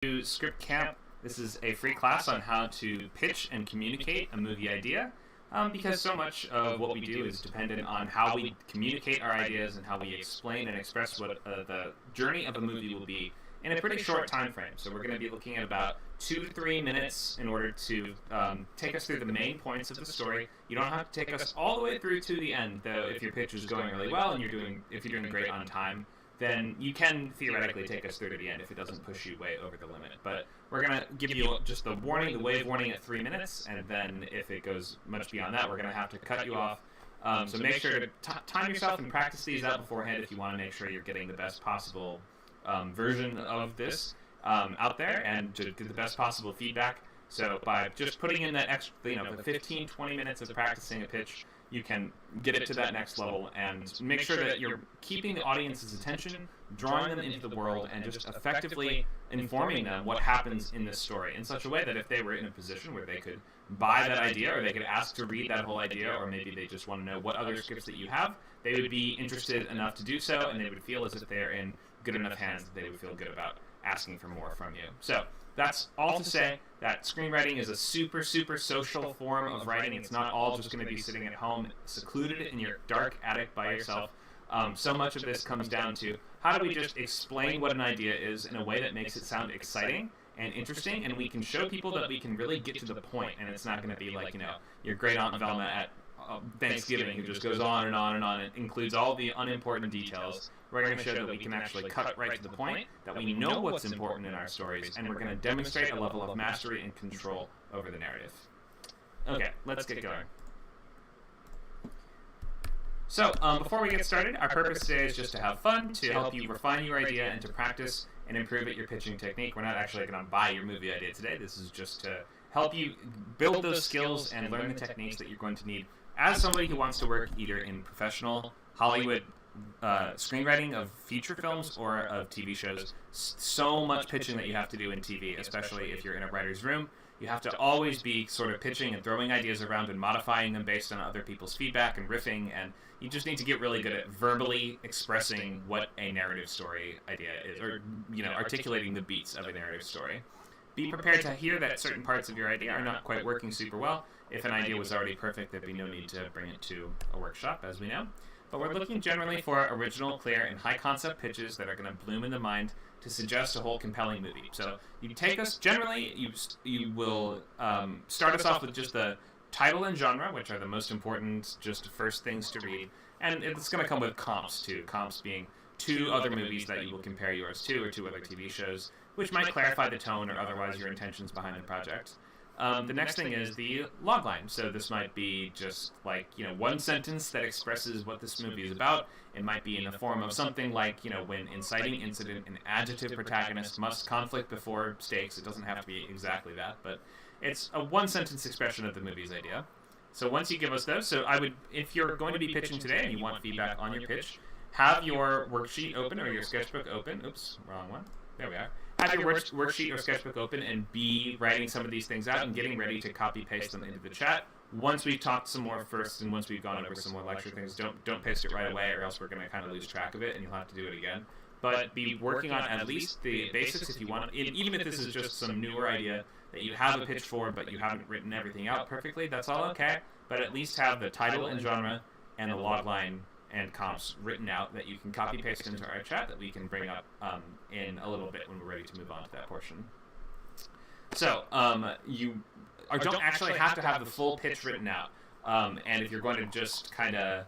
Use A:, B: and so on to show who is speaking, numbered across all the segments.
A: to Script Camp. This is a free class on how to pitch and communicate a movie idea, because so much of what we do is dependent on how we communicate our ideas and how we explain and express what the journey of a movie will be in a pretty short time frame. So we're going to be looking at about 2 to 3 minutes in order to take us through the main points of the story. You don't have to take us all the way through to the end, though. If your pitch is going really well and if you're doing great on time, then you can theoretically take us through to the end if it doesn't push you way over the limit. But we're going to give you just the warning, the wave warning at 3 minutes, and then if it goes much beyond that, we're going to have to cut you off. So make sure to time yourself and practice these out beforehand if you want to make sure you're getting the best possible version of this out there and to get the best possible feedback. So by just putting in that extra, the 15, 20 minutes of practicing a pitch, you can get it to that next level and make sure that you're keeping the audience's attention, drawing them into the world, and just effectively informing them what happens in this story in such a way that if they were in a position where they could buy that idea or they could ask to read that whole idea, or maybe they just want to know what other scripts that you have, they would be interested enough to do so, and they would feel as if they're in good enough hands that they would feel good about asking for more from you. So that's all to say that screenwriting is a super, super social form of writing. It's not all just going to be sitting at home secluded in your dark attic by yourself. So much of this comes down to how do we just explain what an idea is in a way that makes it sound exciting and interesting, and we can show people that we can really get to the point, and it's not going to be like, your great Aunt Velma at Thanksgiving who just goes on and on and on and includes all the unimportant details. We're going to show that we can actually cut right to the point, that we know what's important in our stories, and we're going to demonstrate a level of mastery and control over the narrative. Okay, let's get going. So, before we get started, our purpose today is just to have fun, to help you refine your idea, and to practice and improve at your pitching technique. We're not actually going to buy your movie idea today. This is just to help you build those skills and learn the techniques that you're going to need as somebody who wants to work either in professional Hollywood screenwriting of feature films or of TV shows. So much pitching that you have to do in TV, especially if you're in a writer's room. You have to always be sort of pitching and throwing ideas around and modifying them based on other people's feedback and riffing, and you just need to get really good at verbally expressing what a narrative story idea is, or articulating the beats of a narrative story. Be prepared to hear that certain parts of your idea are not quite working super well. If an idea was already perfect, there'd be no need to bring it to a workshop, as we know. But we're looking generally for original, clear, and high-concept pitches that are going to bloom in the mind to suggest a whole compelling movie. So you take us, generally, you will start us off with just the title and genre, which are the most important, just first things to read. And it's going to come with comps, too. Comps being 2 other movies that you will compare yours to, or 2 other TV shows, which might clarify the tone or otherwise your intentions behind the project. The next thing is the logline. So this might be just like, one sentence that expresses what this movie is about. It might be in the form of something like, when inciting incident, an adjective protagonist must conflict before stakes. It doesn't have to be exactly that, but it's a one-sentence expression of the movie's idea. So once you give us those, so if you're going to be pitching today and you want feedback on your pitch, have your worksheet open or your sketchbook open. Oops, wrong one. There we are. Have your worksheet or sketchbook open and be writing some of these things out and getting ready to copy-paste them into the chat. Once we've talked some more first and once we've gone over some more lecture things, don't paste it right away or else we're going to kind of lose track of it and you'll have to do it again. But be working on at least the basics if you want. Even if this is just some newer idea that you have a pitch for but you haven't written everything out perfectly, that's all okay. But at least have the title and genre and the logline and comps written out that you can copy-paste into our chat that we can bring up in a little bit when we're ready to move on to that portion. So, you don't actually have to have the full pitch written out. And if you're going to just kind of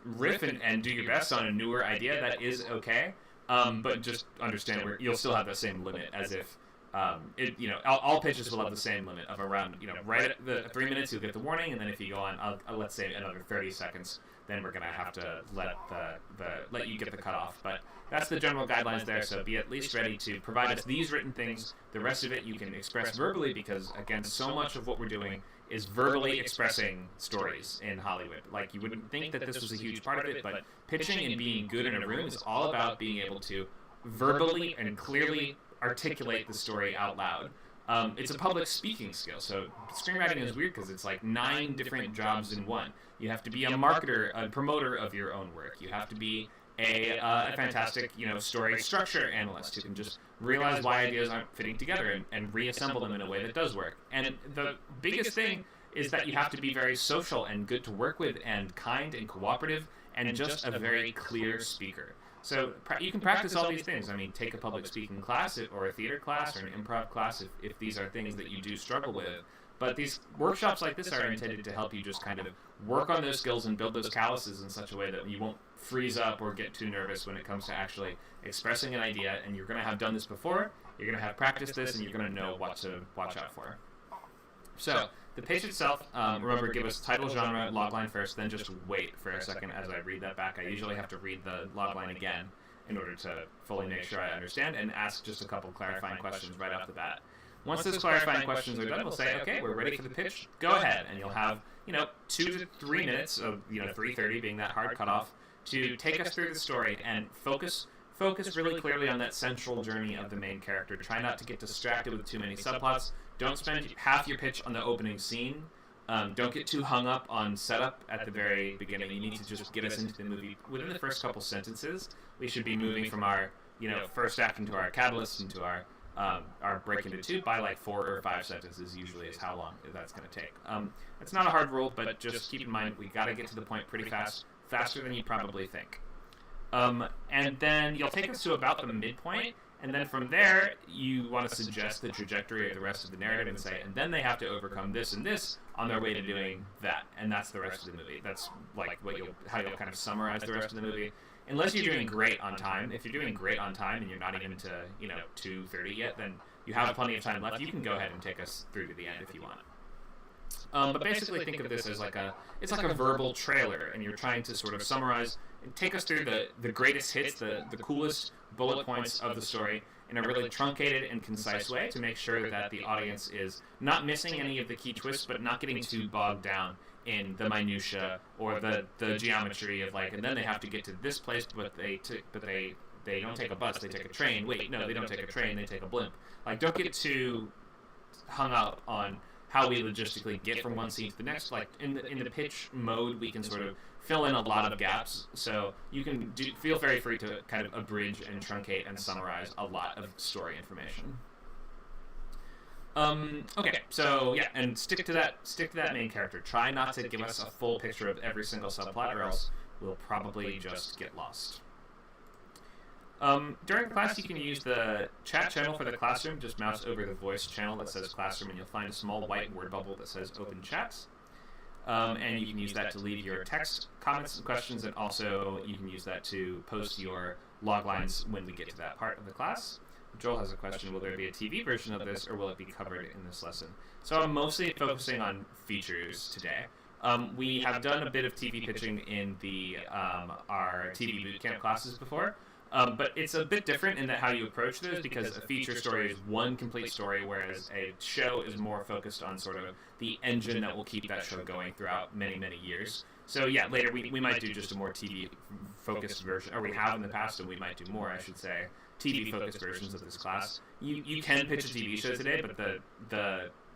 A: riff and do your best on a newer idea, that is okay. But just understand you'll still have the same limit as if all pitches will have the same limit of around, right at the 3 minutes you'll get the warning, and then if you go on, let's say another 30 seconds, then we're going to have to let you get the cutoff. But that's the general guidelines there, so be at least ready to provide us these written things. The rest of it you can express verbally because, again, so much of what we're doing is verbally expressing stories in Hollywood. Like, you wouldn't think that this was a huge part of it, but pitching and being good in a room is all about being able to verbally and clearly articulate the story out loud. It's a public speaking skill, so screenwriting is weird because it's like 9 different jobs in one. You have to be a marketer, a promoter of your own work. You have to be a fantastic, story structure analyst who can just realize why ideas aren't fitting together and reassemble them in a way that does work. And the biggest thing is that you have to be very social and good to work with and kind and cooperative and just a very clear speaker. So you can practice all these things. I mean, take a public speaking class or a theater class or an improv class if these are things that you do struggle with. But these workshops like this are intended to help you just kind of work on those skills and build those calluses in such a way that you won't freeze up or get too nervous when it comes to actually expressing an idea. And you're going to have done this before, you're going to have practiced this, and you're going to know what to watch out for. So the pitch itself, remember, give us title, genre, logline first, then just wait for a second as I read that back. I usually have to read the logline again in order to fully make sure I understand and ask just a couple clarifying questions right off the bat. Once those clarifying questions are done, we'll say, okay, we're ready for the pitch. Go ahead, and you'll have 2 to 3 minutes of 3:30 being that hard cutoff to take us through the story and focus really clearly on that central journey of the main character. Try not to get distracted with too many subplots. Don't spend half your pitch on the opening scene. Don't get too hung up on setup at the very beginning. You need to just get us into the movie within the first couple sentences. We should be moving from our first act into our catalyst into our break into two by like 4 or 5 sentences usually is how long that's going to take. It's not a hard rule, but just keep in mind we got to get to the point pretty fast, faster than you probably think. And then you'll take us to about the midpoint, and then from there you want to suggest the trajectory of the rest of the narrative and say, and then they have to overcome this and this on their way to doing that, and that's the rest of the movie. That's like how you'll kind of summarize the rest of the movie. Unless you're doing great on time. If you're doing great on time and you're not even to 2:30 yet, then you have plenty of time left. You can go ahead and take us through to the end if you want. But basically, think of this as it's like a verbal trailer, and you're trying to sort of summarize and take us through the greatest hits, the coolest bullet points of the story in a really truncated and concise way to make sure that the audience is not missing any of the key twists, but not getting too bogged down in the minutia or the geometry of and then they have to get to this place, but they don't take a bus, they take a train. Wait, no, they don't take a train, they take a blimp. Don't get too hung up on how we logistically get from one scene to the next. In the pitch mode, we can sort of fill in a lot of gaps, so you can feel very free to kind of abridge and truncate and summarize a lot of story information. Okay, so yeah, and stick to that main character. Try not to give us a full picture of every single subplot, or else we'll probably just get lost. During class, you can use the chat channel for the classroom. Just mouse over the voice channel that says classroom, and you'll find a small white word bubble that says open chats. And you can use that to leave your text, comments, and questions, and also you can use that to post your log lines when we get to that part of the class. Joel has a question, will there be a TV version of this, or will it be covered in this lesson? So I'm mostly focusing on features today. We have done a bit of TV pitching in our TV bootcamp classes before, but it's a bit different in that how you approach those, because a feature story is one complete story, whereas a show is more focused on sort of the engine that will keep that show going throughout many, many years. So yeah, later we might do just a more TV-focused version, or we have in the past, and we might do more, I should say, TV-focused versions of this class. You can pitch a TV show today, but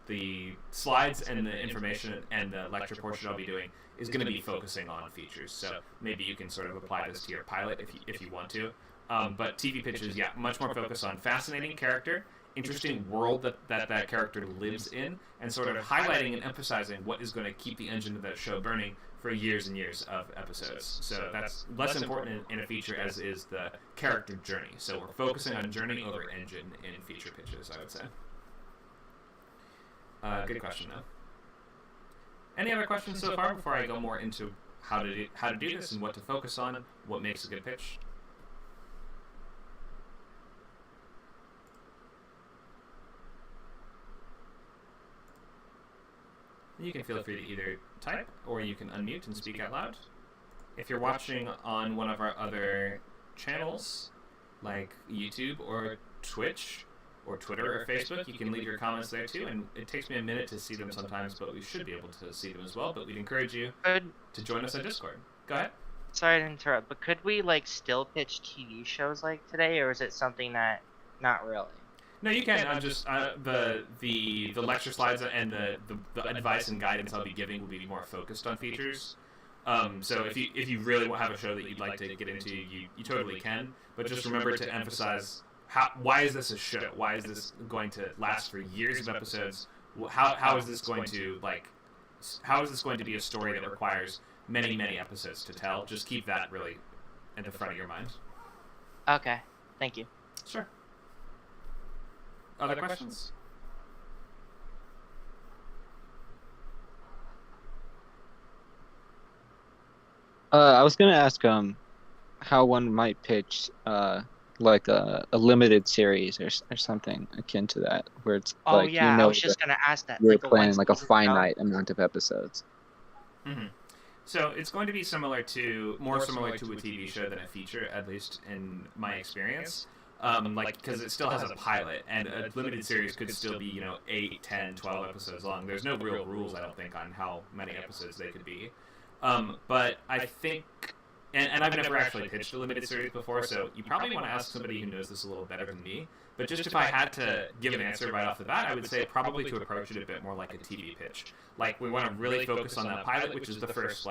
A: the slides and the information and the lecture portion I'll be doing is going to be focusing on features. So maybe you can sort of apply this to your pilot if you want to. But TV pitches, yeah, much more focused on fascinating character, interesting world that character lives in, and sort of highlighting and emphasizing what is going to keep the engine of that show burning for years and years of episodes. So that's less important in a feature as is the character journey. So we're focusing on journey over engine in feature pitches, I would say. Good question, though. Any other questions so far before I go more into how to do this and what to focus on, what makes a good pitch? You can feel free to either type or you can unmute and speak out loud. If you're watching on one of our other channels, like YouTube or Twitch or Twitter or Facebook, you can leave your comments there too, and it takes me a minute to see them sometimes, but we should be able to see them as well. But we'd encourage you to join us on Discord. Go ahead.
B: Sorry to interrupt, but could we still pitch TV shows like today, or is it something that not really?
A: No, you can. I'm just the lecture slides and the advice and guidance I'll be giving will be more focused on features. So if you really have a show that you'd like to get into, you totally can. But just remember to emphasize why is this a show? Why is this going to last for years of episodes? How is this going to how is this going to be a story that requires many episodes to tell? Just keep that really in the front of your mind.
B: Okay, thank you.
A: Sure. Other questions?
C: I was gonna ask how one might pitch like a limited series or something akin to that, where it's
B: Oh
C: like
B: yeah,
C: you
B: I
C: know
B: was just gonna ask that.
C: you're
B: Like a
C: planning like a
B: one-season show?
C: finite amount of episodes.
A: Mm-hmm. So it's going to be more similar to a TV show than a feature, at least in my experience. Because it still has a pilot, and a limited series could still be 8, 10, 12 episodes long. There's no real rules, I don't think, on how many episodes they could be. But I think, and I've never actually pitched a limited series before, so you probably want to ask somebody who knows this a little better than me. But just if I had to give an answer right off the bat, I would say probably to approach it a bit more like a TV pitch. Like, we want to really focus on that pilot, which is the first,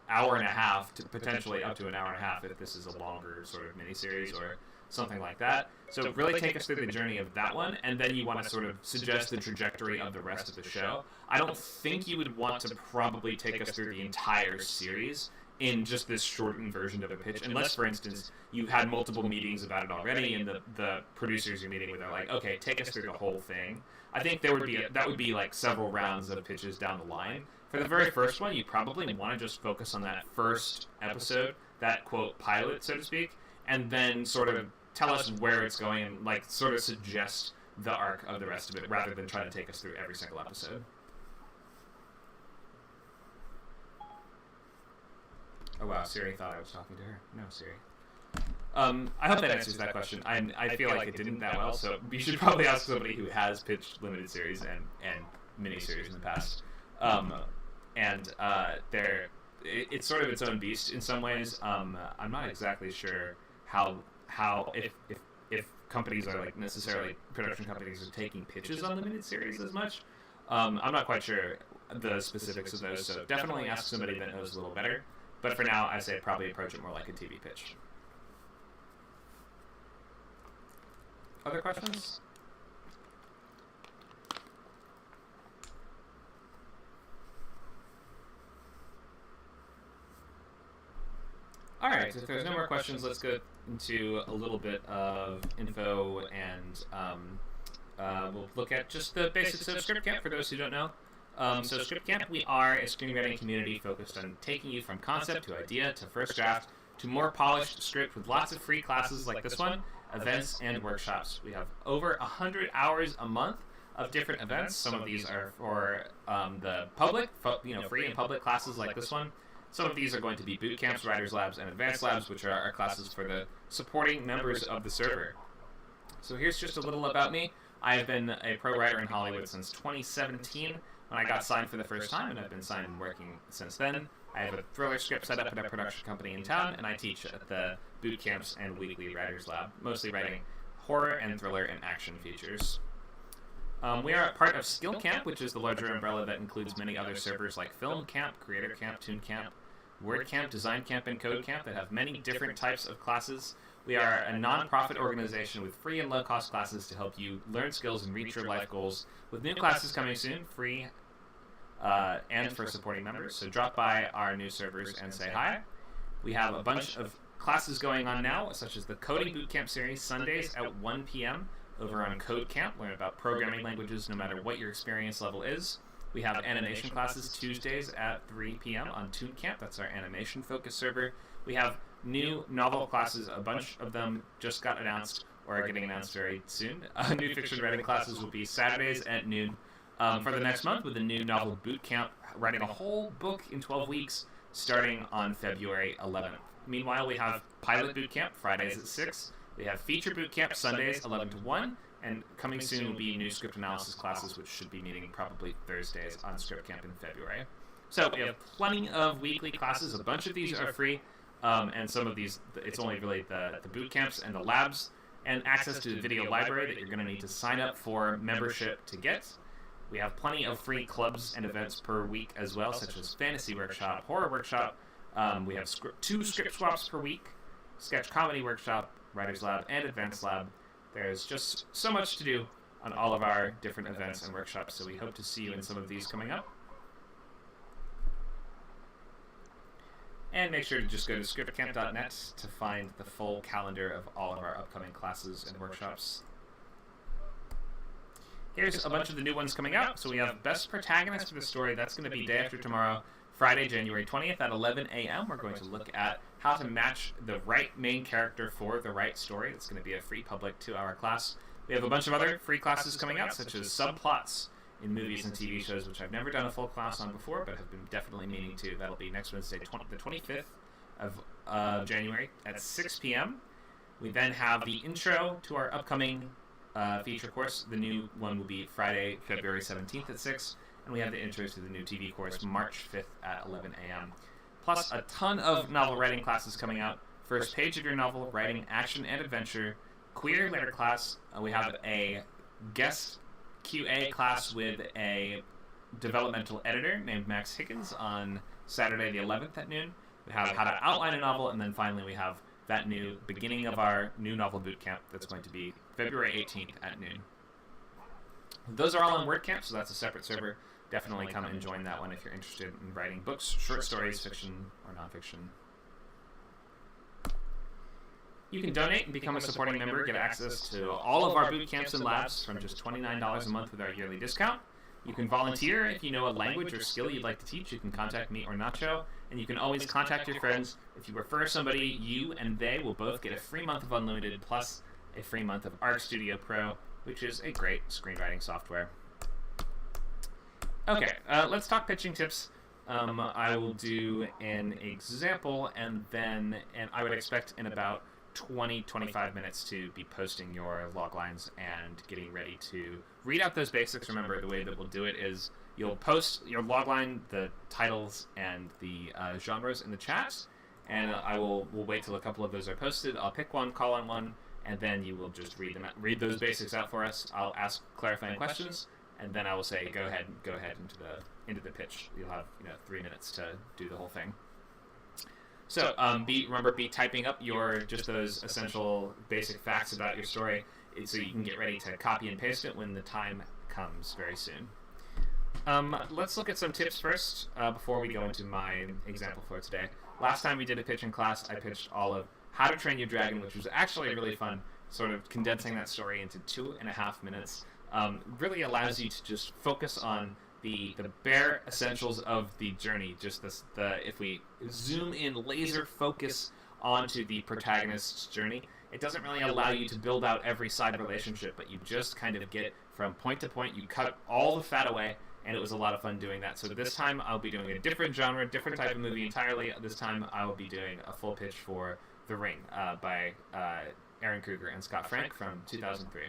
A: hour and a half to potentially up to an hour and a half if this is a longer sort of miniseries or something like that. So really take us through the journey of that one, and then you want to sort of suggest the trajectory of the rest of the show. I don't think you would want to probably take us through the entire series in just this shortened version of a pitch, unless, for instance, you've had multiple meetings about it already, and the producers you're meeting with are like, okay, take us through the whole thing. I think that would be like several rounds of pitches down the line. For the very first one, you probably want to just focus on that first episode, that quote pilot, so to speak, and then sort of tell us where it's going and sort of suggest the arc of the rest of it, rather than try to take us through every single episode. Oh wow, Siri thought I was talking to her. No, Siri. I hope that answers that question. I feel like it didn't that well, so you should probably ask somebody who has pitched limited series and miniseries in the past. It's sort of its own beast in some ways. I'm not exactly sure how if companies are necessarily production companies are taking pitches on limited series as much. I'm not quite sure the specifics of those, so definitely ask somebody that knows a little better. But for now, I say probably approach it more like a TV pitch. Other questions? All right, if there's no more questions, let's go into a little bit of info, and we'll look at just the basics of Script Camp for those who don't know. So Script Camp, we are a screenwriting community focused on taking you from concept to idea to first draft to more polished script with lots of free classes like this one, events and workshops. We have over 100 hours a month of different events. Some of these are for the public, free and public classes like this one. Some of these are going to be boot camps, writers labs, and advanced labs, which are our classes for the supporting members of the server. So here's just a little about me. I have been a pro writer in Hollywood since 2017 when I got signed for the first time, and I've been signed and working since then. I have a thriller script set up at a production company in town, and I teach at the boot camps and weekly writers lab, mostly writing horror and thriller and action features. We are a part of Skill Camp, which is the larger umbrella that includes many other servers like Film Camp, Creator Camp, Toon Camp, Word Camp, Design Camp, and Code Camp that have many different types of classes. We are a non-profit organization with free and low-cost classes to help you learn skills and reach your life goals, with new classes coming soon, free and for supporting members. So drop by our new servers and say hi. We have a bunch of classes going on now, such as the Coding Bootcamp series, Sundays at 1 p.m. over on Code Camp. Learn about programming languages no matter what your experience level is. We have animation classes Tuesdays at 3 p.m. on Toon Camp. That's our animation-focused server. We have new novel classes. A bunch of them just got announced or are getting announced very soon. New fiction writing classes will be Saturdays at noon for the next month, with a new novel boot camp, writing a whole book in 12 weeks starting on February 11th. Meanwhile, we have pilot boot camp Fridays at 6. We have feature boot camp Sundays 11 to 1. And coming soon will be new script analysis classes, which should be meeting probably Thursdays on Script Camp in February. So we have plenty of weekly classes. A bunch of these are free, and some of these, it's only really the boot camps and the labs, and access to the video library that you're going to need to sign up for membership to get. We have plenty of free clubs and events per week as well, such as Fantasy Workshop, Horror Workshop, We have 2 script swaps per week, sketch comedy workshop, writer's lab, and advanced lab. There's just so much to do on all of our different events and workshops, so we hope to see you in some of these coming up. And make sure to just go to scriptcamp.net to find the full calendar of all of our upcoming classes and workshops. Here's a bunch of the new ones coming out. So we have Best Protagonist for the Story. That's going to be day after tomorrow, Friday, January 20th at 11 a.m. We're going to look at how to match the right main character for the right story. It's going to be a free public 2-hour class. We have a bunch of other free classes coming out, such as subplots in movies and TV shows, which I've never done a full class on before, but have been definitely meaning to. That'll be next Wednesday, the 25th of January at 6 p.m. We then have the intro to our upcoming feature course. The new one will be Friday, February 17th at 6, and we have the intro to the new TV course March 5th at 11 a.m. Plus a ton of novel writing classes coming out. First page of your novel, writing action and adventure, queer letter class. We have a guest QA class with a developmental editor named Max Higgins on Saturday the 11th at noon. We have how to outline a novel, and then finally we have that new beginning of our new novel boot camp that's going to be February 18th at noon. Those are all on WordCamp, so that's a separate server. Definitely come and join that one if you're interested in writing books, short stories, fiction, or nonfiction. You can donate and become a supporting member, get access to all of our boot camps and labs from just $29 a month with our yearly discount. You can volunteer if you know a language or skill you'd like to teach. You can contact me or Nacho, and you can always contact your friends. If you refer somebody, you and they will both get a free month of Unlimited plus a free month of Arc Studio Pro, which is a great screenwriting software. Okay, let's talk pitching tips. I will do an example, and I would expect in about 20-25 minutes to be posting your loglines and getting ready to read out those basics. Remember, the way that we'll do it is you'll post your logline, the titles, and the genres in the chat, and we'll wait till a couple of those are posted. I'll pick one, call on one, and then you will just read those basics out for us. I'll ask clarifying questions, and then I will say go ahead into the pitch. You'll have 3 minutes to do the whole thing. So remember, be typing up just those essential basic facts about your story, so you can get ready to copy and paste it when the time comes very soon. Let's look at some tips first before we go into my example for today. Last time we did a pitching class, I pitched all of How to Train Your Dragon, which was actually really fun, sort of condensing that story into 2.5 minutes. Really allows you to just focus on the bare essentials of the journey. Just if we zoom in, laser focus onto the protagonist's journey, it doesn't really allow you to build out every side relationship, but you just kind of get from point to point. You cut all the fat away, and it was a lot of fun doing that. So this time I'll be doing a different genre, different type of movie entirely. This time I will be doing a full pitch for The Ring by Aaron Kruger and Scott Frank from 2003.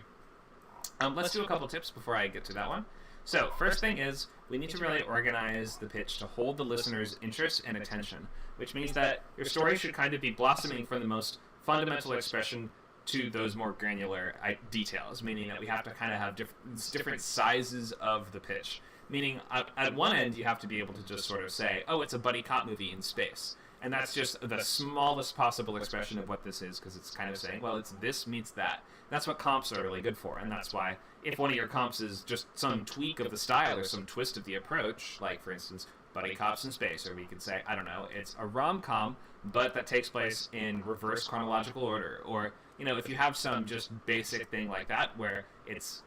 A: Let's do a couple tips before I get to that one. So, first thing is, we need to really organize the pitch to hold the listener's interest and attention, which means that your story should kind of be blossoming from the most fundamental expression to those more granular details, meaning that we have to kind of have different sizes of the pitch. Meaning, at one end, you have to be able to just sort of say, oh, it's a buddy cop movie in space. And that's just the smallest possible expression of what this is, because it's kind of saying, well, it's this meets that. That's what comps are really good for, and that's why if one of your comps is just some tweak of the style or some twist of the approach, like, for instance, buddy cops in space, or we could say, I don't know, it's a rom-com, but that takes place in reverse chronological order, or, if you have some just basic thing like that where it's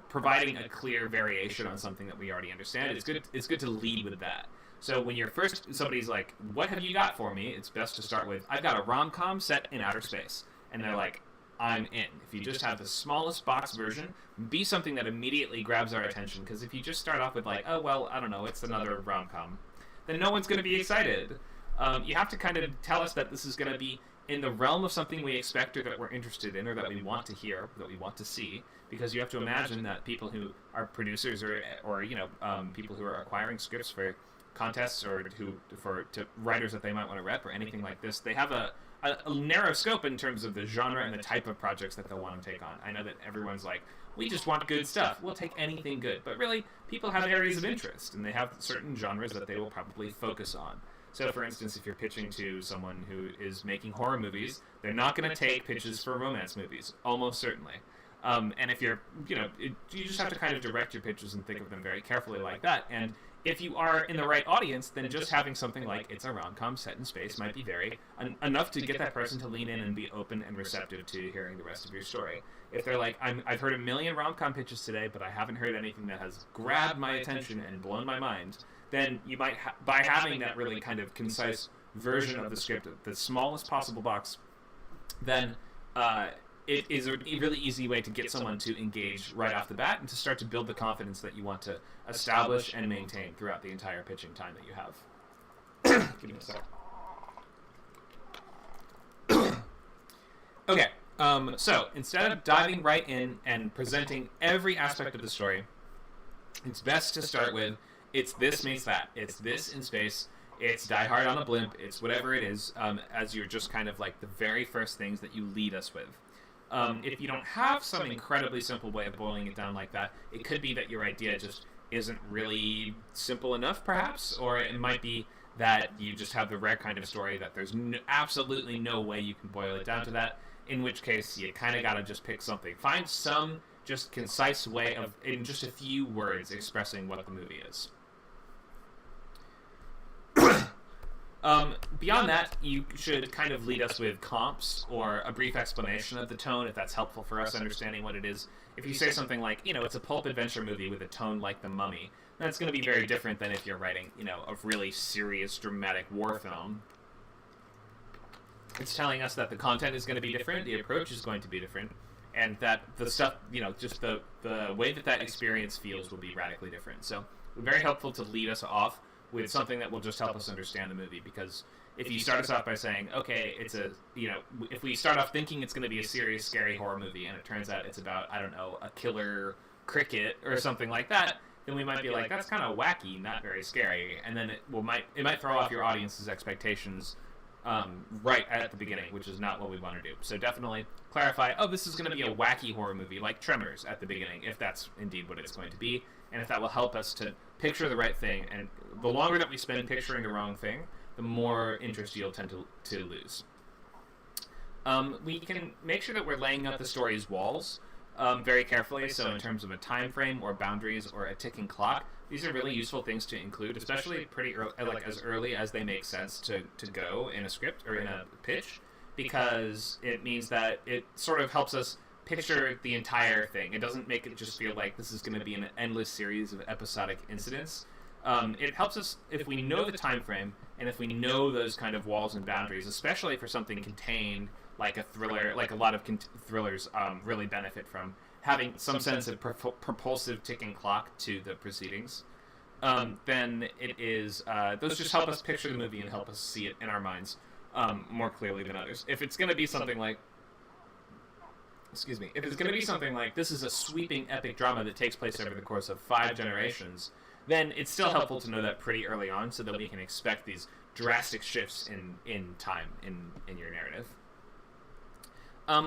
A: providing a clear variation on something that we already understand, it's good to lead with that. So when you're somebody's like, what have you got for me? It's best to start with, I've got a rom-com set in outer space. And they're like, I'm in. If you just have the smallest box version, be something that immediately grabs our attention. Because if you just start off with like, oh, well, I don't know, it's another rom-com, then no one's going to be excited. You have to kind of tell us that this is going to be in the realm of something we expect or that we're interested in or that we want to hear, that we want to see. Because you have to imagine that people who are producers or people who are acquiring scripts for contests or to writers that they might want to rep or anything like this, they have a narrow scope in terms of the genre and the type of projects that they'll want to take on. I know that everyone's like, we just want good stuff. We'll take anything good. But really, people have areas of interest, and they have certain genres that they will probably focus on. So, for instance, if you're pitching to someone who is making horror movies, they're not going to take pitches for romance movies, almost certainly. And if you're, you just have to kind of direct your pitches and think of them very carefully like that. And if you are in the right audience, then just having something like it's a rom-com set in space might be very enough to get that person to lean in and be open and receptive to hearing the rest of your story. If they're like, I've heard a million rom-com pitches today, but I haven't heard anything that has grabbed my attention and blown my mind, then you might, by having that really kind of concise version of the script, the smallest possible box, then it is a really easy way to get someone to engage right off the bat and to start to build the confidence that you want to establish and maintain throughout the entire pitching time that you have. Give me a sec. Okay, so instead of diving right in and presenting every aspect of the story, it's best to start with, it's this meets that. It's this in space. It's Die Hard on a blimp. It's whatever it is, as you're just kind of like the very first things that you lead us with. If you don't have some incredibly simple way of boiling it down like that, it could be that your idea just isn't really simple enough, perhaps, or it might be that you just have the rare kind of story that there's absolutely no way you can boil it down to that, in which case you kind of got to just pick something. Find some just concise way of, in just a few words, expressing what the movie is. Beyond that, you should kind of lead us with comps or a brief explanation of the tone, if that's helpful for us understanding what it is. If you say something like, it's a pulp adventure movie with a tone like The Mummy, that's going to be very different than if you're writing, a really serious, dramatic war film. It's telling us that the content is going to be different, the approach is going to be different, and that the stuff, just the way that experience feels will be radically different. So, very helpful to lead us off with something that will just help us understand the movie, because if you start us off by saying, okay, it's a, if we start off thinking it's going to be a serious, scary horror movie, and it turns out it's about, I don't know, a killer cricket or something like that, then we might be like, that's kind of wacky, not very scary, and then it might throw off your audience's expectations right at the beginning, which is not what we want to do. So definitely clarify, this is going to be a wacky horror movie, like Tremors at the beginning, if that's indeed what it's going to be, and if that will help us to picture the right thing. And the longer that we spend picturing the wrong thing, the more interest you'll tend to lose. We can make sure that we're laying out the story's walls very carefully, so in terms of a time frame or boundaries or a ticking clock, these are really useful things to include, especially pretty early, like as early as they make sense to go in a script or in a pitch, because it means that it sort of helps us picture the entire thing. It doesn't make it just feel like this is going to be an endless series of episodic incidents. It helps us if we know the time frame and if we know those kind of walls and boundaries, especially for something contained like a thriller, like a lot of thrillers really benefit from having some sense of propulsive ticking clock to the proceedings. Then it is those just help us picture the movie and help us see it in our minds more clearly than others. If it's going to be something like if it's going to be something like this is a sweeping epic drama that takes place over the course of 5 generations, then it's still helpful to know that pretty early on so that we can expect these drastic shifts in time in your narrative.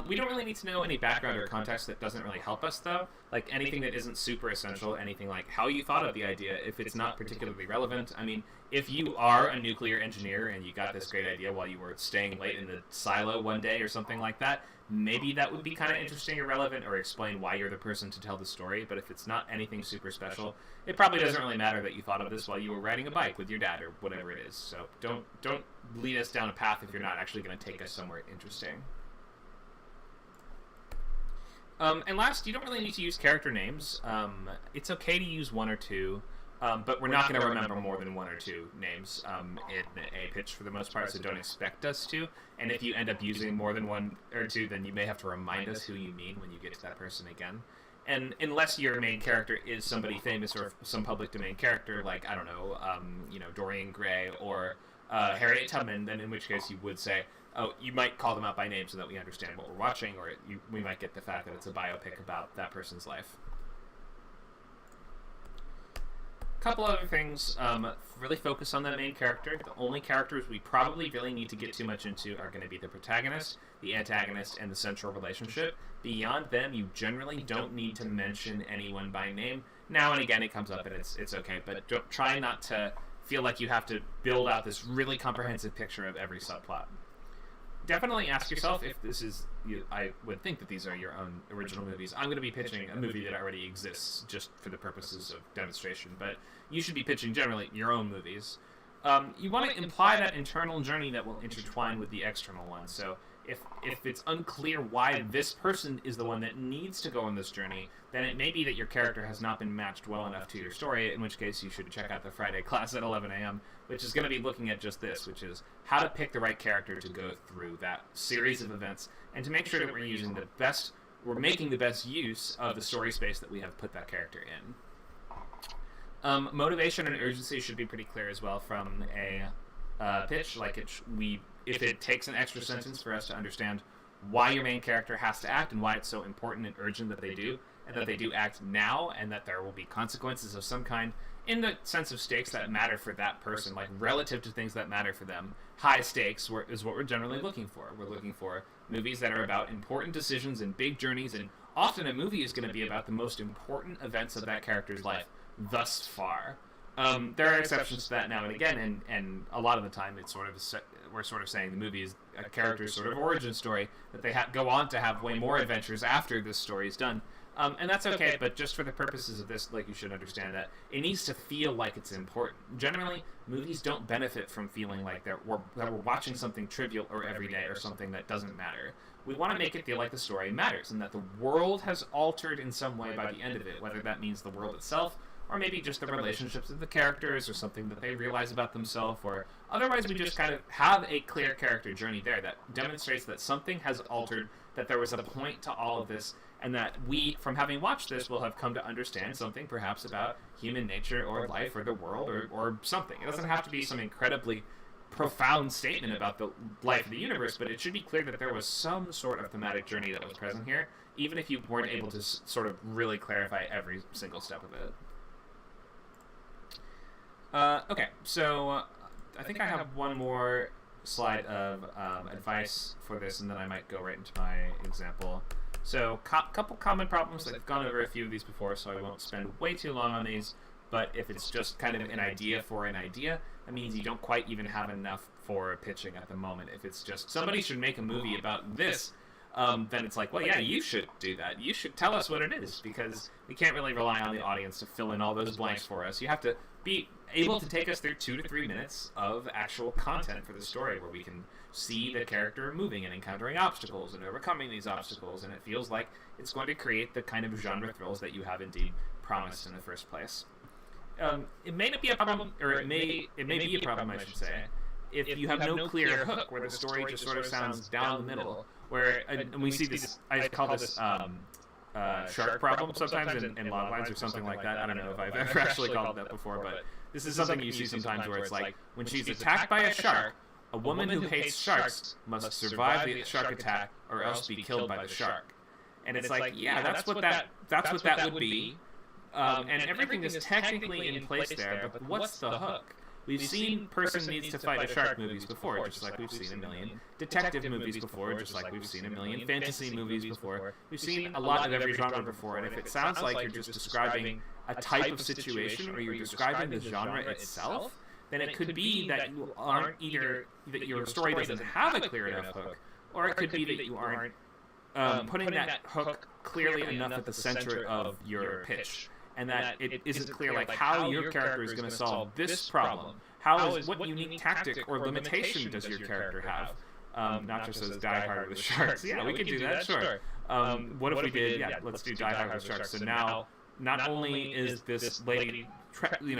A: We don't really need to know any background or context that doesn't really help us, though. Like anything that isn't super essential, anything like how you thought of the idea, if it's not particularly relevant. I mean, if you are a nuclear engineer and you got this great idea while you were staying late in the silo one day or something like that, maybe that would be kind of interesting or relevant or explain why you're the person to tell the story. But if it's not anything super special, it probably doesn't really matter that you thought of this while you were riding a bike with your dad or whatever it is. So don't lead us down a path if you're not actually going to take us somewhere interesting. And last, you don't really need to use character names. It's okay to use 1 or 2, but we're not going to remember more than 1 or 2 names in a pitch for the most part, so don't expect us to. And if you end up using more than 1 or 2, then you may have to remind us who you mean when you get to that person again. And unless your main character is somebody famous or some public domain character, like, I don't know, Dorian Gray or Harriet Tubman, then in which case you would say, you might call them out by name so that we understand what we're watching, or we might get the fact that it's a biopic about that person's life. A couple other things, really focus on that main character. The only characters we probably really need to get too much into are going to be the protagonist, the antagonist, and the central relationship. Beyond them, you generally don't need to mention anyone by name. Now and again it comes up and it's okay, but try not to feel like you have to build out this really comprehensive picture of every subplot. Definitely ask yourself if this is, I would think that these are your own original movies. I'm going to be pitching a movie that already exists just for the purposes of demonstration, but you should be pitching generally your own movies. You want to imply that internal journey that will intertwine with the external one. So if it's unclear why this person is the one that needs to go on this journey, then it may be that your character has not been matched well enough to your story, in which case you should check out the Friday class at 11 a.m., which is going to be looking at just this, which is how to pick the right character to go through that series of events, and to make sure that we're making the best use of the story space that we have put that character in. Motivation and urgency should be pretty clear as well from a pitch. Like if it takes an extra sentence for us to understand why your main character has to act and why it's so important and urgent that they do, and that they do act now, and that there will be consequences of some kind in the sense of stakes that matter for that person, like relative to things that matter for them. High stakes is what we're generally looking for. We're looking for movies that are about important decisions and big journeys, and often a movie is going to be about the most important events of that character's life thus far. There are exceptions to that now and again, and a lot of the time it's we're sort of saying the movie is a character's sort of origin story, that they go on to have way more adventures after this story is done. And that's okay, but just for the purposes of this, like, you should understand that it needs to feel like it's important. Generally, movies don't benefit from feeling like that we're watching something trivial or everyday or something that doesn't matter. We want to make it feel like the story matters and that the world has altered in some way by the end of it, whether that means the world itself or maybe just the relationships of the characters or something that they realize about themselves, or otherwise we just kind of have a clear character journey there that demonstrates that something has altered, that there was a point to all of this, and that we, from having watched this, will have come to understand something perhaps about human nature or life or the world or something. It doesn't have to be some incredibly profound statement about the life of the universe, but it should be clear that there was some sort of thematic journey that was present here, even if you weren't able to sort of really clarify every single step of it. Okay, so I think I have one more slide of advice for this, and then I might go right into my example. So, couple common problems. I've gone over a few of these before, so I won't spend way too long on these. But if it's just kind of an idea for an idea, that means you don't quite even have enough for pitching at the moment. If it's just somebody should make a movie about this, then it's like, well, yeah, you should do that. You should tell us what it is, because we can't really rely on the audience to fill in all those blanks for us. You have to be able to take us through 2 to 3 minutes of actual content for the story, where we can see the character moving and encountering obstacles and overcoming these obstacles, and it feels like it's going to create the kind of genre thrills that you have indeed promised in the first place. It may not be a problem, or it may be a problem, I should say, if you have no clear hook where the story just sort of sounds down the middle, where, and we see this, I call this shark problem sometimes in loglines or something like that. I don't know if I've ever actually called it that before, but this is something you see sometimes where it's like, when she's attacked by a shark, a woman who hates sharks must survive the shark attack or else be killed by the shark. And it's like, yeah, that's what that would be. And everything is technically in place there, but what's the hook? We've seen person needs to fight a shark movies before, just like we've seen a million detective movies before, just like we've seen a million fantasy movies before. We've seen a lot of every genre before, and if it sounds like you're just describing a type of situation or you're describing the genre itself, then it could be that you aren't either, that your story doesn't have a clear enough hook, or it could be that you aren't putting that hook clearly enough at the center of your pitch. And that it isn't clear, like, how your character is going to solve this problem. What unique tactic or limitation does your character have? Not just as Die Hard with sharks. Yeah, we could do that, sure. What if we did, let's do Die Hard with sharks. So now, not only is this lady,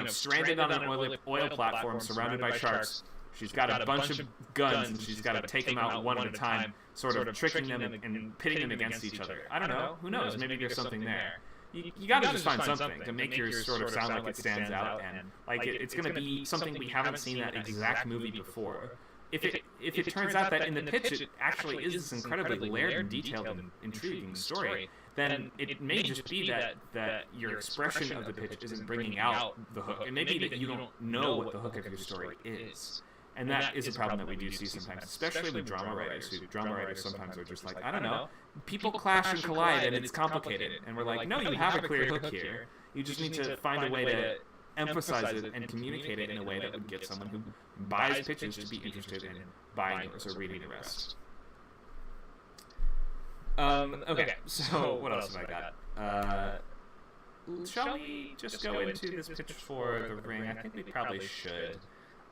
A: stranded on an oil platform surrounded by sharks, she's got a bunch of guns and she's got to take them out one at a time, sort of tricking them and pitting them against each other. I don't know. Who knows? Maybe there's something there. You got to just find something to make yours sort of sound like it stands out, and like it's going to be something we haven't seen that exact movie before. If it turns out that in the pitch it actually is this incredibly layered and detailed and intriguing story, then it may just be that your expression of the pitch isn't bringing out the hook. It may be that you don't know what the hook of your story is. And that is a problem that we do see sometimes, especially with drama writers. Drama writers sometimes are just like, I don't know, people clash and collide and it's complicated. And we're like, no, you have a clear hook here. You just need to find a way emphasize it and communicate it in a way that would get someone who buys pitches to be interested in buying yours or reading the rest. Okay, so what else have I got? Shall we just go into this pitch for the ring? I think we probably should.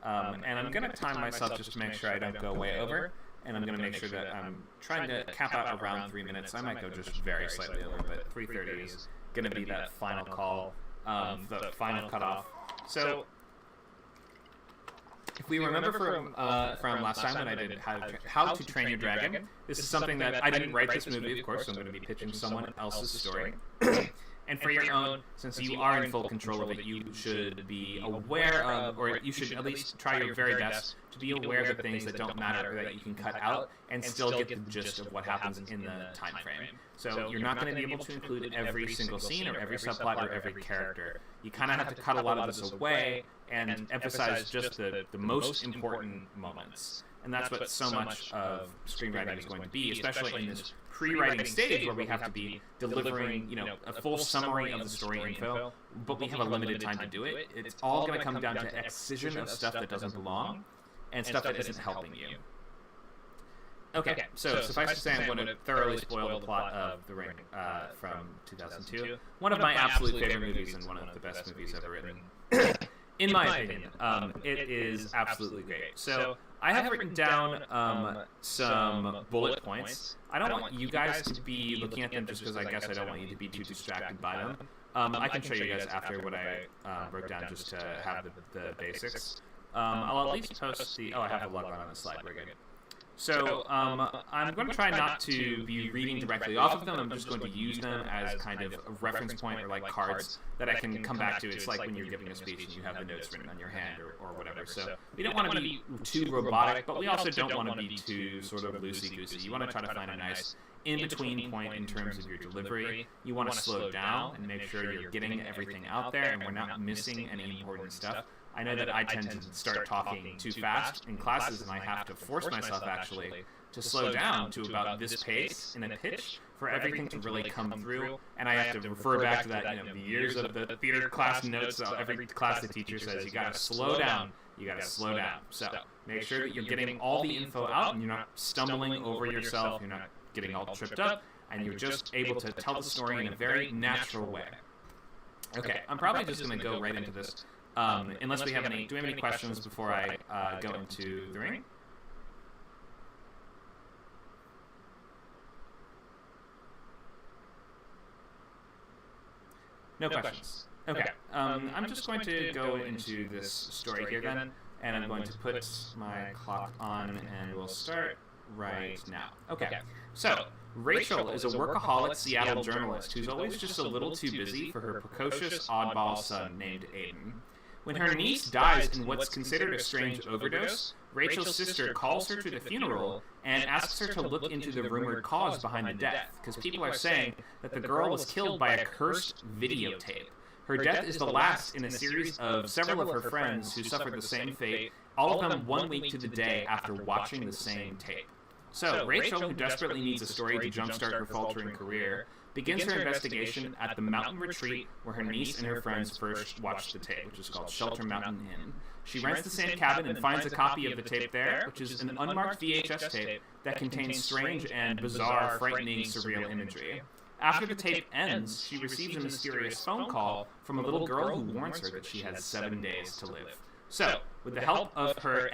A: And I'm going to time myself just to make sure I don't go way over. And I'm going to make sure that I'm trying to cap out around 3 minutes. I might go just very slightly over, but 3:30 is going to be that final call, the final cutoff. So if we remember from last time when I did How to Train Your Dragon, this is something that I didn't write this movie, of course, so I'm going to be pitching someone else's story. And for your own, since you are in full control of it, you should be aware of, or you should at least try your very best to be aware of the things that don't matter or that you can cut out and still get the gist of what happens in the time frame. So you're not going to be able to include every single scene or every subplot or every character. You kind of have to cut a lot of this away and emphasize just the most important moments. And that's what so much of screenwriting is going to be, especially in this pre-writing stage where we have to be delivering, a full summary of the story info, but we have a limited time to do it. It's all going to come down to excision of stuff that doesn't belong and stuff that isn't helping you. Okay, so suffice to say, I'm going to thoroughly spoil the plot of The Ring from 2002. One of my absolute favorite movies and one of the best movies ever written. In my opinion, it is absolutely great. So I have written down some bullet points. I don't want you guys to be looking at them just because I guess I don't want you to be too distracted by them. I can show you guys after what I wrote down just to have the basics. I'll at least post the... Oh, I have the logline on the slide. We're good. So I'm going to try not to be reading directly off of them. I'm just going to use them as kind of a reference point or like cards that I can come back to. It's like when you're giving a speech and you have the notes written on your hand or whatever. So we don't want to be too robotic, but we also don't want to be too sort of loosey-goosey. You want to try to find a nice in-between point in terms of your delivery. You want to slow down and make sure you're getting everything out there and we're not missing any important stuff. I know that I tend to start talking too fast in classes, and I have to force myself actually to slow down to about this pace in a pitch for everything to really come through. And I have to refer back to that, the years of the theater class notes. Every class the teacher says you got to slow down. You got to slow down. So make sure that you're getting all the info out, and you're not stumbling over yourself. You're not getting all tripped up, and you're just able to tell the story in a very natural way. Okay, I'm probably just going to go right into this. Unless we have any, do we have any questions before I go into The Ring? No questions. Okay. I'm just going to go into this story here then, and I'm going to put my clock on, and we'll start right now. Okay. So Rachel is a workaholic Seattle journalist who's always just a little too busy for her precocious oddball son named Aiden. When her niece dies in what's considered a strange overdose, Rachel's sister calls her to the funeral and asks her to look into the rumored cause behind the death, because people are saying that the girl was killed by a cursed videotape. Her death is the last in a series of several of her friends who suffered the same fate, all of them 1 week to the day after watching the same tape. So, Rachel, who desperately needs a story to jumpstart her faltering career, begins her investigation at the mountain retreat where her niece and her friends first watched the tape, which is called Shelter Mountain Inn. She rents the same cabin and finds a copy of the tape there, which is an unmarked VHS tape that contains strange and bizarre, frightening, surreal imagery. After the tape ends, she receives a mysterious phone call from a little girl who warns her that she has 7 days to live. So, with the help of her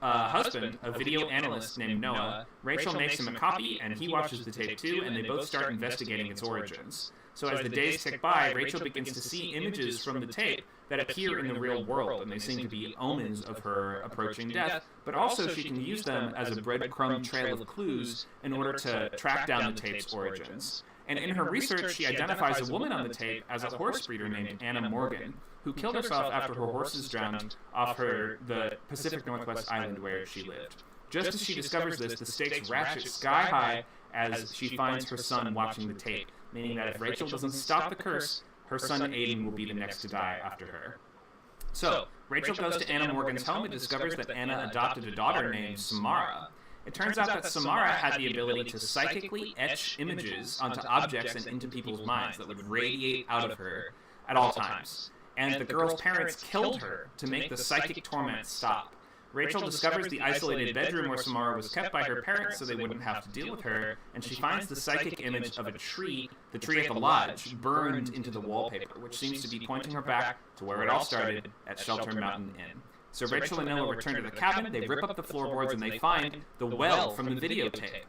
A: husband, a video analyst named Noah, Rachel makes him a copy, and he watches the tape too, and they both start investigating its origins. So as the days tick by, Rachel begins to see images from the tape that appear in the real world, and they seem to be omens of her approaching death, but also she can use them as a breadcrumb trail of clues in order to track down the tape's origins. And in her research, she identifies a woman on the tape as a horse breeder named Anna Morgan, who killed herself after her horses drowned off the Pacific Northwest island where she lived. Just as she discovers this, the stakes ratchet sky high as she finds her son watching the tape, meaning that if Rachel doesn't stop the curse, her son Aiden will be the next to die after her. So, Rachel goes to Anna Morgan's home and discovers that Anna adopted a daughter named Samara. It turns out that Samara had the ability to psychically etch images onto objects and into people's minds that would radiate out of her at all times. and the girl's parents killed her to make the psychic torment stop. Rachel discovers the isolated bedroom where Samara was kept by her parents so they wouldn't have to deal with her, and she finds the psychic image of a tree, the tree at the lodge, burned into the wallpaper, which seems to be pointing her back to where it all started, at Shelter Mountain Inn. So Rachel and Noah return to the cabin, they rip up the floorboards, and they find the well from the videotape.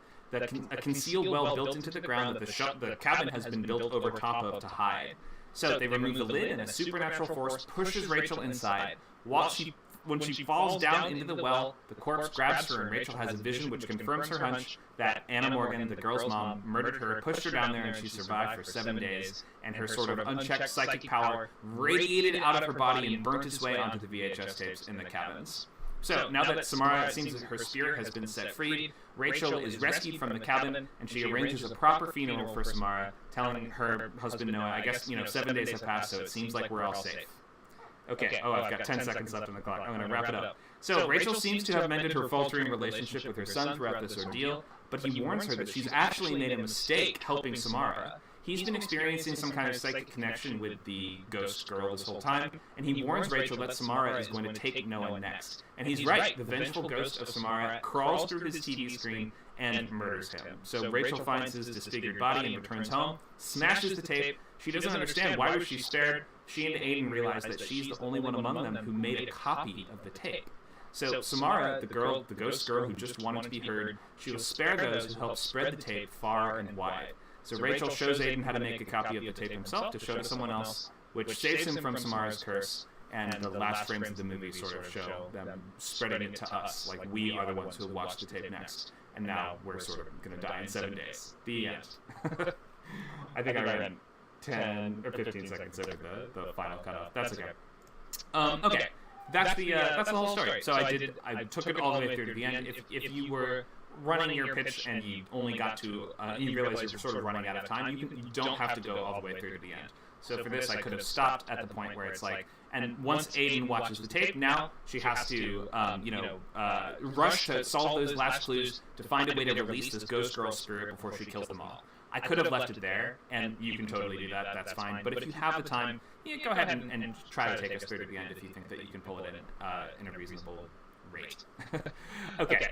A: A concealed well built into the ground that the cabin has been built over top of to hide. So they remove the lid, and a supernatural force pushes Rachel inside. When she falls down into the well, the corpse grabs her, and Rachel has a vision which confirms her hunch that Anna Morgan, the girl's mom, murdered her, pushed her down there, and she survived for 7 days, and her sort of unchecked psychic power radiated out of her body and burnt its way onto the VHS tapes in the cabins. So, now that Samara, it seems that her spirit has been set free, Rachel is rescued from the cabin, and she arranges a proper funeral for Samara, telling her husband Noah, I guess, 7 days have passed, so it seems like we're all safe. Okay, I've got 10 seconds left on the clock. I'm going to wrap it up. So, Rachel seems to have mended her faltering relationship with her son throughout this ordeal, but he warns her that she's actually made a mistake helping Samara. He's been experiencing some kind of psychic connection with the ghost girl this whole time, and he warns Rachel that Samara is going to take Noah next. And he's right, the vengeful ghost of Samara crawls through his TV screen and murders him. So Rachel finds his disfigured body and returns home, smashes the tape. She doesn't understand why was she spared. She and Aiden realize that she's the only one among them who made a copy of the tape. So Samara, the ghost girl who just wanted to be heard, she will spare those who help spread the tape far and wide. So Rachel shows Aiden how to make a copy of the tape himself to show to someone else, which saves him from Samara's curse, and the last frames of the movie sort of show them spreading it to us, like we are the ones who will watch the tape next, and now we're sort of going to die in 7 days. The end. I think I ran 10 or 15 seconds over the final cutoff. That's okay. Okay, that's the whole story. So I took it all the way through to the end. If you were running your pitch and you only got to, you realize you're sort of running out of time, you don't have to go all the way through to the end. So for this, I could have stopped at the point where it's like, and once Aiden watches the tape, now she has to, rush to solve those last clues to find a way to release this ghost girl spirit before she kills them all. I could have left it there, and you can totally do that, that's fine. But if you have the time, go ahead and try to take us through to the end if you think that you can pull it in a reasonable rate. Okay,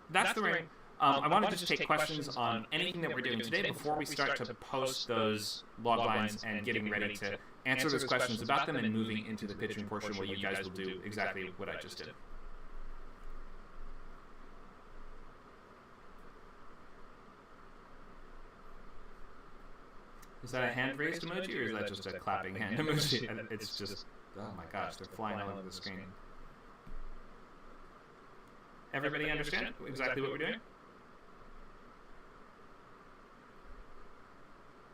A: that's the ring. I want to just take questions on anything that we're doing today before we start to post those log lines and getting ready to answer those questions about them and moving into the pitching portion where you guys will do exactly what I just did. Is that a hand raised emoji or is that just a clapping hand emoji? It's just, oh my gosh, they're flying all over the screen. Everybody understand exactly what we're doing?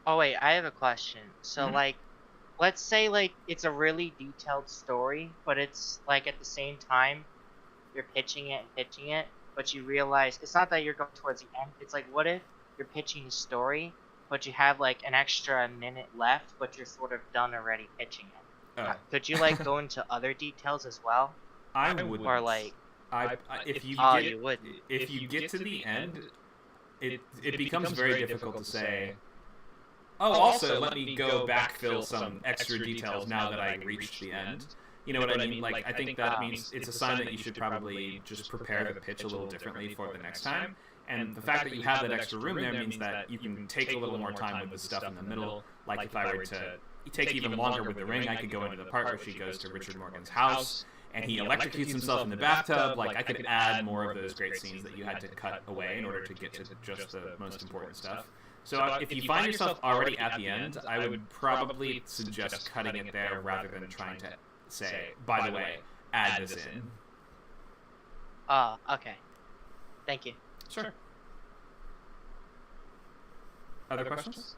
B: Oh wait, I have a question. So like, let's say like it's a really detailed story, but it's like at the same time you're pitching it, but you realize it's not that you're going towards the end. It's like, what if you're pitching a story, but you have like an extra minute left, but you're sort of done already pitching it?
A: Oh.
B: Could you like go into other details as well?
A: I would.
B: Or like,
A: if you get to the end, it becomes very difficult to say, oh, also let me go backfill some extra details now that I reached the end. You know what I mean? Like, I think that means it's a sign that you should probably just prepare the pitch a little differently for the next time. And the fact that you have that extra room there means that you can take a little more time with the stuff in the middle. Like if I were to take even longer with the ring, I could go into the part where she goes to Richard Morgan's house and he electrocutes himself in the bathtub. Like, I could add more of those great scenes that you had to cut away in order to get to just the most important stuff. So if you find yourself already at the end, I would probably suggest cutting it there rather than trying to say, by the way, add this in.
B: Okay. Thank you.
A: Sure. Other questions?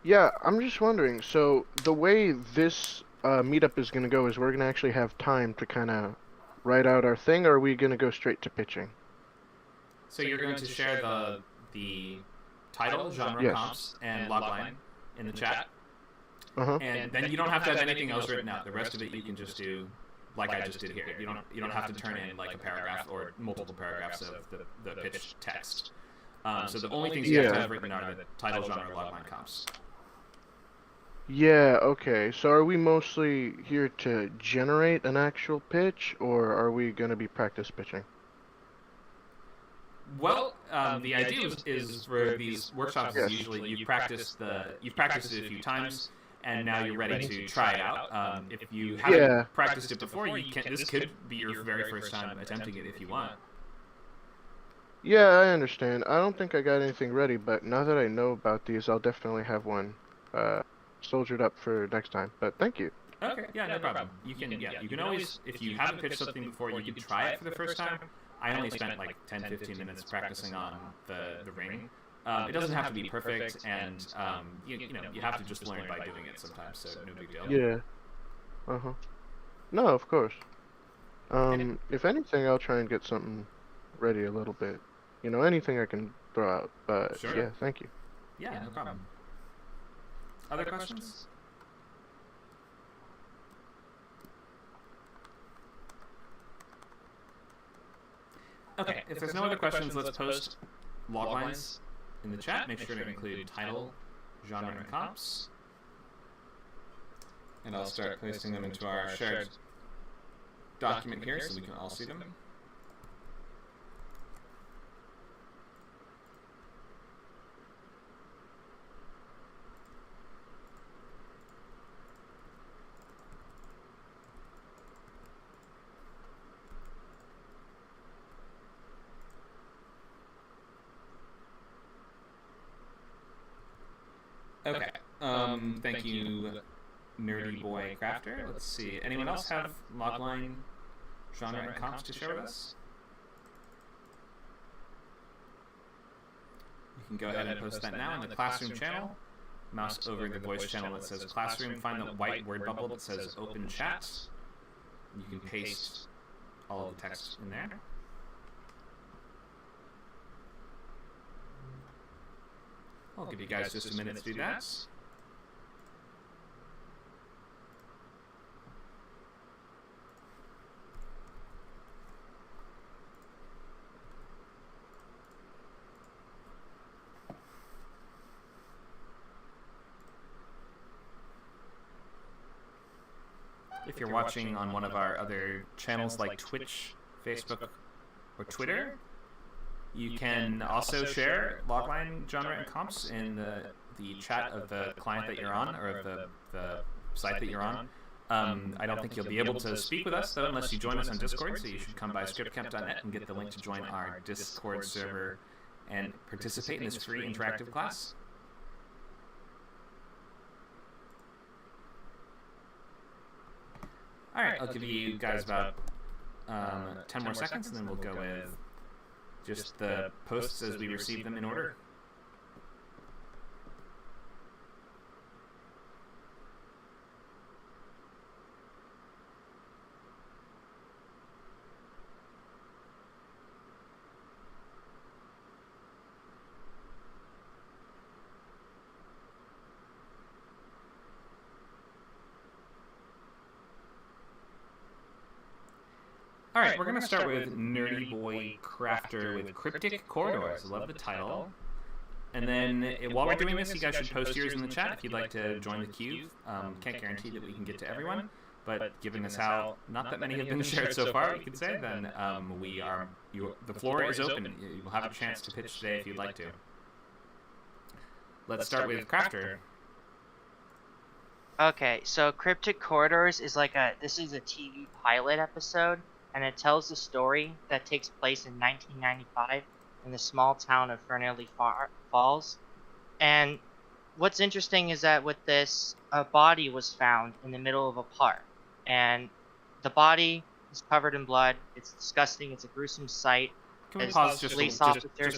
D: Yeah, I'm just wondering, so the way this meetup is going to go is we're going to actually have time to kind of write out our thing, or are we going to go straight to pitching?
A: So you're going to share the title, genre, comps, and logline in the chat. And then you don't have to have anything else written out. The rest of it you can just do like I just did here. You don't have to turn in like a paragraph or multiple paragraphs of the pitch text. So the only things you have to have written are the title, genre, logline, comps.
D: Yeah, okay. So are we mostly here to generate an actual pitch, or are we going to be practice pitching?
A: Well, the idea is for these workshops is
D: Yes.
A: usually you've practiced it a few times, and now you're ready to try it out. If you haven't
D: Yeah.
A: practiced it before, you can. This could be your very first time attempting it if you want.
D: Yeah, I understand. I don't think I got anything ready, but now that I know about these, I'll definitely have one uh soldiered up for next time. But thank you.
A: Okay, yeah, no problem. You can always, if you haven't pitched something before, you can try it for the first time. I only spent like 10, 15 minutes practicing on the ring. It doesn't have to be perfect, and you have to just learn by doing it sometimes, so no big deal.
D: Yeah. Uh-huh. No, of course. If anything, I'll try and get something ready a little bit. You know, anything I can throw out. But
A: Sure.
D: yeah, thank you.
A: Yeah, no problem. Other questions? Okay, if there's no other questions, let's post loglines in the chat. Make sure to include title, genre, and comps. And I'll start pasting them into our shared document here so we can all see them. Okay. Thank you, Nerdy Boy Crafter. Let's see. Anyone else have logline, genre, and comps to share with us? You can go ahead and post that now in the classroom channel. Mouse over the voice channel that says classroom. Find the white word bubble that says open chat. You can paste all of the text in there. I'll give you guys just a minute to do that. If you're watching on one of our other channels like Twitch, Facebook, or Twitter, you can also share logline, genre, and comps in the chat of the client that you're on, or the site that you're on. I don't think you'll be able to speak with us, though, unless you join us on Discord, so you should come by scriptcamp.net and get the link to join our Discord server and participate in this free interactive class. Alright, I'll give you guys about 10 more seconds, and then we'll go with just the posts as we receive them in order. Alright, we're going to start with Nerdy Boy Crafter with Cryptic Corridors. I love the title. And then, while we're doing this, you guys should post yours in the chat if you'd like to join the queue. Can't guarantee that we can get to everyone, but given as how not that many have been shared so far, you could say, then the floor is open. You will have a chance to pitch today if you'd like to. Let's start with Crafter.
B: Okay, so Cryptic Corridors is this is a TV pilot episode, and it tells the story that takes place in 1995 in the small town of Fernley Falls. And what's interesting is that with this, a body was found in the middle of a park, and the body is covered in blood. It's disgusting. It's a gruesome sight.
A: Can we pause just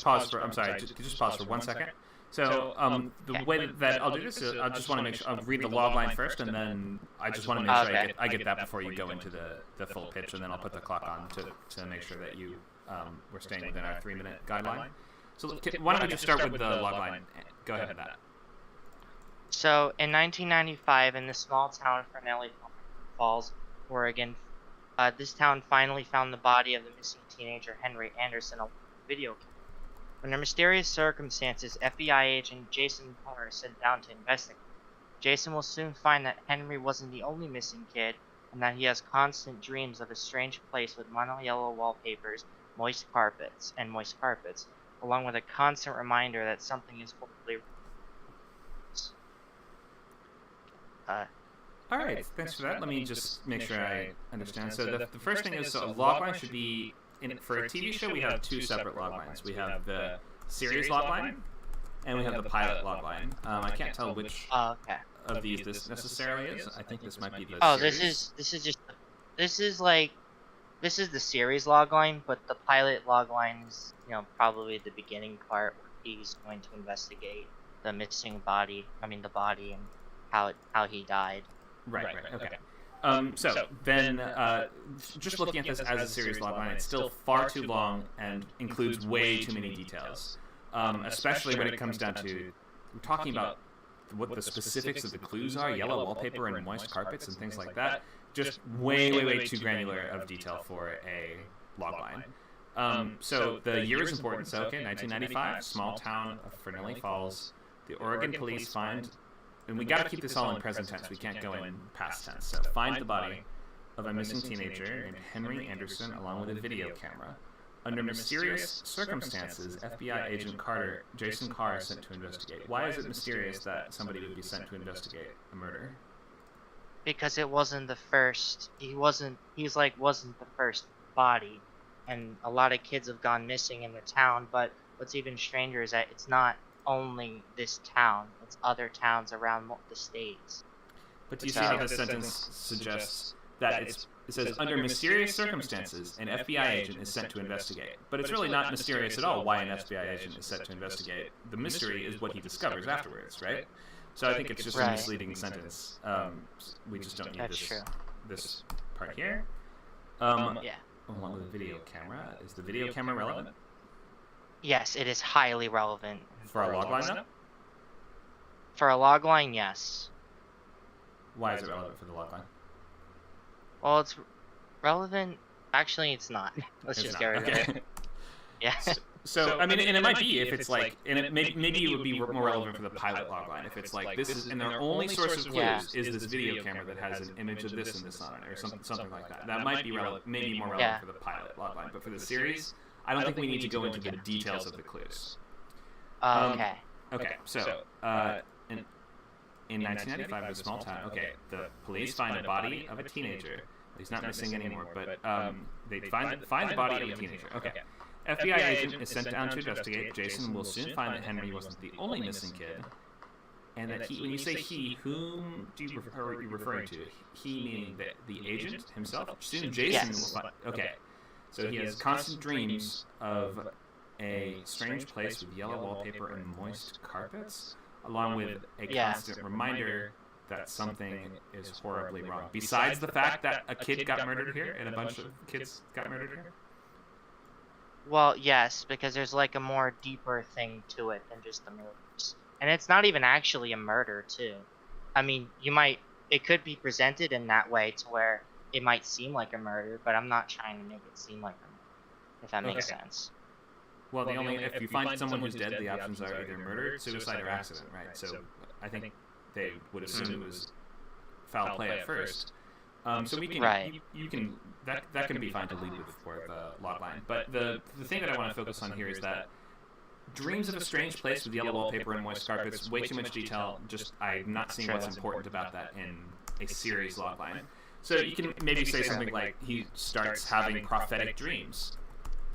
A: pause for, I'm sorry, just pause for 1 second. So the way that I'll do this is I just want to make sure I'll read the log line first, and then I just want to make sure I get that before you go into the full pitch, and then I'll put the clock on to make sure that you we're staying within our 3-minute guideline. So why don't we just start with the log line? Go ahead with that.
B: So in 1995, in the small town of Fernley Falls, Oregon, this town finally found the body of the missing teenager Henry Anderson on video camera. Under mysterious circumstances, FBI agent Jason Moore sent down to investigate. Jason will soon find that Henry wasn't the only missing kid, and that he has constant dreams of a strange place with mono-yellow wallpapers, moist carpets, along with a constant reminder that something is horribly wrong.
A: All right, thanks for that. Let me just make sure I understand. So the first thing is, so a logline should be, for a TV show, we have two separate loglines. We have the series logline, and we have the pilot logline. I can't tell which of these this necessarily is. I think this might be the series.
B: This is the series logline, but the pilot logline is, probably the beginning part where he's going to investigate the missing body. The body and how he died.
A: Right. Okay. So then, just looking at this as a series logline, it's still far too long and includes way too many details. Especially when it comes down to, we're talking about what the specifics of the clues are, yellow wallpaper and moist carpets and things like that. Just way too granular of detail for a logline. So the year is important. So, 1995, small town of Fernley Falls. The Oregon police find, and we got to keep this all in present tense. We can't go in past tense. So, find the body of a missing teenager named Henry Anderson along with a video camera. Under mysterious circumstances, FBI agent Jason Carr is sent to investigate. Why is it mysterious that somebody would be sent to investigate a murder?
B: Because it wasn't the first. Wasn't the first body, and a lot of kids have gone missing in the town. But what's even stranger is that it's not only this town; it's other towns around the states.
A: But do you see how this sentence suggests that it says under mysterious circumstances, an FBI agent is sent to investigate. But it's really not mysterious at all why an FBI agent is sent to investigate. The mystery is what he discovers afterwards, right? So I think it's just a misleading sentence. We just don't need this part here. Along with the video camera. Is the video camera relevant?
B: Yes, it is highly relevant.
A: For a logline, though?
B: For a logline, yes.
A: Why is it relevant for the logline?
B: Well, it's relevant. Actually, it's not. Let's just get rid of it. Yeah.
A: So and it might be if it's like, and maybe it would be more relevant for the pilot logline if it's like this is, and their only source of clues is this video camera that has an image of this and this on it, or something like that. That might be maybe more relevant for the pilot logline, but for the series, I don't think we need to go into the details of the clues.
B: Okay.
A: So in 1995, in a small town, the police find a body of a teenager. He's not missing anymore, but they find the body of a teenager. FBI agent is sent down to investigate. Jason will soon find that Henry wasn't the only missing kid, and that when you say he, whom are you referring to? He meaning the agent himself? Soon Jason will find... So he has constant dreams of a strange place with yellow wallpaper and moist carpets, along with a constant reminder that something is horribly wrong. Besides the fact that a kid got murdered here, and a bunch of kids got murdered here?
B: Well, yes, because there's like a more deeper thing to it than just the murders. And it's not even actually a murder, too. It could be presented in that way to where it might seem like a murder, but I'm not trying to make it seem like a murder, if that makes sense.
A: Well, if you find someone who's dead, the options are either murder, suicide, or accident, right? So I think they would assume it was foul play at first. So we can, you can, that can be fine to lead with for the logline. But the thing that I want to focus on here is that dreams of a strange place with yellow wallpaper and moist carpets, way too much detail. I'm not seeing what's important about that in a series logline. So you can maybe say something like he starts having prophetic dreams.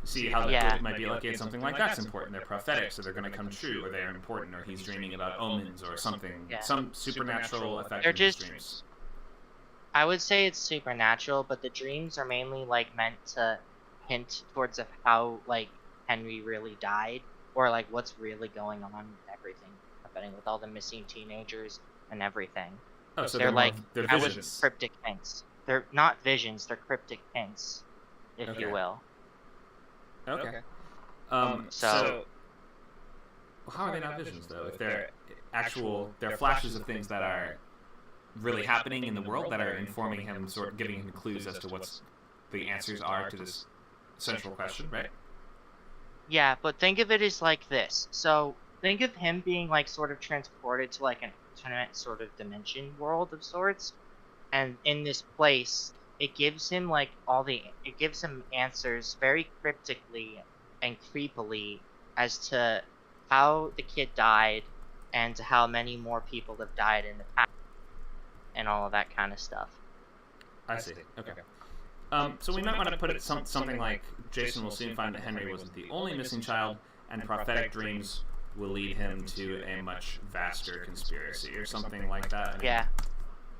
A: See how it might be like something like that's important. They're prophetic, so they're going to come true, or they're important, or he's dreaming about omens or something, some supernatural effect of his dreams.
B: I would say it's supernatural, but the dreams are mainly meant to hint towards how Henry really died, or what's really going on with everything happening with all the missing teenagers and everything.
A: Oh, so
B: they're
A: visions.
B: Cryptic hints. They're not visions. They're cryptic hints, if you will.
A: Okay. So how are they not visions though? If they're they're flashes of things that are really happening in the world that are informing him, sort of giving him clues as to what's the answers are to this central question, right?
B: Yeah, but think of it as like this. So think of him being sort of transported to alternate sort of dimension world of sorts. And in this place, it gives him answers very cryptically and creepily as to how the kid died and to how many more people have died in the past and all of that kind of stuff.
A: I see. Okay. So we might want to put it something like Jason will soon find that Henry wasn't the only missing child, and prophetic dreams will lead him to a much vaster conspiracy, or something like that. I mean,
B: Yeah.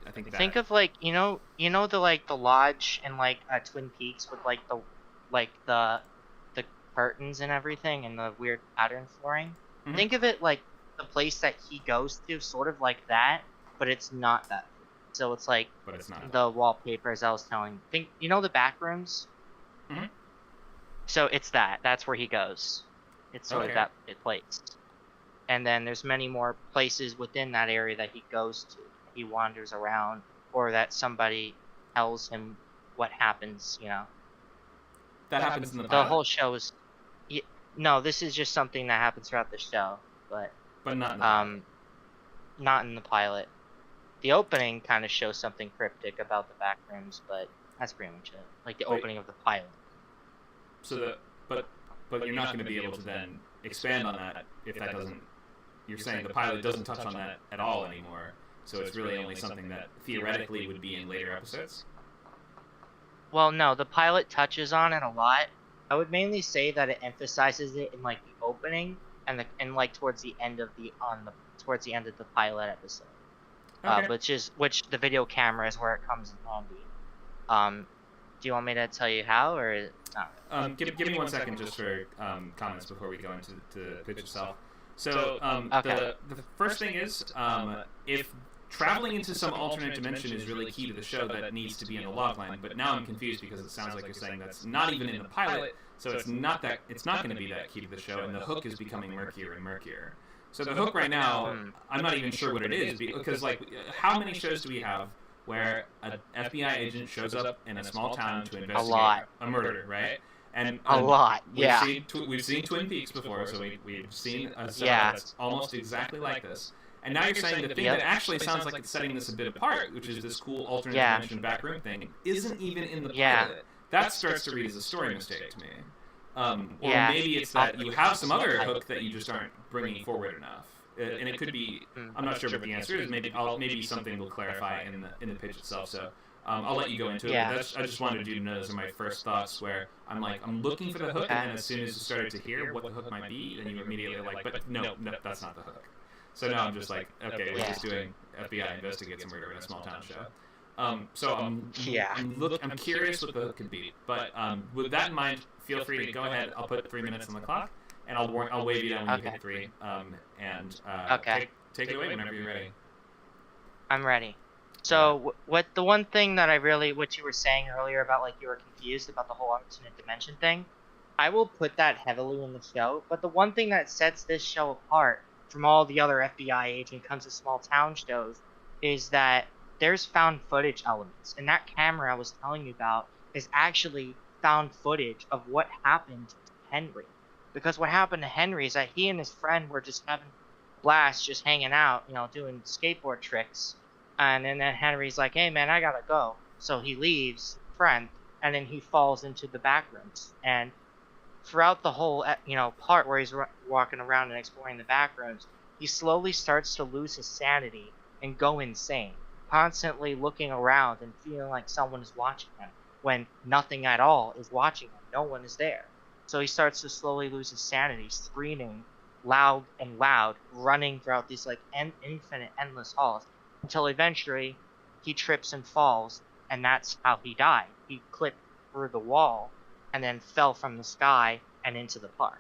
A: I think that.
B: Think of like the lodge in like Twin Peaks with like the curtains and everything and the weird pattern flooring.
A: Mhm.
B: Think of it like the place that he goes to, sort of like that, but it's not that. So it's like
A: But it's not.
B: the wallpaper, as I was telling. Think the back rooms.
A: Mhm.
B: So it's that. That's where he goes. It's sort
A: Okay.
B: of that place. And then there's many more places within that area that he goes to. He wanders around, or that somebody tells him what happens.
A: That happens in the
B: The
A: pilot,
B: whole show is. No, this is just something that happens throughout the show, but
A: but not in the pilot.
B: not in the pilot. The opening kind of shows something cryptic about the back rooms, but that's pretty much it. Like the
A: Wait.
B: opening of the pilot.
A: So but you're not going to be able to then expand on that if that doesn't. You're saying the pilot doesn't touch on that at all anymore. So it's really only something that theoretically would be in later episodes.
B: Well, no, the pilot touches on it a lot. I would mainly say that it emphasizes it in like the opening and like towards the end of the pilot episode.
A: Okay.
B: Which the video camera is where it comes in handy. Do you want me to tell you how, or not?
A: Give me 1 second just for comments before we go into the pitch itself. So
B: Okay.
A: the first thing is if traveling into some alternate dimension is really key to the show, that needs to be in the logline. But now I'm confused because it sounds like you're saying that's not even in the pilot, so it's not going to be that key to the show, and the hook is becoming murkier and murkier. So the hook right now, I'm not even sure what it is, because like how many shows do we have where an FBI agent shows up in a small town to investigate a murder, right? And
B: A lot, yeah.
A: We've seen Twin Peaks before, so we've seen a setup
B: Yeah.
A: that's almost exactly like this. And now you're saying the thing that actually sounds like it's setting this a bit apart, which is this cool alternate dimension backroom thing, isn't even in the pilot. That starts to read as a story mistake to me. Or maybe it's that you have some other hook that you just aren't bringing forward enough. And it could be, I'm not sure what the answer is. Maybe something will clarify in the pitch itself. So I'll let you go into it.
B: Yeah.
A: But I just wanted you to know those are my first thoughts. Where I'm looking for the hook, and then as soon as you started to hear what the hook might be, then you immediately like, but no, that's not the hook. So now I'm just like, okay, we're just doing FBI investigates a murder in a small town show. So I'm curious what the hook could be. But with that in mind, feel free to go ahead. I'll put 3 minutes on the clock, and I'll wave you down when you hit 3. Take it away whenever you're ready.
B: I'm ready. So what you were saying earlier about like you were confused about the whole alternate dimension thing, I will put that heavily in the show. But the one thing that sets this show apart from all the other FBI agent comes to small town shows is that there's found footage elements, and that camera I was telling you about is actually found footage of what happened to Henry. Because what happened to Henry is that he and his friend were just having a blast, just hanging out, doing skateboard tricks. And then Henry's like, hey man, I gotta go. So he leaves, friend, and then he falls into the back rooms. And throughout the whole, part where he's walking around and exploring the back rooms, he slowly starts to lose his sanity and go insane, constantly looking around and feeling like someone is watching him when nothing at all is watching him. No one is there. So he starts to slowly lose his sanity, screaming loud and loud, running throughout these like infinite, endless halls, until eventually he trips and falls, and that's how he died. He clipped through the wall and then fell from the sky and into the park.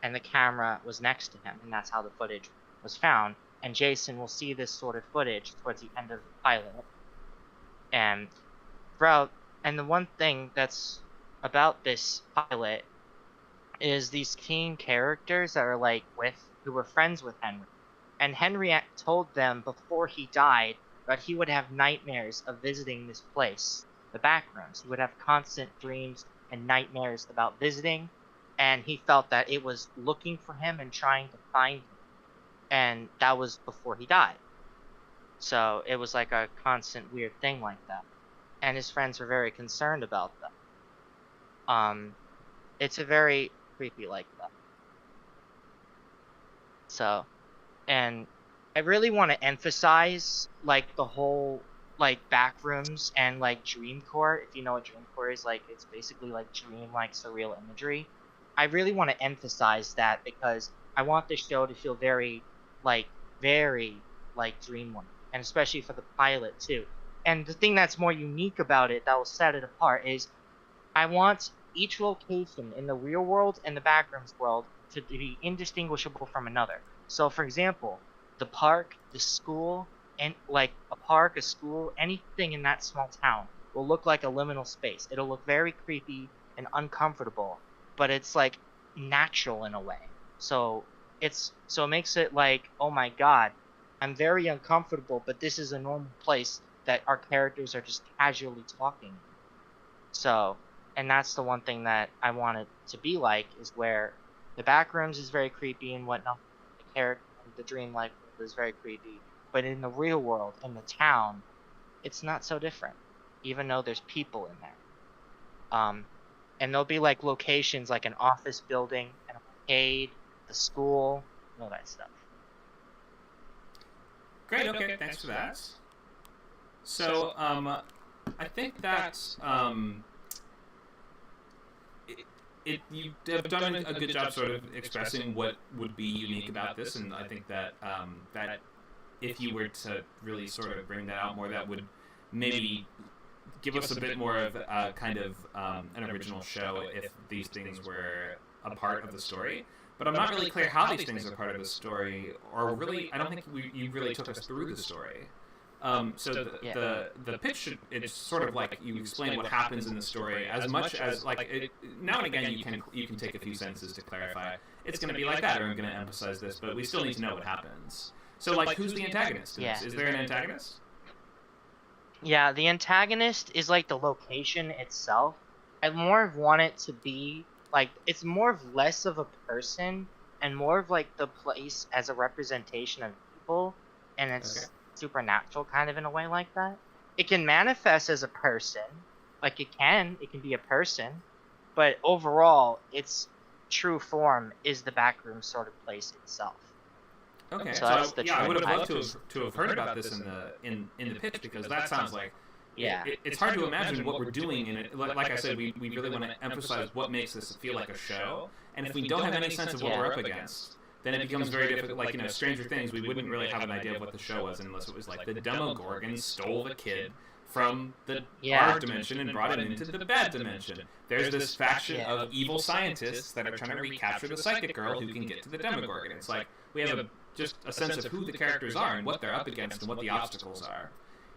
B: And the camera was next to him, and that's how the footage was found. And Jason will see this sort of footage towards the end of the pilot. And the one thing that's about this pilot is these teen characters that are who were friends with Henry. And Henry told them before he died that he would have nightmares of visiting this place, the back rooms. He would have constant dreams and nightmares about visiting, and he felt that it was looking for him and trying to find him. And that was before he died. So it was like a constant weird thing like that. And his friends were very concerned about that. It's a very creepy like that. So, and I really want to emphasize like the whole like back rooms and like dream core. If you know what dream core is, like it's basically like dream like surreal imagery. I really want to emphasize that because I want the show to feel very dreamlike, and especially for the pilot too. And the thing that's more unique about it that will set it apart is I want each location in the real world and the backrooms world to be indistinguishable from another. So, for example, the park, the school, and like a park, a school, anything in that small town will look like a liminal space. It'll look very creepy and uncomfortable, but it's like natural in a way. So it makes it like, oh my god, I'm very uncomfortable, but this is a normal place that our characters are just casually talking. So, and that's the one thing that I want it to be like, is where the backrooms is very creepy and whatnot. The dream life is very creepy, but in the real world, in the town, it's not so different, even though there's people in there. And there'll be like locations like an office building, an arcade, the school, all that stuff.
A: Great. Okay. Thanks for that. So, I think that you have done a good job sort of expressing what would be unique about this, and I think that that if you were to really sort of bring that out more, that would maybe give us a bit more of kind of an original show if these things were a part of the story. But I'm not really clear how these things are part of the story, or really, I don't think you really took us through the story. So the pitch it's sort of like you explain what happens in the story as much as like now and again you can take a few sentences to clarify it's going to be like that, or I'm going to emphasize this, but we still need to know what happens. So like, who's the antagonist in this? Is there an antagonist?
B: Yeah, the antagonist is like the location itself. I more of want it to be like, it's more of less of a person and more of like the place as a representation of people, and it's supernatural kind of in a way like that. It can manifest as a person, like it can be a person, but overall its true form is the backroom sort of place itself.
A: Okay,
B: so
A: I would have loved to have heard about this in the pitch, because that sounds like it's hard to imagine what we're doing in it. Like I said, we really want to emphasize what makes this feel like a show, and if we don't have any sense of what we're up against, then it becomes very difficult. Like, Stranger Things, we wouldn't really have an idea of what the show was unless it was like the Demogorgon stole the kid from the dark dimension and brought him into the bad dimension. There's this faction of evil scientists that are trying to recapture the psychic girl who can get to the Demogorgon. It's like we have just a sense of who the characters are and what they're up against and what the obstacles are.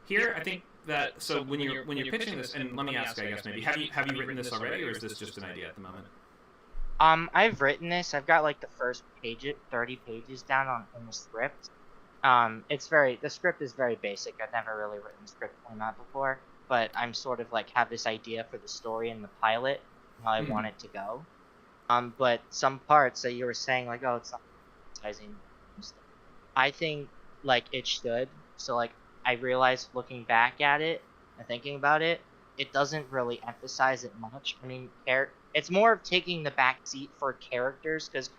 A: Here, I think that when you're pitching this, and let me ask, I guess maybe have you written this already, or is this just an idea at the moment?
B: I've written this. I've got like the first 30 pages down in the script. The script is very basic. I've never really written a script on that before, but I'm sort of like have this idea for the story and the pilot, how I want it to go. But some parts that you were saying, like, oh, it's not advertising, I think like it should. So like, I realized looking back at it and thinking about it, it doesn't really emphasize it much. I mean, it's more of taking the back seat for characters, because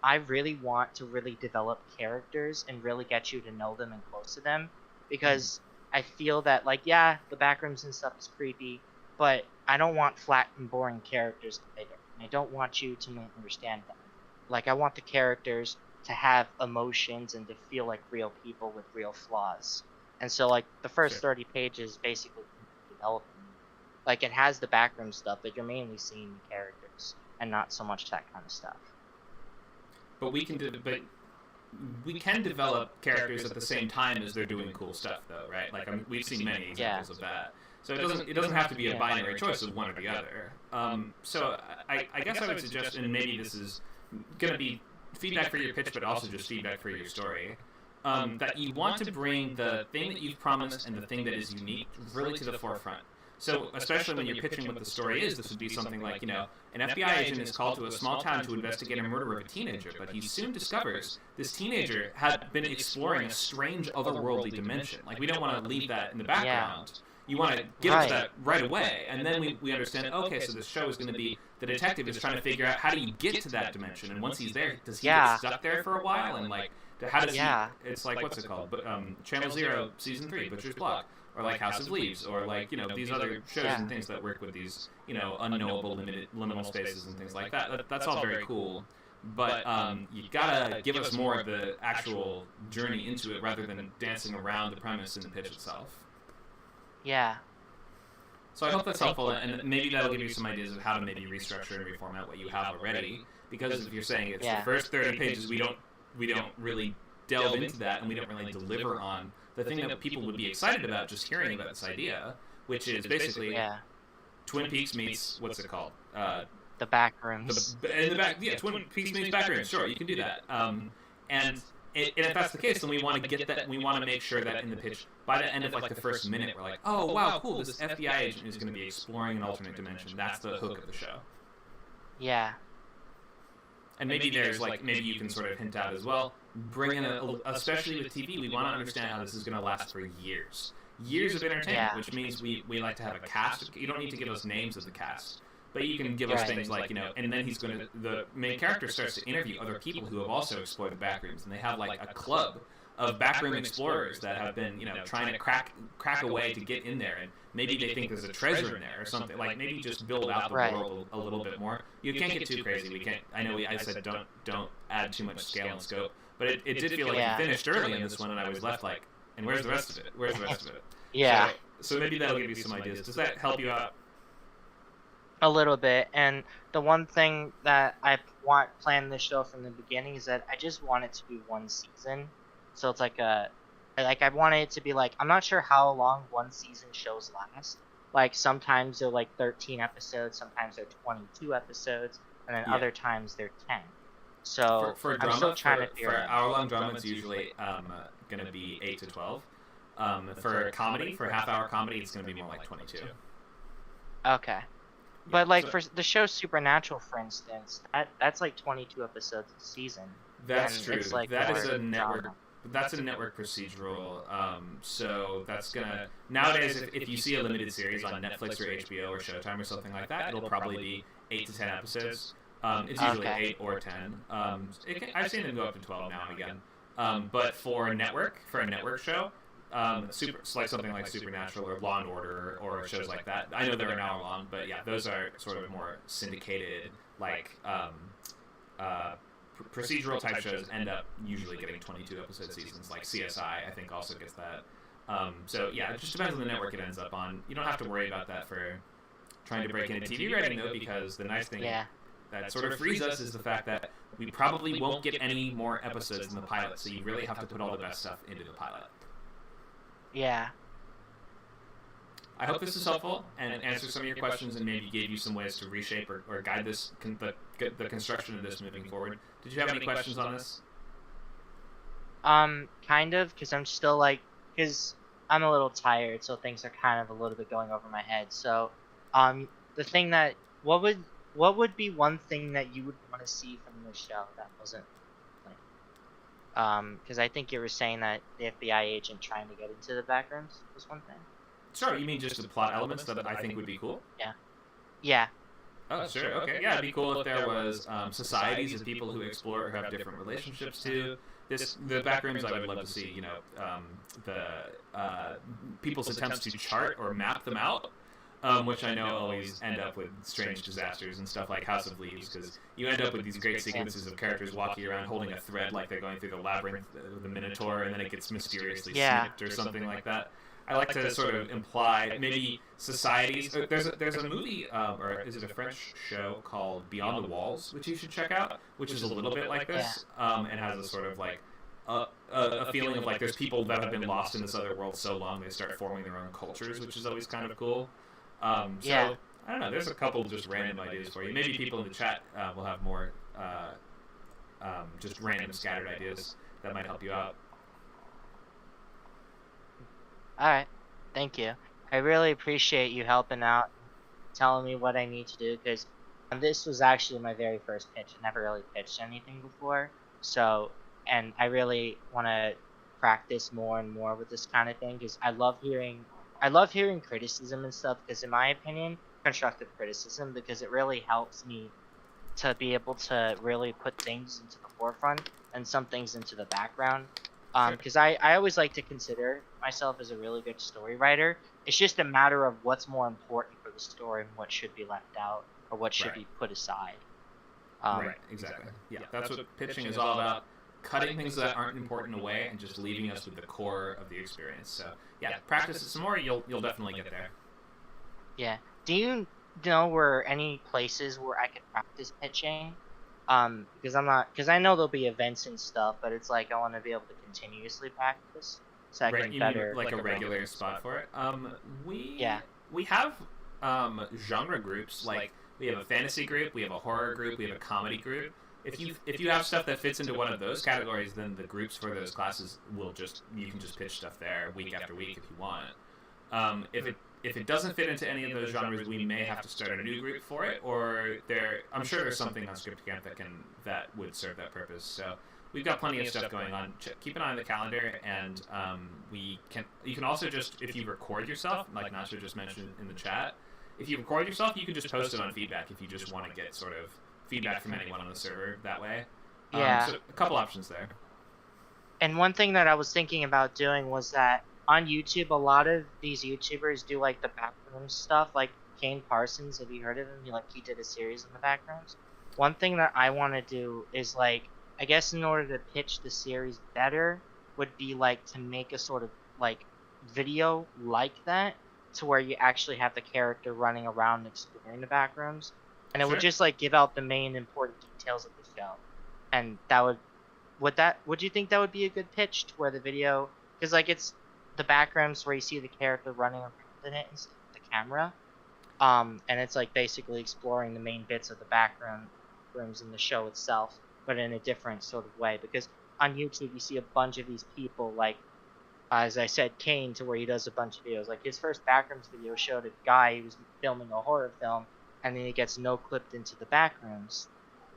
B: I really want to really develop characters and really get you to know them and close to them, because I feel that like, the backrooms and stuff is creepy, but I don't want flat and boring characters either. I don't want you to understand them. Like, I want the characters to have emotions and to feel like real people with real flaws. And so like the first 30 pages basically developing. Like, it has the backroom stuff, but you're mainly seeing the characters and not so much that kind of stuff.
A: But we can develop characters at the same time as they're doing cool stuff, though, right? Like, we've seen many examples of that. So it doesn't have to be a binary choice of one or the other. So I guess I would suggest, and maybe this is going to be feedback for your pitch, but also just feedback for your story, that you want to bring the thing that you've promised and the thing that is unique really to the forefront. So especially when you're pitching what the story is, this would be something like, an FBI agent is called to a small town to investigate a murder of a teenager, but he soon discovers this teenager had been exploring a strange otherworldly dimension. Like, we don't want to leave that in the background. You want to give us that right away, and then we understand, okay, so this show is going to be the detective is trying to figure out how do you get to that dimension, and once he's there, does he get stuck there for a while, and like, how does he, it's like, what's it called, Channel Zero, Season 3, Butcher's Block, or like House of Leaves, or like, these other shows and things that work with these, unknowable liminal spaces and things like that. That's all very cool. But you gotta give us more of the actual journey into it rather than dancing around the premise in the pitch itself.
B: Yeah.
A: So I hope that's helpful, and maybe that'll give you some ideas of how to maybe restructure and reformat what you have already. Because if you're saying it's the first 30 pages, we don't really delve into that, and we don't really deliver on the thing that people would be excited about just hearing about this idea, which is basically Twin Peaks meets, what's it called?
B: The Backrooms.
A: Twin Peaks meets Backrooms. Sure, you can do that. And if that's the case, then we want to get that. We want to make sure that in the pitch, by the end of like the first minute, we're like, oh wow, cool! This FBI agent is going to be exploring an alternate dimension. That's the hook of the show.
B: Yeah.
A: And maybe there's like, maybe you can sort of hint out as well. Bring in especially with TV, we want to understand how this is going to last for years of entertainment, which means we like to have a cast. You don't need to give us names of the cast. But you can give us things like, and then the main character starts to interview other people who have also explored the backrooms, and they have like a club of backroom explorers that have been, trying to crack a way to get in there, and maybe they think there's a treasure in there or something. Like, maybe just build out the world a little bit more. You can't get too crazy. We can't. I know I said don't add too much scale and scope, but it did feel like you finished early in this one, and I was left like, and where's the rest of it?
B: Yeah.
A: So maybe that'll give you some ideas. Does that help you out?
B: A little bit, and the one thing that I planned this show from the beginning is that I just want it to be one season. So it's like I wanted it to be like, I'm not sure how long one season shows last. Like, sometimes they're like 13 episodes, sometimes they're 22 episodes, and then other times they're 10. So
A: for
B: I'm
A: drama,
B: still trying to figure out.
A: For hour-long drama, it's usually going to be 8 to 12. For comedy, for half-hour comedy, it's going to be more like 22.
B: Okay. But like for the show Supernatural, for instance, that's like 22 episodes a season.
A: That's true.
B: It's like
A: that is a network. That's a network procedural. So that's gonna nowadays if you see a limited series on Netflix or HBO or Showtime or something like that, it'll probably be 8 to 10 episodes. It's usually 8 or 10. I've seen them go up to 12 now and again. But for a network show. Like something like Supernatural or Law and Order or shows like that. I know they're an hour long, but yeah, those are sort of more syndicated, like procedural type shows end up usually getting 22 episode seasons. Like CSI, I think also gets that. So yeah, it just depends on the network it ends up on. You don't have to worry about that for trying to break into TV writing though, because the nice thing that sort of frees us is the fact that we probably won't get any more episodes in the pilot. So you really have to put all the best stuff into the pilot.
B: Yeah.
A: I hope this is helpful and answers some of your questions and maybe gave you some ways to reshape or guide this the construction of this moving forward. Did you have any questions on this?
B: Kind of, because I'm still like, because I'm a little tired, so things are kind of a little bit going over my head. So, the thing that what would be one thing that you would want to see from the show that wasn't because I think you were saying that the FBI agent trying to get into the backrooms was one thing.
A: Sure, you mean just the plot elements that I think would be cool?
B: Yeah. Yeah.
A: Oh, sure, okay. Yeah, it'd be cool if there was societies of people who explore or have different relationships to the backrooms. I would love to see, the people's attempts to chart or map them out. Which I know always end up with strange disasters and stuff like House of Leaves, because you end up with these great sequences of characters walking around holding a thread like they're going through the labyrinth with the Minotaur, and then it gets mysteriously snipped or something like that. I like to sort of imply maybe societies. There's a movie, or is it a French show called Beyond the Walls, which you should check out, which is a little bit like this, and has a sort of like a feeling of like there's people that have been lost in this other world so long they start forming their own cultures, which is always kind of cool. So, I don't know, there's a couple just random ideas for you. Maybe people in the chat will have more just random scattered ideas that might help you out.
B: Alright, thank you. I really appreciate you helping out, telling me what I need to do, because this was actually my very first pitch. I never really pitched anything before, so and I really want to practice more and more with this kind of thing because I love hearing criticism and stuff. Because in my opinion, constructive criticism, because it really helps me to be able to really put things into the forefront and some things into the background. Because I always like to consider myself as a really good story writer. It's just a matter of what's more important for the story and what should be left out or what should be put aside.
A: Right, exactly. Yeah, that's what pitching is all about. Cutting things that aren't important away and just leaving us with the core of the experience. So yeah, practice it some more. You'll definitely get there.
B: Yeah. Do you know where any places where I could practice pitching? Because I know there'll be events and stuff, but it's like I want to be able to continuously practice so I can
A: You
B: better
A: mean like a regular spot for it? We have genre groups. Like we have a fantasy group, we have a horror group, we have a comedy group. If you have stuff that fits into one of those categories, then the groups for those classes you can just pitch stuff there week after week if you want. If it doesn't fit into any of those genres, we may have to start a new group for it, or I'm sure there's something on Script Camp that would serve that purpose. So we've got plenty of stuff going on. Keep an eye on the calendar, and you can also just, if you record yourself, like Nasha just mentioned in the chat, if you record yourself, you can just post it on feedback if you just want to get sort of feedback from anyone on the server that way.
B: Yeah.
A: So a couple options there.
B: And one thing that I was thinking about doing was that on YouTube, a lot of these YouTubers do like the backroom stuff, like Kane Parsons. Have you heard of him? He did a series on the backgrounds. One thing that I want to do is like, I guess in order to pitch the series better, would be like to make a sort of like video like that, to where you actually have the character running around and exploring the backrooms, and it would just like give out the main important details of the show. And that would you think that would be a good pitch to where the video, because like it's the backgrounds where you see the character running around in it instead of the camera, and it's like basically exploring the main bits of the background rooms in the show itself, but in a different sort of way. Because on YouTube you see a bunch of these people, like as I said, Kane, to where he does a bunch of videos. Like his first backrooms video showed a guy who was filming a horror film, and then he gets no-clipped into the backrooms.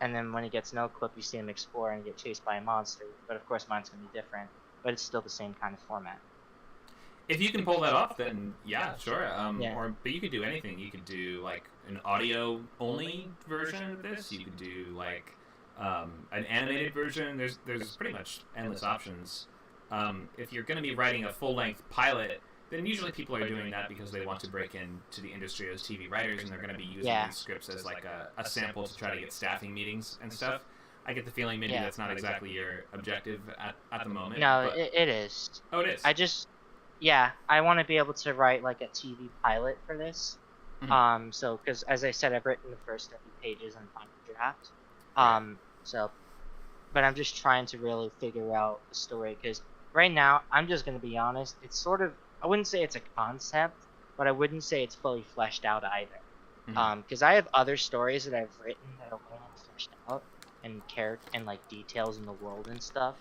B: And then when he gets no-clipped, you see him explore and get chased by a monster. But of course mine's going to be different, but it's still the same kind of format.
A: If you can pull that off, then yeah, sure. But you could do anything. You could do like an audio-only version of this. You could do like an animated version. There's pretty much endless options. If you're going to be writing a full-length pilot, then usually people are doing that because they want to break into the industry as TV writers, and they're going to be using these scripts as like a sample to try to get staffing meetings and stuff. I get the feeling maybe that's not exactly your objective at the moment.
B: No, it is.
A: Oh, it is.
B: I want to be able to write like a TV pilot for this.
A: Mm-hmm.
B: So because as I said, I've written the first 30 pages and final draft. But I'm just trying to really figure out the story, because right now, I'm just going to be honest, it's sort of, I wouldn't say it's a concept, but I wouldn't say it's fully fleshed out either. Because I have other stories that I've written that are well fleshed out and like details in the world and stuff.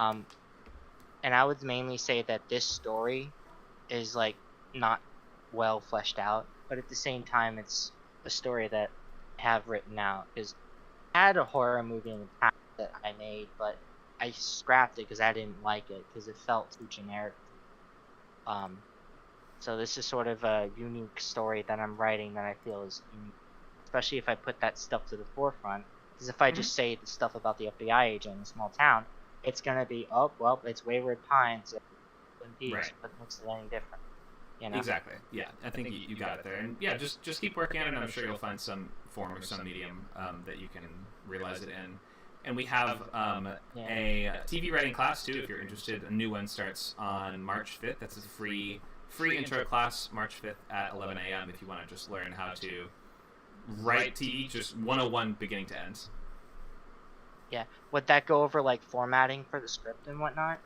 B: And I would mainly say that this story is like not well fleshed out, but at the same time, it's a story that I have written out. Because I had a horror movie in the past that I made, but I scrapped it because I didn't like it, because it felt too generic. So this is sort of a unique story that I'm writing that I feel is unique, especially if I put that stuff to the forefront. Because if I just say the stuff about the FBI agent in a small town, it's gonna be, oh well, it's Wayward Pines, Twin Peaks, but it looks anything different. You know?
A: Exactly. Yeah, I think you got it there, and yeah, just keep working on it, and I'm sure you'll find some form or some medium that you can realize it in. And we have a TV writing class too, if you're interested. A new one starts on March 5th. That's a free intro class, March 5th at 11 a.m. if you want to just learn how to write TV, just 101 beginning to end.
B: Yeah. Would that go over like formatting for the script and whatnot?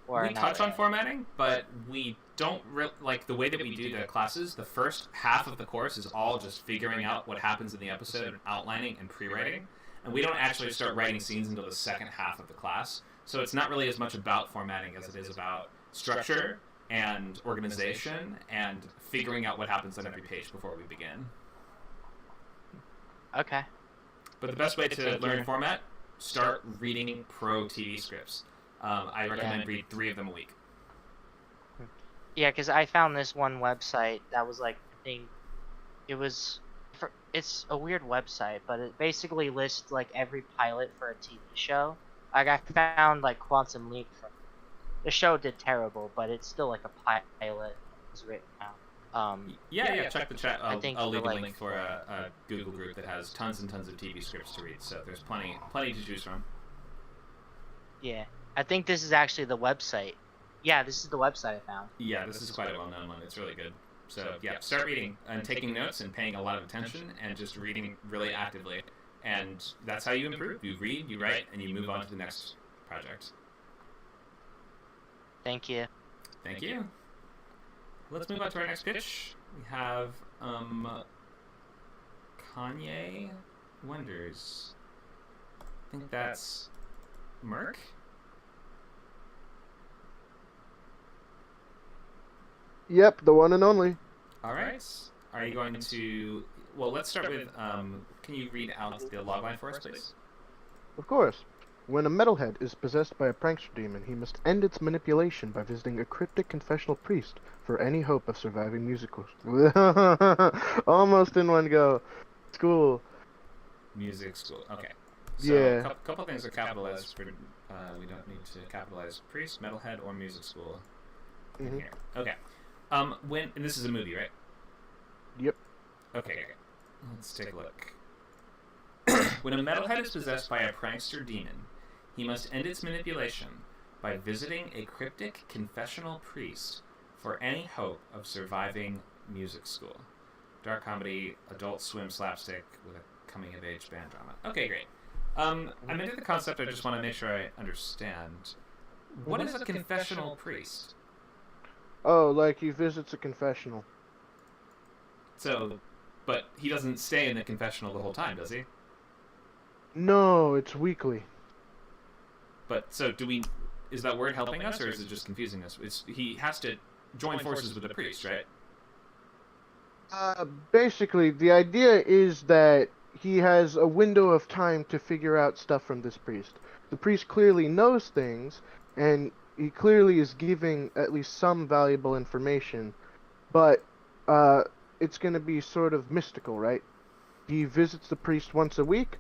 B: Or
A: we touch on formatting, but we don't like the way that we do the classes. The first half of the course is all just figuring out what happens in the episode and outlining and pre-writing. And we don't actually start writing scenes until the second half of the class. So it's not really as much about formatting as it is about structure. and organization and figuring out what happens on every page before we begin.
B: Okay.
A: But the best way to learn format, start reading pro TV scripts. I recommend read 3 of them a week.
B: Yeah, because I found this one website that was like, I think it's a weird website, but it basically lists like every pilot for a TV show. Like I found like Quantum Leap. The show did terrible, but it's still like a pilot that was written out.
A: Check the chat. I'll leave a
B: like,
A: link for a Google group that has tons and tons of TV scripts to read. So there's plenty to choose from.
B: Yeah, I think this is actually the website. Yeah, this is the website I found.
A: Yeah, this is quite a well-known one. It's really good. So yeah, start reading and taking notes and paying a lot of attention and just reading really actively. And that's how you improve. You read, you write, and you move on to the next project.
B: Thank you.
A: Thank you. Let's move on to our next pitch. We have Kanye Wonders. I think that's Merc.
D: Yep, the one and only.
A: All right. Are you going to? Well, let's start with. Can you read out the logline for us, please?
D: Of course. When a metalhead is possessed by a prankster demon, he must end its manipulation by visiting a cryptic confessional priest for any hope of surviving musicals. Almost in one go. School.
A: Music school. Okay. So
D: Yeah.
A: a couple things are capitalized for. We don't need to capitalize priest, metalhead, or music school. In here. Okay. And this is a movie, right?
D: Yep.
A: Okay. Let's take a look. When a metalhead is possessed by a prankster demon, he must end its manipulation by visiting a cryptic confessional priest for any hope of surviving music school. Dark comedy, adult swim slapstick with a coming-of-age band drama. Okay, great. I'm into the concept. I just want to make sure I understand. What is a confessional priest?
D: Oh, like he visits a confessional.
A: So, but he doesn't stay in the confessional the whole time, does he?
D: No, it's weekly.
A: But so is that word helping us, or is it just confusing us? He has to join forces with the priest, right?
D: Basically, the idea is that he has a window of time to figure out stuff from this priest. The priest clearly knows things, and he clearly is giving at least some valuable information, but it's going to be sort of mystical, right? He visits the priest once a week,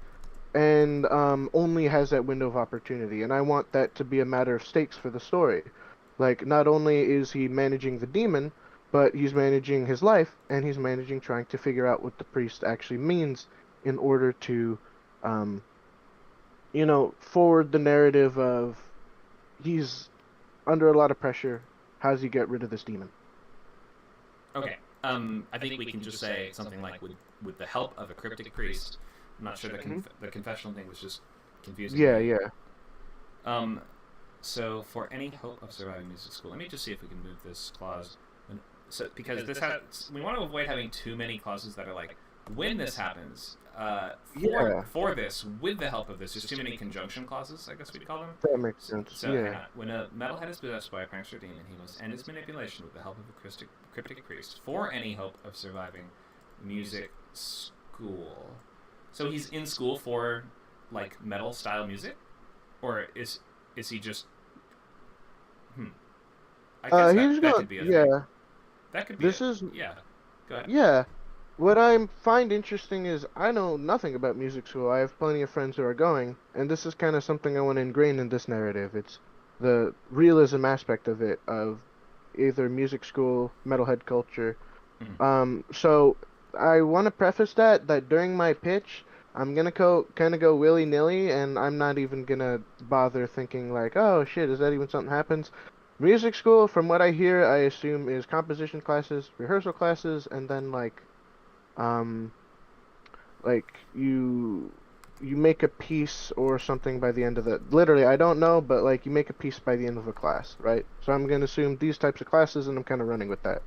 D: and only has that window of opportunity, and I want that to be a matter of stakes for the story. Like, not only is he managing the demon, but he's managing his life, and he's managing trying to figure out what the priest actually means in order to, forward the narrative of he's under a lot of pressure. How does he get rid of this demon?
A: Okay. I think we can just say something like, with the help of a cryptic priest. I'm not sure the confessional thing was just confusing.
D: Yeah.
A: So for any hope of surviving music school, let me just see if we can move this clause. Because we want to avoid having too many clauses that are like, when this happens, for this, with the help of this, there's too many conjunction clauses, I guess we'd call them.
D: That makes sense.
A: So
D: yeah.
A: When a metalhead is possessed by a prankster demon, he must end its manipulation with the help of a cryptic priest for any hope of surviving music school. So he's in school for, like, metal style music, or is he just? I guess that could be a thing. That could be. Yeah. Go ahead.
D: Yeah. What I find interesting is I know nothing about music school. I have plenty of friends who are going, and this is kind of something I want to ingrain in this narrative. It's the realism aspect of it, of either music school, metalhead culture. So I want to preface that during my pitch, I'm gonna kind of go willy-nilly, and I'm not even gonna bother thinking like, oh shit, is that even something happens? Music school, from what I hear, I assume is composition classes, rehearsal classes, and then like you make a piece or something by the end of the. Literally, I don't know, but like you make a piece by the end of a class, right? So I'm gonna assume these types of classes, and I'm kind of running with that.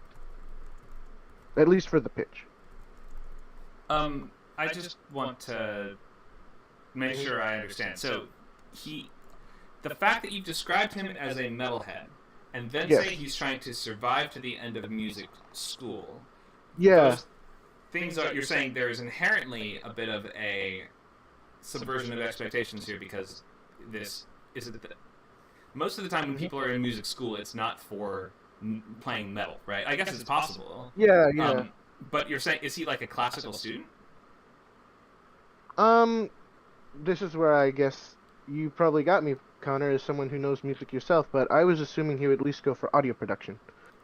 D: At least for the pitch.
A: I just want to make sure I understand. So the fact that you described him as a metalhead and then
D: Yes.
A: say he's trying to survive to the end of music school.
D: Yeah.
A: Those things are, you're saying there is inherently a bit of a subversion of expectations here, because this is it. Most of the time when people are in music school, it's not for playing metal, right? I guess it's possible.
D: Yeah, yeah.
A: But you're saying, is he like a classical student?
D: This is where I guess you probably got me, Connor, as someone who knows music yourself, but I was assuming he would at least go for audio production.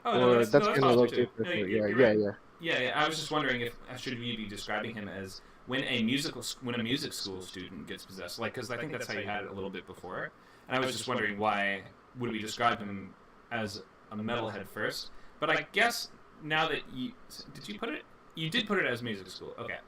A: Oh, no, that's
D: gonna
A: possible
D: look
A: too.
D: deeper.
A: No,
D: Yeah,
A: you're
D: yeah,
A: right.
D: yeah.
A: Yeah. I was just wondering if should we be describing him as when a music school student gets possessed, like, because I think that's how you had it a little bit before, and I was just wondering why would we describe him as a metalhead first? But I guess now that you did put it as music school, okay.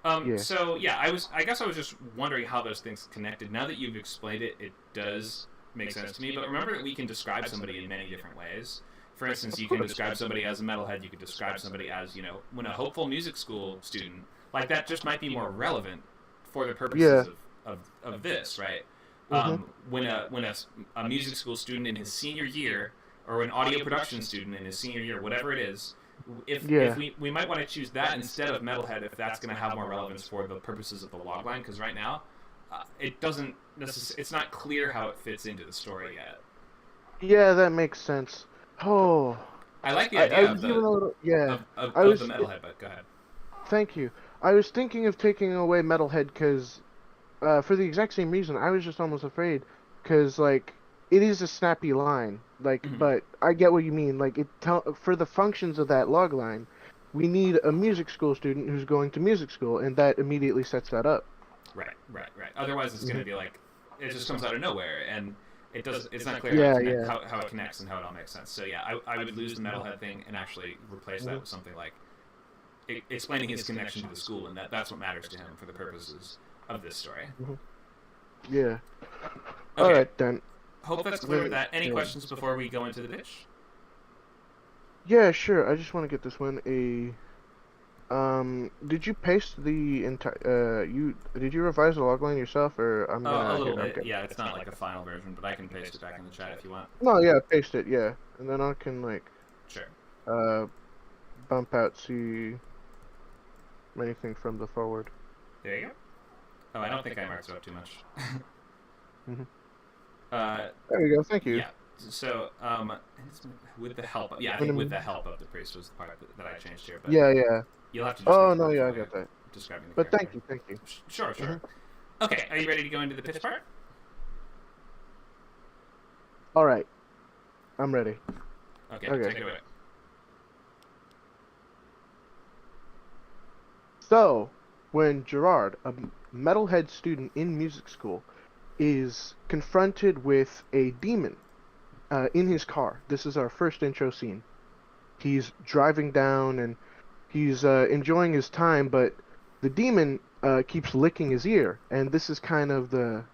D: Yeah.
A: So yeah, I guess I was just wondering how those things connected. Now that you've explained it, it does make sense to me. But remember that we can describe somebody in many different ways. For instance, you can describe somebody as a metalhead. You could describe somebody as, when a hopeful music school student, like that just might be more relevant for the purposes of this, right? When a music school student in his senior year, or an audio production student in his senior year, whatever it is, if we might want to choose that instead of metalhead if that's going to have more relevance for the purposes of the logline, because right now it doesn't it's not clear how it fits into the story yet.
D: Yeah, that makes sense. Oh,
A: I like the idea of the
D: the
A: metalhead, but go ahead.
D: Thank you. I was thinking of taking away metalhead because, for the exact same reason, I was just almost afraid, because like it is a snappy line, like, but I get what you mean. Like for the functions of that log line, we need a music school student who's going to music school, and that immediately sets that up.
A: Right. Otherwise, it's going to be like it just comes out of nowhere, and it's not clear how it connects and how it all makes sense. So yeah, I would lose the metalhead thing and actually replace that with something like explaining his connection to the school, and that's what matters to him for the purposes of this story.
D: Yeah.
A: Okay.
D: All right then.
A: Hope that's clear with that. Any questions before we go into the pitch?
D: Yeah, sure. I just want to get this one. Did you paste the entire? Did you revise the logline yourself, or I'm gonna?
A: A little bit. Yeah, it's not like a final version, but I can paste it back in the chat if you want.
D: No, yeah, paste it. Yeah, and then I can like.
A: Sure.
D: Bump out see. Anything from the forward.
A: There you go. Oh, I don't think I marked it up too much.
D: There you go. Thank you.
A: Yeah. So, with the help, I think with the help of the priest was the part that I changed here. But
D: yeah.
A: You'll have to.
D: Just I got that.
A: Describing the
D: but
A: character.
D: thank you.
A: Sure. Okay, are you ready to go into the pitch part?
D: All right, I'm ready.
A: Okay. Take it away.
D: So, when Gerard, a metalhead student in music school, is confronted with a demon in his car. This is our first intro scene. He's driving down and he's enjoying his time, but the demon keeps licking his ear, and this is kind of the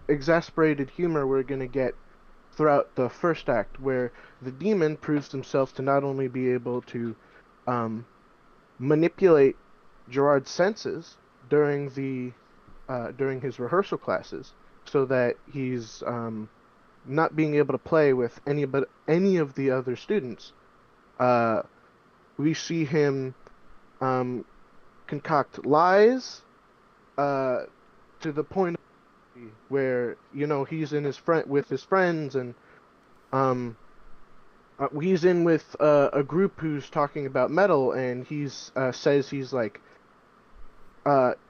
D: exasperated humor we're going to get throughout the first act, where the demon proves himself to not only be able to manipulate Gerard's senses during his rehearsal classes, so that he's not being able to play with any of the other students. We see him concoct lies to the point where he's in with his friends, and he's in with a group who's talking about metal, and says he's like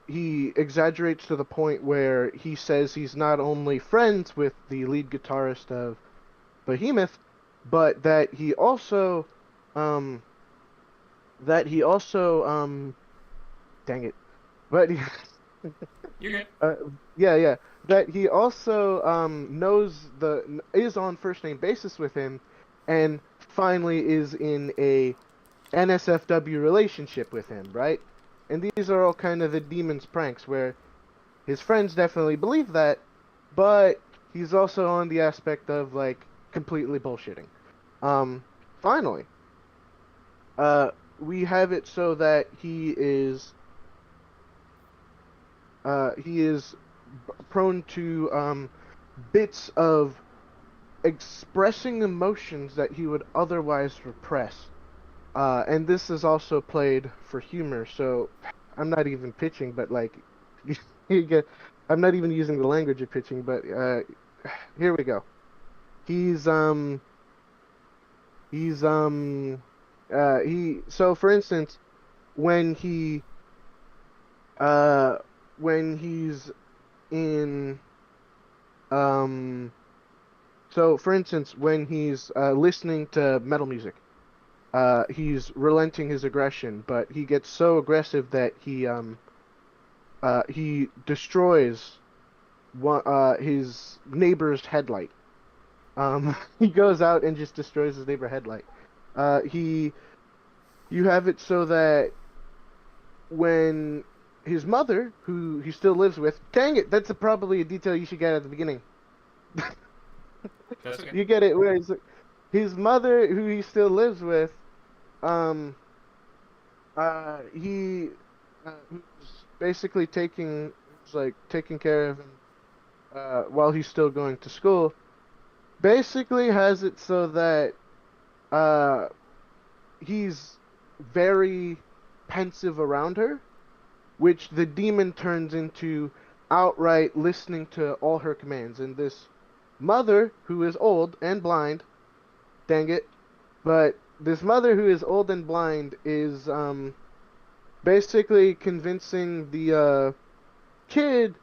D: he exaggerates to the point where he says he's not only friends with the lead guitarist of Behemoth, but that he also dang it, but
A: You're good.
D: yeah, that he also is on first name basis with him, and finally is in a NSFW relationship with him, right? And these are all kind of the demon's pranks, where his friends definitely believe that, but he's also on the aspect of like completely bullshitting. Finally, we have it so that he is prone to bits of expressing emotions that he would otherwise repress. And this is also played for humor, so I'm not even pitching, but like, you get, I'm not even using the language of pitching, but here we go. He's he's he so for instance, when he when he's in so for instance, when he's listening to metal music, he's relenting his aggression, but he gets so aggressive that he destroys his neighbor's headlight. He goes out and just destroys his neighbor's headlight. You have it so that when his mother, who he still lives with, dang it, that's probably a detail you should get at the beginning.
A: That's okay.
D: You get it, where his mother, who he still lives with, he who's basically taking care of him while he's still going to school, basically has it so that he's very pensive around her, which the demon turns into outright listening to all her commands. And this mother, who is old and blind, dang it, but this mother who is old and blind is basically convincing the kid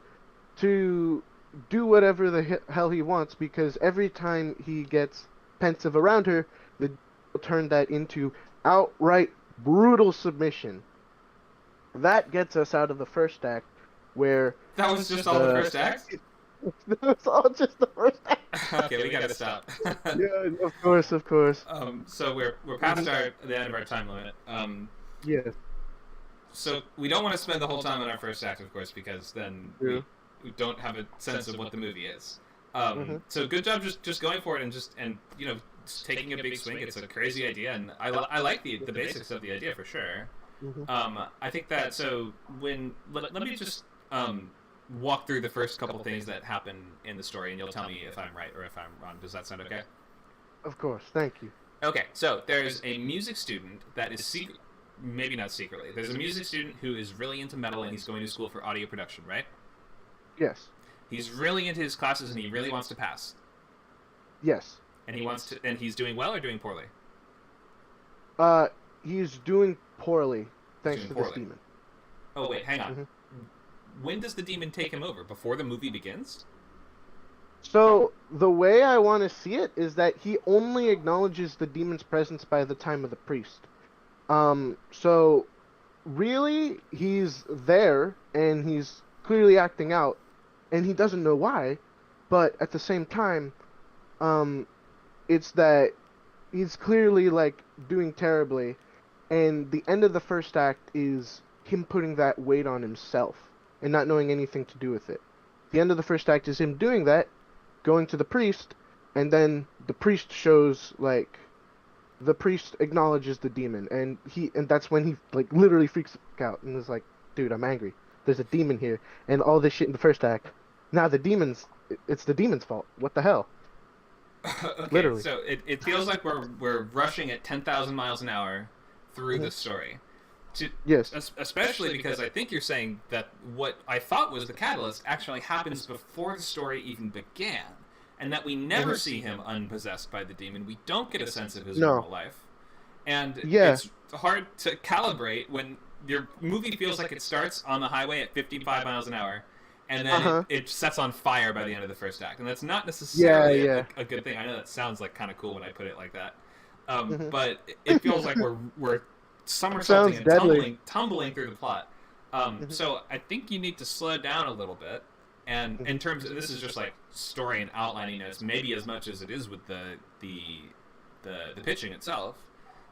D: to do whatever the hell he wants, because every time he gets pensive around her, the will turn that into outright brutal submission. That gets us out of the first act, where
A: That was just all the first act?
D: that was all just the first act.
A: Okay, we gotta stop.
D: Yeah, of course.
A: So we're past the end of our time limit.
D: Yes.
A: So we don't want to spend the whole time on our first act, of course, because then
D: Yeah.
A: we don't have a sense of what the movie is.
D: Mhm.
A: So good job just going for it and just taking a big swing. It's a crazy idea, and I like the basics of the idea for sure. I think that let me just walk through the first couple things that happen in the story, and you'll tell me if I'm right or if I'm wrong. Does that sound okay?
D: Of course. Thank you.
A: Okay, so there's a music student that is maybe not secretly. There's a music student who is really into metal, and he's going to school for audio production, right?
D: Yes.
A: He's really into his classes, and he really wants to pass.
D: Yes.
A: And he's doing well or doing poorly?
D: He's doing poorly thanks
A: Doing
D: to this
A: poorly.
D: demon.
A: Oh wait, hang on.
D: Mhm.
A: When does the demon take him over? Before the movie begins?
D: So the way I want to see it is that he only acknowledges the demon's presence by the time of the priest. So really, he's there and he's clearly acting out, and he doesn't know why, but at the same time, it's that he's clearly like doing terribly, and the end of the first act is him putting that weight on himself and not knowing anything to do with it. The end of the first act is him doing that, going to the priest, and then the priest shows like the priest acknowledges the demon, and that's when he like literally freaks out and is like, dude, I'm angry. There's a demon here, and all this shit in the first act. Now it's the demon's fault. What the hell?
A: Okay,
D: Literally.
A: so it feels like we're rushing at 10,000 miles an hour through the story.
D: Yes.
A: Especially because I think you're saying that what I thought was the catalyst actually happens before the story even began, and that we never see him unpossessed by the demon. We don't get a sense of his normal life. And it's hard to calibrate when your movie feels like it starts on the highway at 55 miles an hour, and then it sets on fire by the end of the first act. And that's not necessarily a good thing. I know that sounds like kind of cool when I put it like that. But it feels like we're somersaulting and tumbling through the plot. So I think you need to slow down a little bit. And in terms of, this is just like story and outlining notes, maybe as much as it is with the pitching itself.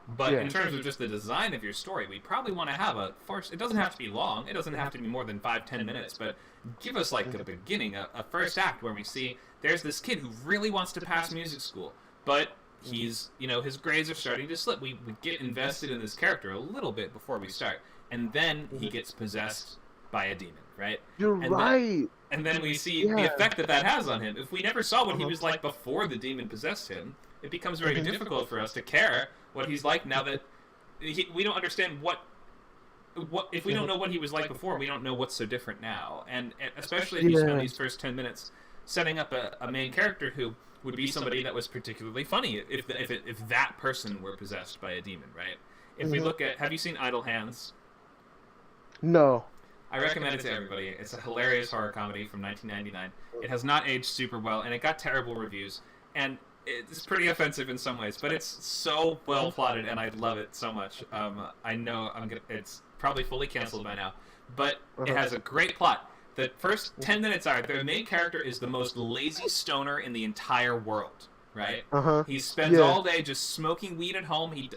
A: But in terms of just the design of your story, we probably want to have it doesn't have to be long. It doesn't have to be more than 5-10 minutes, but give us like a beginning, a first act where we see there's this kid who really wants to pass music school, but he's, his grades are starting to slip. We get invested in this character a little bit before we start. And then he gets possessed by a demon, right?
D: You're right.
A: And then we see the effect that has on him. If we never saw what he was like before the demon possessed him, it becomes very difficult for us to care what he's like now that we don't understand what if we don't know what he was like before, we don't know what's so different now. And especially if you spend these first 10 minutes setting up a main character who would be somebody that was particularly funny if that person were possessed by a demon, right? If we look at, have you seen Idle Hands?
D: No.
A: I recommend it to everybody. It's a hilarious horror comedy from 1999. It has not aged super well, and it got terrible reviews. And it's pretty offensive in some ways, but it's so well plotted, and I love it so much. I know it's probably fully canceled by now, but it has a great plot. The first 10 minutes are the main character is the most lazy stoner in the entire world, right? He spends all day just smoking weed at home. He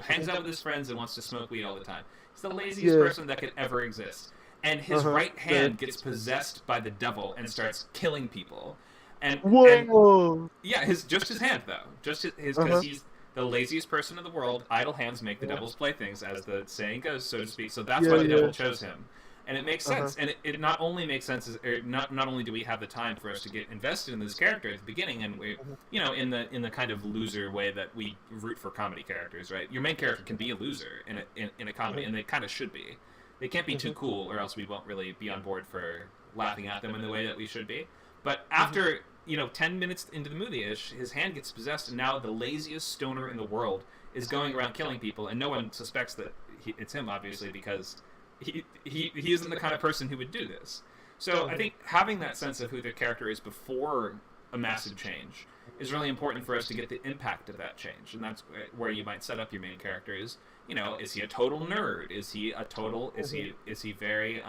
A: hangs out with his friends and wants to smoke weed all the time. He's the laziest person that could ever exist. And his right hand gets possessed by the devil and starts killing people. And yeah, just his hand though, just his because he's the laziest person in the world. Idle hands make the devil's playthings, as the saying goes, so to speak. So that's why the devil chose him. And it makes sense, and it not only makes sense, not only do we have the time for us to get invested in this character at the beginning, and we, in the kind of loser way that we root for comedy characters, right? Your main character can be a loser in a comedy, and they kind of should be. They can't be too cool, or else we won't really be on board for laughing at them in the way that we should be. But after 10 minutes into the movie-ish, his hand gets possessed, and now the laziest stoner in the world is going around killing people, and no one suspects that it's him, obviously, because he isn't the kind of person who would do this. So I think having that sense of who the character is before a massive change is really important for us to get the impact of that change. And that's where you might set up your main character is he a total nerd? Is he very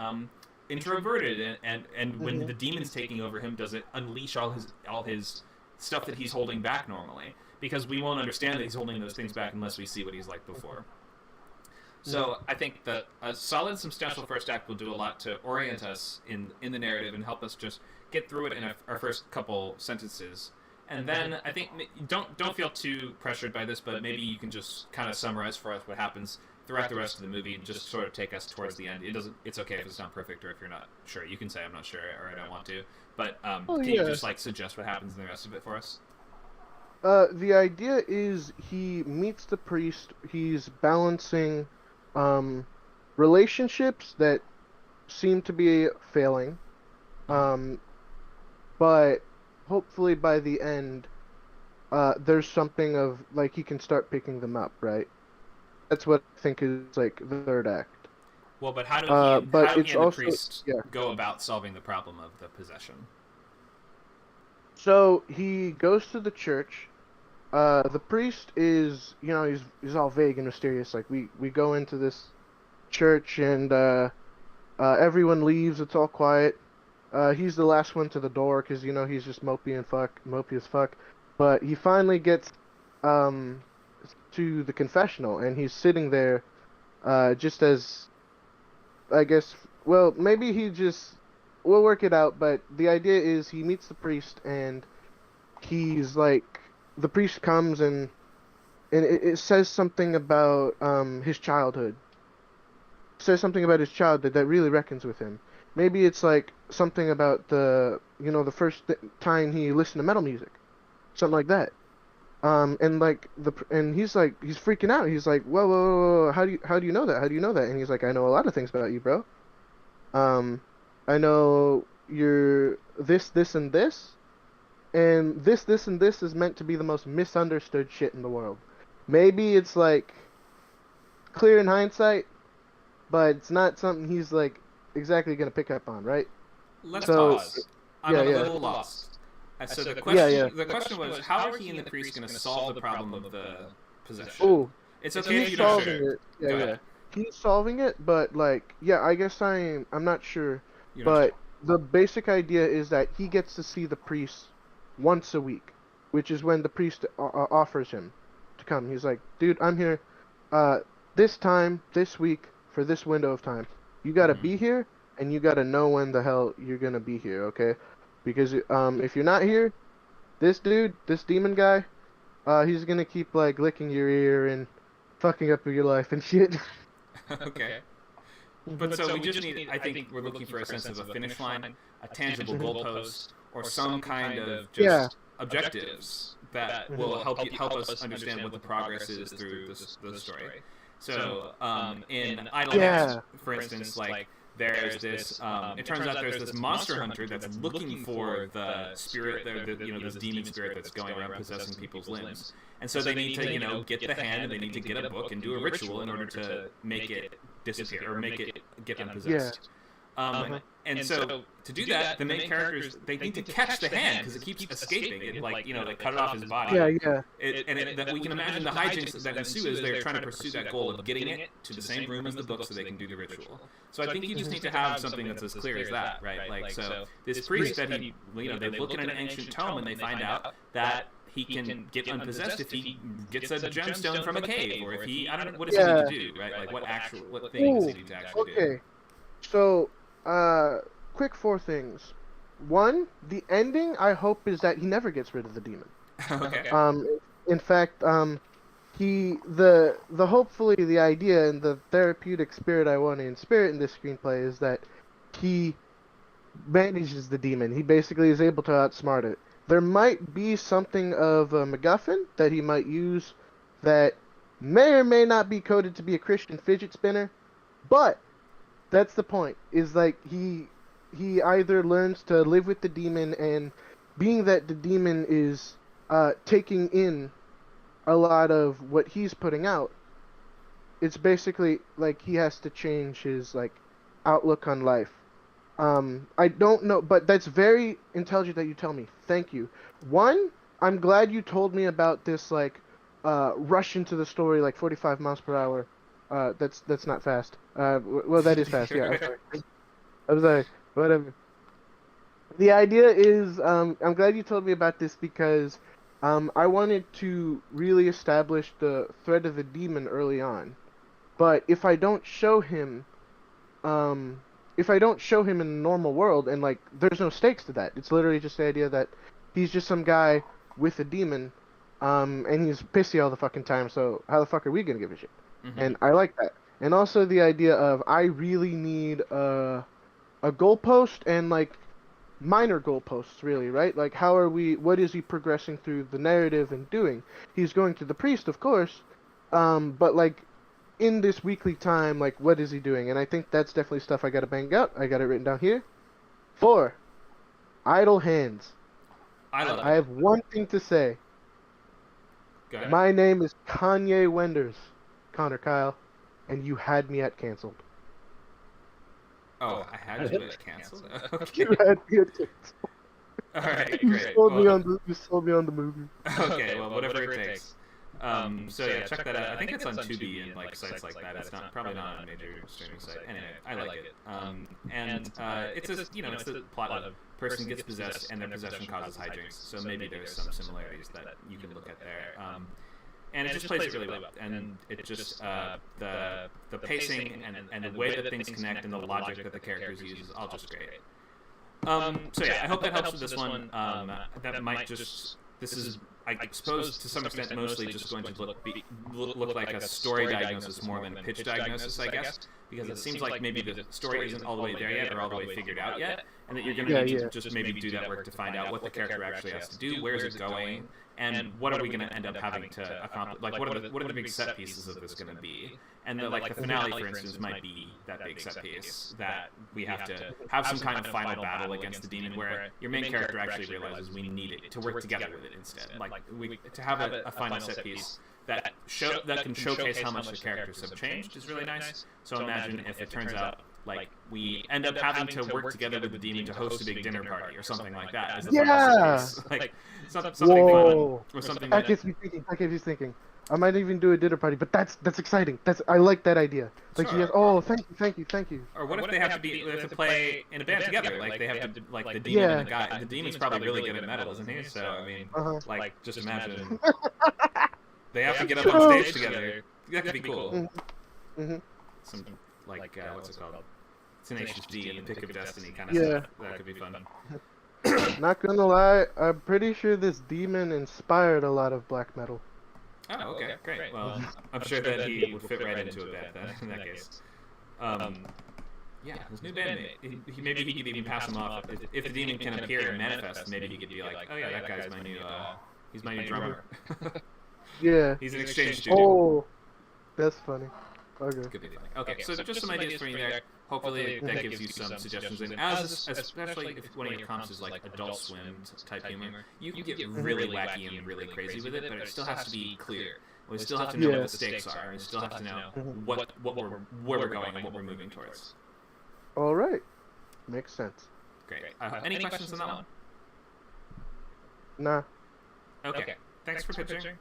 A: introverted? And when the demon's taking over him, does it unleash all his stuff that he's holding back normally? Because we won't understand that he's holding those things back unless we see what he's like before. So I think that a solid, substantial first act will do a lot to orient us in the narrative and help us just get through it in our first couple sentences. And then I think don't feel too pressured by this, but maybe you can just kind of summarize for us what happens throughout the rest of the movie and just sort of take us towards the end. It's okay if it's not perfect or if you're not sure. You can say I'm not sure or I don't want to. But can you just suggest what happens in the rest of it for us?
D: The idea is he meets the priest. He's balancing relationships that seem to be failing, but hopefully by the end there's something of he can start picking them up, right? That's what I think is the third act.
A: Well, but how do he and the priest go about solving the problem of the possession?
D: So he goes to the church. The priest is, he's all vague and mysterious. We go into this church and everyone leaves. It's all quiet. He's the last one to the door because he's just mopey as fuck. But he finally gets to the confessional and he's sitting there, just as, I guess. Well, maybe we'll work it out. But the idea is he meets the priest and he's the priest comes and it says something about his childhood. It says something about his childhood that really reckons with him. Maybe it's something about the first time he listened to metal music, something like that. And he's freaking out. He's like, whoa, how do you know that? How do you know that? And he's like, I know a lot of things about you, bro. I know you're this, and this. And this, and this is meant to be the most misunderstood shit in the world. Maybe it's clear in hindsight, but it's not something he's exactly gonna pick up on, right?
A: Let's pause. I'm a little lost. So the question was, how are he and the priest gonna solve the problem of the possession?
D: Oh,
A: it's okay if you're not sure.
D: Yeah. He's solving it, but I guess I'm not sure. The basic idea is that he gets to see the priest once a week, which is when the priest offers him to come. He's like, dude, I'm here this time, this week, for this window of time. You gotta be here, and you gotta know when the hell you're gonna be here, okay? Because if you're not here, this demon guy, he's gonna keep licking your ear and fucking up your life and shit.
A: Okay. But so we just need, I think we're looking for a sense of a finish line, a tangible goalpost, or some kind of just objectives that will help us understand what the progress is through the story. So in Idle Hands, for instance, like there's this. It turns out there's this monster hunter that's looking for the spirit, this demon spirit that's going around possessing people's limbs. And so they need to, get the hand, and they need to get a book and do a ritual in order to make it disappear or make it get unpossessed. And so to do that, the main characters, they need to catch the hand because it keeps escaping. It they cut it off his body. That we can imagine the hijinks that ensue as they're trying to pursue that goal of getting it to the same room as the book so they can do the ritual. So I think you just need to have something that's as clear as that, right? Like, so this priest that they look in an ancient tome and they find out that he can get unpossessed if he gets a gemstone from a cave, or if he, I don't know, what does he need to do, right? Like, what thing does he need to actually do?
D: Okay, so, quick 4 things. 1, the ending, I hope, is that he never gets rid of the demon.
A: Okay.
D: In fact, hopefully the idea and the therapeutic spirit I want to inspirit in this screenplay is that he manages the demon. He basically is able to outsmart it. There might be something of a MacGuffin that he might use that may or may not be coded to be a Christian fidget spinner, but that's the point. Is like he either learns to live with the demon, and being that the demon is taking in a lot of what he's putting out, it's basically like he has to change his outlook on life. I don't know, but that's very intelligent that you tell me. Thank you. 1, I'm glad you told me about this rush into the story 45 miles per hour. That's not fast. Well, that is fast. Yeah, I'm sorry. Whatever. The idea is, I'm glad you told me about this because I wanted to really establish the threat of the demon early on. But if I don't show him, in the normal world, and there's no stakes to that. It's literally just the idea that he's just some guy with a demon, and he's pissy all the fucking time. So how the fuck are we gonna give a shit? Mm-hmm. And I like that. And also the idea of I really need a goalpost and minor goalposts, really, right? What is he progressing through the narrative and doing? He's going to the priest, of course, but in this weekly time, what is he doing? And I think that's definitely stuff I gotta bang out. I got it written down here. 4, Idle Hands. I have one thing to say.
A: Go ahead.
D: My name is Kanye Wenders, Conor Kyle, and you had me at canceled.
A: Oh, I had you at canceled? Okay.
D: You had me at canceled.
A: Alright,
D: You
A: great.
D: sold me on the movie.
A: Okay, well, whatever it takes. So yeah, check that out. I think it's on Tubi and sites like that. It's probably not on a major streaming site. Anyway, I like it. It's it's the plot of person gets possessed and their possession causes hijinks. So maybe there's some similarities that you can look at there. And it just plays it really well. And it just the pacing and the way that things connect and the logic that the characters use is all just great. So yeah, I hope that helps with this one. That might just this is, I suppose, to some extent, mostly just going to look like a story diagnosis more than a pitch diagnosis, I guess, because it seems like maybe the story isn't all the way there yet or all the way figured out yet, and that you're going to need to just maybe do that work to find out what the character actually has to do, where is it going, and what are we going to end up having to accomplish? What are the big set pieces of this going to be? And the finale, for instance, might be that big set piece that we have to have some kind of final battle against the demon, where your main character actually realizes we need it to work together with it instead. To have a final set piece that can showcase how much the characters have changed is really nice. So imagine if it turns out we end up having to work together with the demon to host a big dinner party or something like that. As something fun or something.
D: That gets me thinking. I might even do a dinner party, but that's exciting. I like that idea.
A: Sure.
D: Thank you.
A: Or what if they have to play in a band together? They have to the demon and the guy. The demon's probably really good at metal, isn't he? So I mean, just imagine they have to get up on stage together. That could be cool.
D: Mm-hmm.
A: Some what's it called? Tenacious D and the Pick of Destiny kind of stuff. That could be fun.
D: Not gonna lie, I'm pretty sure this demon inspired a lot of black metal.
A: Oh, okay, great. Well, I'm sure that he would fit right into a band then, in that case. Yeah, his new bandmate. Maybe he could even pass him off. If the demon can appear and manifest, maybe he could be like, oh yeah, that guy's my new, he's my new drummer.
D: Yeah.
A: He's an exchange student.
D: Oh, that's funny. Okay.
A: Could be funny. Okay, so just some ideas for you there. Hopefully that gives you some suggestions. And especially if one of your comps is like Adult Swim type humor, you can get really wacky and really crazy with it, but it still has to be clear. We still have to know what the stakes are, and we still have to know where we're going and what we're moving towards.
D: All right. Makes sense.
A: Great. Any questions on that one?
D: Nah.
A: Okay. Thanks for pitching.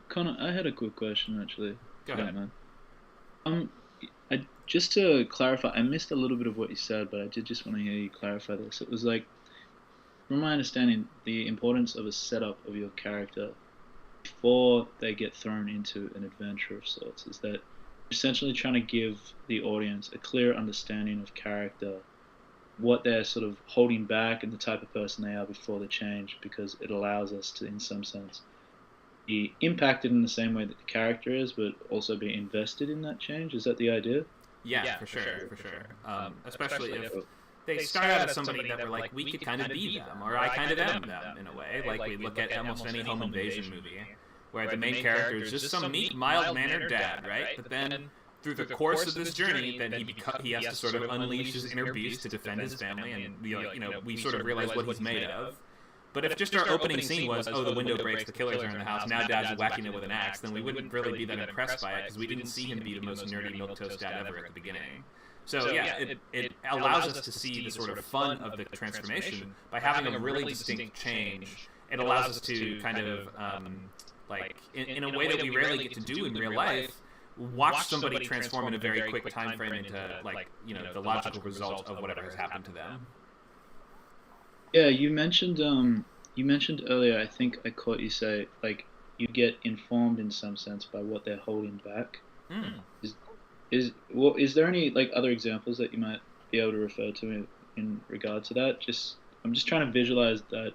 E: Connor, I had a quick question actually.
A: Go ahead.
E: Man. Just to clarify, I missed a little bit of what you said, but I did just want to hear you clarify this. It was like, from my understanding, the importance of a setup of your character before they get thrown into an adventure of sorts is that essentially trying to give the audience a clear understanding of character, what they're sort of holding back and the type of person they are before the change, because it allows us to, in some sense, be impacted in the same way that the character is, but also be invested in that change. Is that the idea?
A: Yeah, for sure. Especially if they start out as somebody that we're like, we could kind of be them, or I kind of am them in a way. Like we look at almost any home invasion movie, where the main character is just some meek, mild-mannered dad, right? But then through the course of this journey, then he has to sort of unleash his inner beast to defend his family, and we sort of realize what he's made of. But if just our opening scene was, oh, the window breaks, the killers are in the house, now Dad's whacking it with an axe, then we wouldn't really be that impressed by it, because we didn't see him be the most nerdy milquetoast dad ever at the beginning. So yeah, it allows us to see the sort of fun of the transformation by having a really distinct change. It allows us to kind of, in a way that we rarely get to do in real life, watch somebody transform in a very quick time frame into, the logical result of whatever has happened to them.
E: Yeah, you mentioned earlier, I think I caught you say, like, you get informed in some sense by what they're holding back. Is there any, like, other examples that you might be able to refer to in regard to that? I'm just trying to visualize that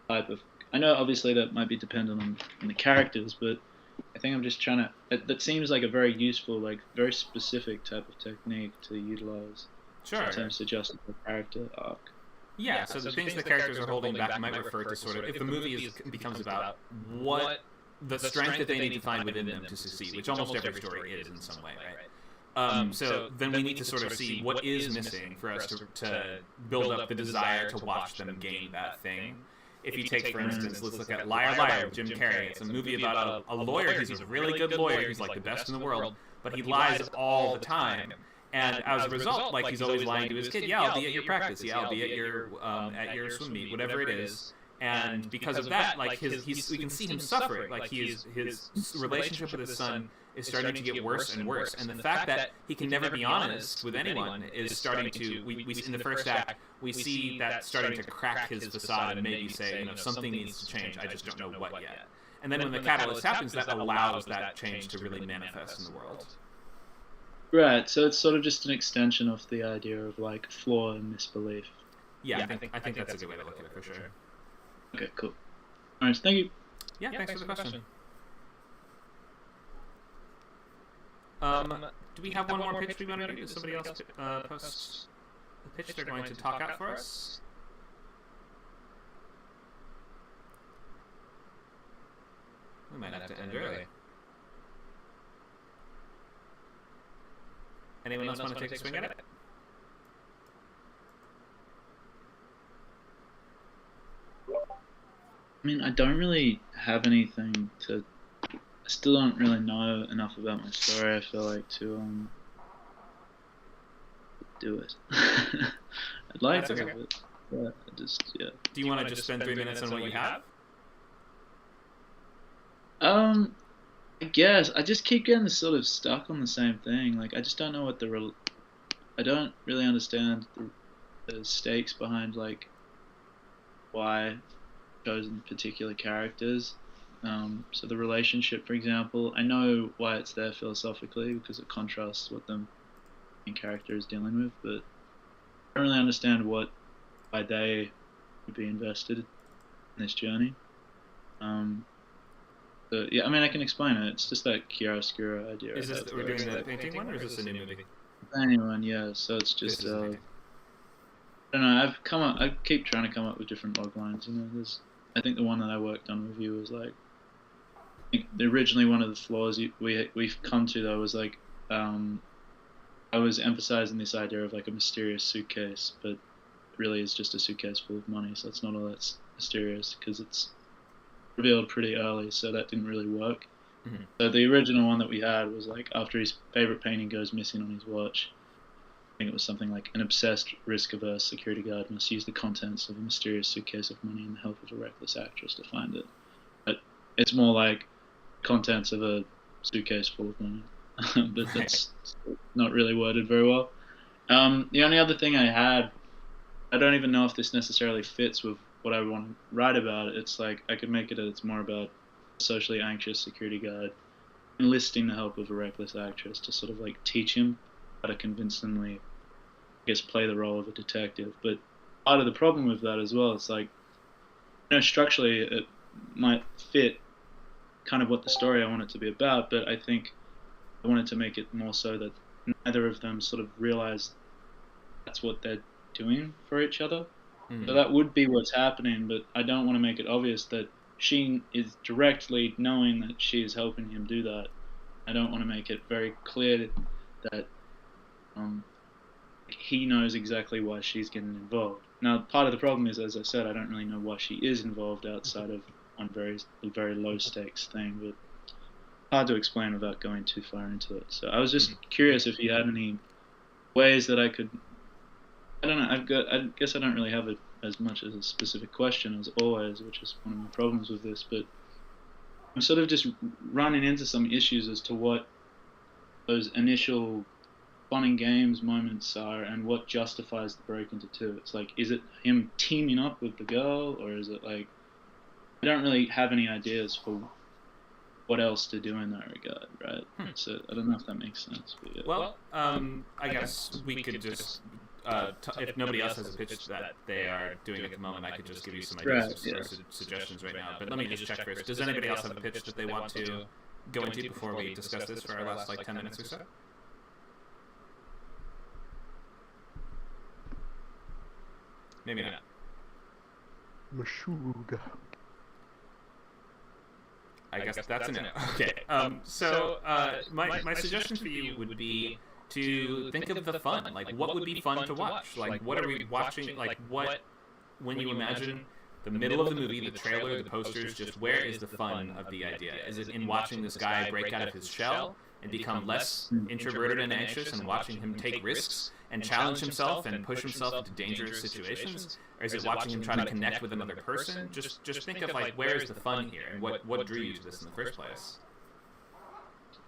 E: type of, I know obviously that might be dependent on the characters, but I think I'm just trying to, that seems like a very useful, like, very specific type of technique to utilize in terms of adjusting the character arc.
A: Yeah, so the things the characters are holding back might refer to sort of, if the movie becomes about what the strength that they need to find within them to succeed, which almost every story is in some way, right? So then we need to sort of see what is missing for us to build up the desire to watch them gain that thing. If you take, for instance, let's look at Liar Liar with Jim Carrey. It's a movie about a lawyer. He's a really good lawyer. He's like the best in the world, but he lies all the time. And as a result, like, he's always lying to his kid. Yeah, I'll be at your practice. Yeah, I'll be at your swim meet, whatever it is. And because of that, like, we can see him suffering. Like, his relationship with his son is starting to get worse and worse. And the fact that he can never be honest with anyone is starting to. We in the first act, we see that starting to crack his facade and maybe say, something needs to change. I just don't know what yet. And then when the catalyst happens, that allows that change to really manifest in the world.
E: Right, so it's sort of just an extension of the idea of, like, flaw and misbelief.
A: Yeah, I think that's a good way to look at it, for sure.
E: Okay, cool. Alright, thank you.
A: Yeah, thanks for the question. Do we have one more pitch we want to do? Does somebody else post the pitch they're going to talk out for us? We might have to end early. Anyone else want to take a swing at it?
E: I mean, I don't really have anything to. I still don't really know enough about my story, I feel like, to do it. I'd like to,
A: okay.
E: But yeah.
A: Do you want to just spend 3 minutes on what you have?
E: I guess I just keep getting sort of stuck on the same thing. Like, I just don't know what I don't really understand the stakes behind, like, why chosen particular characters. So the relationship, for example, I know why it's there philosophically because it contrasts what the main character is dealing with, but I don't really understand why they would be invested in this journey. But yeah, I mean, I can explain it. It's just that chiaroscuro idea.
A: Is this we're doing the painting one, or is this a new movie?
E: anyone, yeah. So it's just I don't know. I keep trying to come up with different log lines. You know, I think the one that I worked on with you was like, I think originally one of the flaws we've come to though was like, I was emphasizing this idea of like a mysterious suitcase, but it really is just a suitcase full of money. So it's not all that mysterious because it's revealed pretty early. So that didn't really work.
A: Mm-hmm.
E: So the original one that we had was like after his favorite painting goes missing on his watch. I think it was something like an obsessed, risk-averse security guard must use the contents of a mysterious suitcase of money and the help of a reckless actress to find it. But it's more like contents of a suitcase full of money. But that's not really worded very well. The only other thing I had, I don't even know if this necessarily fits with what I want to write about. It's like I could make it it's more about a socially anxious security guard enlisting the help of a reckless actress to sort of like teach him how to convincingly, I guess, play the role of a detective. But part of the problem with that as well, it's like, you know, structurally it might fit kind of what the story I want it to be about, but I think I wanted to make it more so that neither of them sort of realize that's what they're doing for each other. Mm-hmm. So that would be what's happening, but I don't want to make it obvious that she is directly knowing that she is helping him do that. I don't want to make it very clear that he knows exactly why she's getting involved. Now, part of the problem is, as I said, I don't really know why she is involved outside of one very low stakes thing, but hard to explain without going too far into it. So I was just curious if you had any ways that I could. I don't know. I guess I don't really have as much as a specific question as always, which is one of my problems with this. But I'm sort of just running into some issues as to what those initial fun and games moments are and what justifies the break into two. It's like, is it him teaming up with the girl, or is it like, I don't really have any ideas for what else to do in that regard, right? So I don't know if that makes sense. But yeah.
A: Well, I guess we could just, if nobody else has a pitch that they are doing at the moment, I could just give you some ideas or suggestions right now. But let me just check first. Does anybody else have a pitch that they want to go into before we discuss this for our last 10 minutes or so? Maybe not.
D: Meshuggah.
A: I guess that's a no. Okay. So my suggestion for you would be to think of the fun. Like, what would be fun to watch? Like, what are we watching? Like, what, when you imagine the middle of the movie, the trailer, the posters, just where is the fun of the idea? Is it in watching this guy break out of his shell and become less introverted and anxious, and watching him take risks and challenge himself and push himself into dangerous situations? Or is it watching him try to connect with another person? Just think of, like, where is the fun here, and what drew you to this in the first place?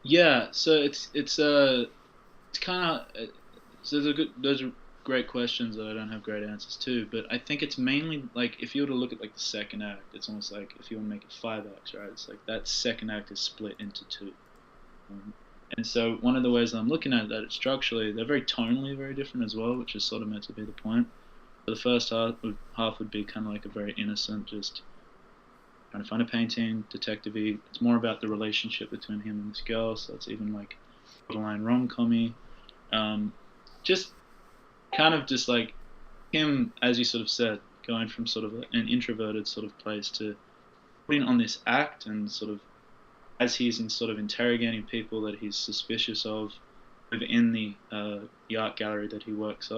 E: Yeah, so it's kind of, so those are great questions that I don't have great answers to, but I think it's mainly like, if you were to look at like the second act, it's almost like if you want to make it 5 acts, right? It's like that second act is split into 2. And so one of the ways that I'm looking at that, structurally, they're very tonally very different as well, which is sort of meant to be the point. But the first half would be kind of like a very innocent, just trying to find a painting, detective-y. It's more about the relationship between him and this girl, so it's even like borderline rom-com-y. Just kind of just like him, as you sort of said, going from sort of an introverted sort of place to putting on this act, and sort of as he's sort of interrogating people that he's suspicious of within the art gallery that he works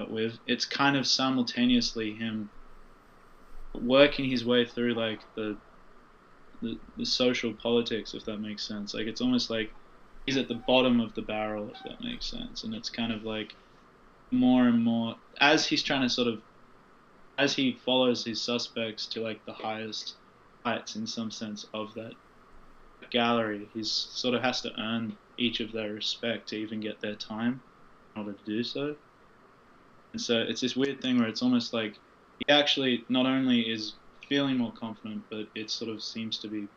E: with, it's kind of simultaneously him working his way through like the social politics, if that makes sense. Like, it's almost like he's at the bottom of the barrel, if that makes sense. And it's kind of like more and more as he's trying to sort of, as he follows his suspects to like the highest heights in some sense of that gallery, he's sort of has to earn each of their respect to even get their time in order to do so. And so it's this weird thing where it's almost like he actually not only is feeling more confident, but it sort of seems to be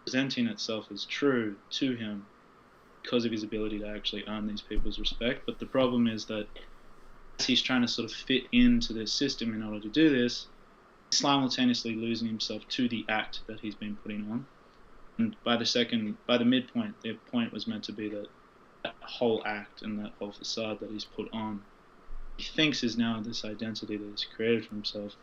E: presenting itself as true to him because of his ability to actually earn these people's respect. But the problem is that as he's trying to sort of fit into this system in order to do this, he's simultaneously losing himself to the act that he's been putting on. And by the midpoint, the point was meant to be that that whole act and that whole facade that he's put on, he thinks is now this identity that he's created for himself.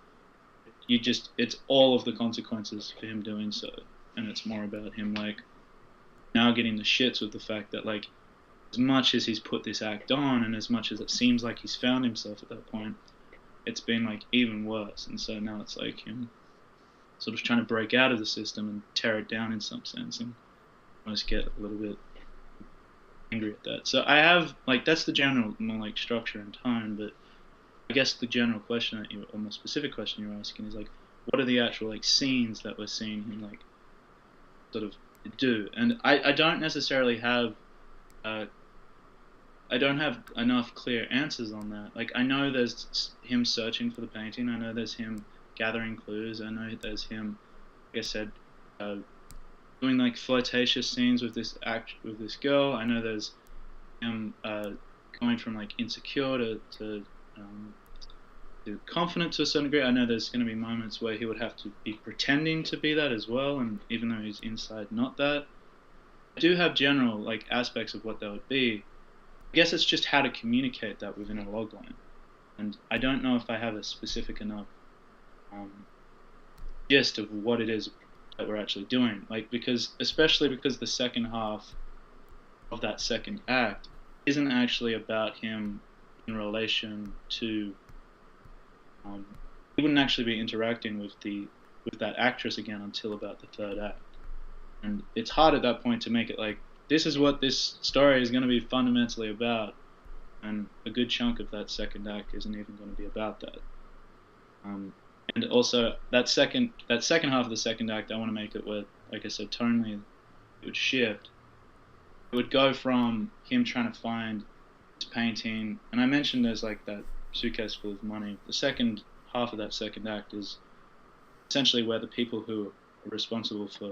E: It's all of the consequences for him doing so, and it's more about him like now getting the shits with the fact that like as much as he's put this act on and as much as it seems like he's found himself at that point, it's been like even worse. And so now it's like him sort of trying to break out of the system and tear it down in some sense, and almost get a little bit angry at that. So I have like that's the general more like structure and tone, but I guess the general question that or more specific question you're asking is like, what are the actual like scenes that we're seeing him like sort of do? And I don't necessarily have I don't have enough clear answers on that. Like I know there's him searching for the painting. I know there's him gathering clues. I know there's him, like I said, doing like flirtatious scenes with this girl. I know there's him going from like insecure to confident to a certain degree. I know there's going to be moments where he would have to be pretending to be that as well, and even though he's inside not that. I do have general like aspects of what that would be. I guess it's just how to communicate that within a logline, and I don't know if I have a specific enough gist of what it is that we're actually doing. Like especially because the second half of that second act isn't actually about him in relation to. He wouldn't actually be interacting with that actress again until about the third act, and it's hard at that point to make it like this is what this story is going to be fundamentally about, and a good chunk of that second act isn't even going to be about that. And also that second half of the second act, I want to make it where, like I said, tonally it would shift. It would go from him trying to find his painting, and I mentioned there's like that suitcase full of money. The second half of that second act is essentially where the people who are responsible for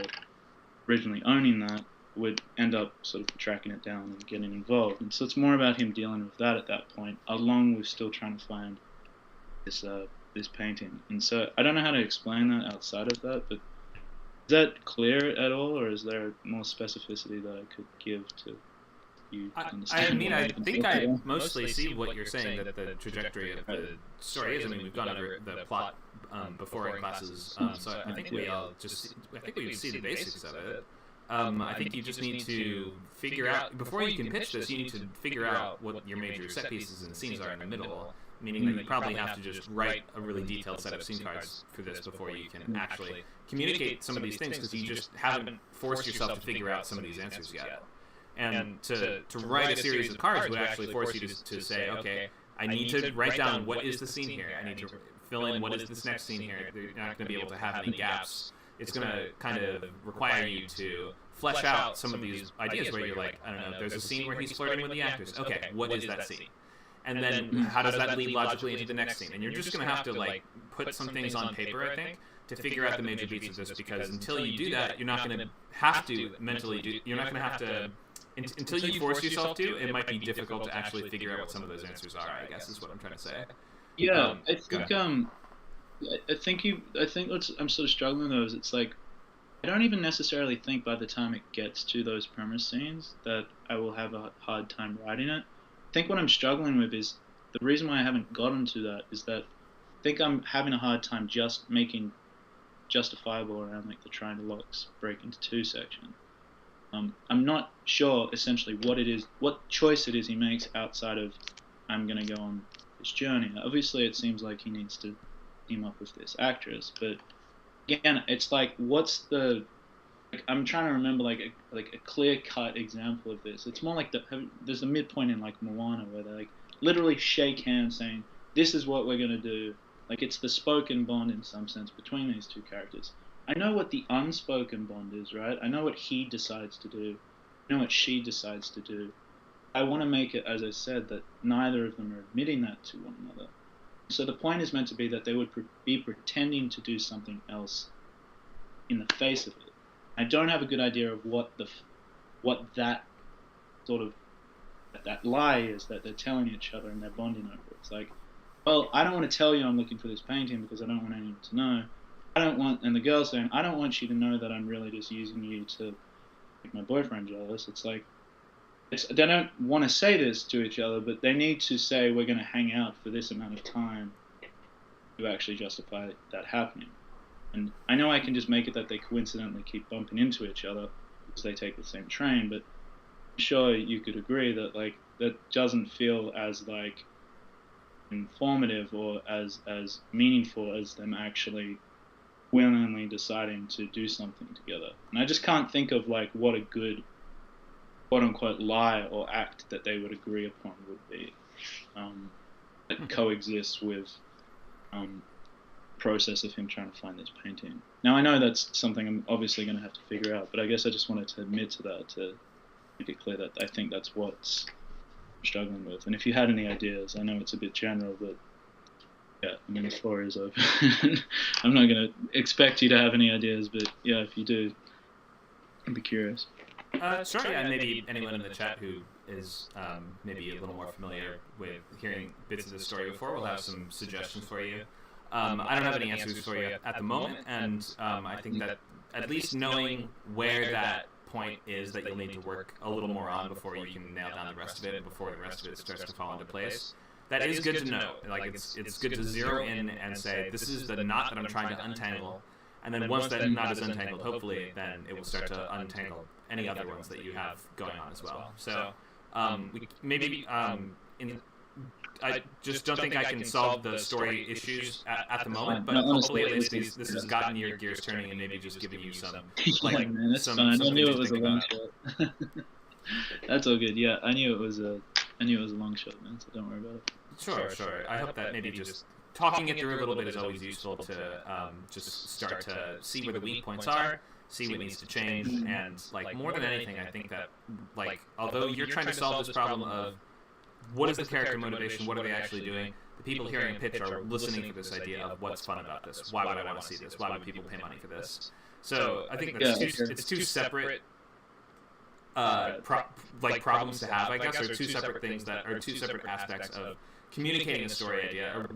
E: originally owning that would end up sort of tracking it down and getting involved. And so it's more about him dealing with that at that point, along with still trying to find this painting. And so I don't know how to explain that outside of that, but is that clear at all, or is there more specificity that I could give to you understand?
A: I mean, I think I mostly see what you're saying, that the trajectory of the story is. I mean, we've gone over the plot before in classes, so I think we see the basics of it. I think you just need to figure out, before you can pitch this, you need to figure out what your major set pieces and scenes are in the middle, meaning that you probably have to just write a really detailed set of scene cards for this before you can actually communicate some of these things, because you just haven't forced yourself to figure out some of these answers yet. And to write a series of cards would actually force you to say, okay, I need to write down what is the scene here, I need to fill in what is this next scene here. You're not going to be able to have any gaps. It's going to kind of require you to flesh out some of these ideas where you're like, I don't know, there's a scene where he's flirting with the actress. Okay, what is that scene? And then how does that lead logically into the next scene? And you're just going to have to like put some things on paper, I think, to figure out the major beats of this, because until you do that, you're not going to have to mentally do, you're not going to have to, until you force yourself to, it might be difficult to actually figure out what some of those answers are, I guess is what I'm trying to say.
E: Yeah, I think what I'm sort of struggling though is it's like I don't even necessarily think by the time it gets to those premise scenes that I will have a hard time writing it. I think what I'm struggling with is the reason why I haven't gotten to that is that I think I'm having a hard time just making justifiable around like the trying to locks break into two section. I'm not sure essentially what choice it is he makes outside of I'm going to go on this journey. Obviously it seems like he needs to team up with this actress, but again, it's like I'm trying to remember like a clear cut example of this. It's more like there's a midpoint in like Moana where they like literally shake hands saying this is what we're gonna do. Like it's the spoken bond in some sense between these two characters. I know what the unspoken bond is, right? I know what he decides to do. I know what she decides to do. I want to make it, as I said, that neither of them are admitting that to one another. So the point is meant to be that they would be pretending to do something else in the face of it. I don't have a good idea of what that sort of that lie is that they're telling each other and they're bonding over. It's like, well, I don't want to tell you I'm looking for this painting because I don't want anyone to know. And the girl's saying, I don't want you to know that I'm really just using you to make my boyfriend jealous. It's like, they don't want to say this to each other, but they need to say we're going to hang out for this amount of time to actually justify that happening. And I know I can just make it that they coincidentally keep bumping into each other because they take the same train, but I'm sure you could agree that like that doesn't feel as like informative or as meaningful as them actually willingly deciding to do something together. And I just can't think of like what a good quote-unquote lie or act that they would agree upon would be that coexists with process of him trying to find this painting. Now I know that's something I'm obviously going to have to figure out, but I guess I just wanted to admit to that to make it clear that I think that's what's I'm struggling with. And if you had any ideas, I know it's a bit general, but yeah, I mean the floor is open. I'm not going to expect you to have any ideas, but yeah, if you do, I'd be curious.
A: Sure, yeah, and maybe anyone in the chat who is maybe a little more familiar with hearing bits of the story before will have some suggestions for you. I don't have any answers for you at the moment, and I think that at least knowing where that point is that you'll need to work a little more on before you can nail down the rest of it, and before the rest of it starts to fall into place. That is good to know. Like it's good to zero in and say, this is the knot that I'm trying to untangle. And then once that knot is untangled, hopefully, then it will start to untangle any other ones that you have going on as well. So I just don't think I can solve the story issues at the moment, but hopefully at least this has gotten your gears turning and maybe just giving you some like
E: man, that's
A: some
E: fine. I knew it
A: to
E: was a
A: think
E: long
A: about.
E: shot. That's all good. Yeah, I knew it was a long shot, man. So don't worry about it.
A: Sure. I hope that maybe just talking it through a little bit is always useful to just start to see where the weak points are, see what needs to change, and like more than anything, I think that like although you're trying to solve this problem of what is the character motivation, what are they actually doing, the people hearing a pitch are listening for this idea of what's fun about this, why would I want to see this, why would people pay money for this. So I think that's it's two separate problems to have, I guess, or two separate things that are two separate aspects of communicating a story idea. Or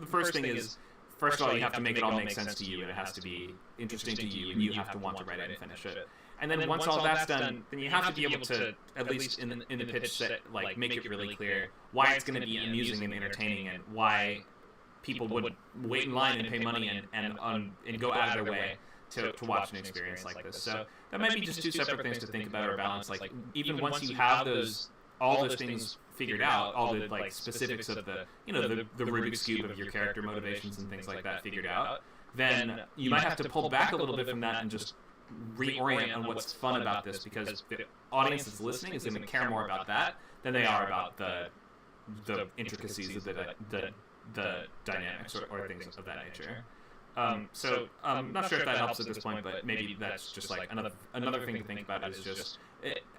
A: the first thing is, first of all, you have to make it all make sense to you, and it has to be interesting to you, and you have to want to write it and finish it. And then once all that's done, then you have to be able to, at least in the pitch set, like make it really clear why it's going to be amusing and entertaining, and why people would wait in line and pay money and go out of their way to watch an experience like this. So that might be just two separate things to think about or balance. Like even once you have all those things figured out, all the like specifics of the Rubik's Cube of your character motivations and things like that figured out, then you might have to pull back a little bit from that and just reorient on what's fun about this, because the audience that's listening is going to care more about that than they are about the intricacies of the dynamics or things of that nature. So I'm not sure if that helps at this point, but maybe that's just like another thing to think about is just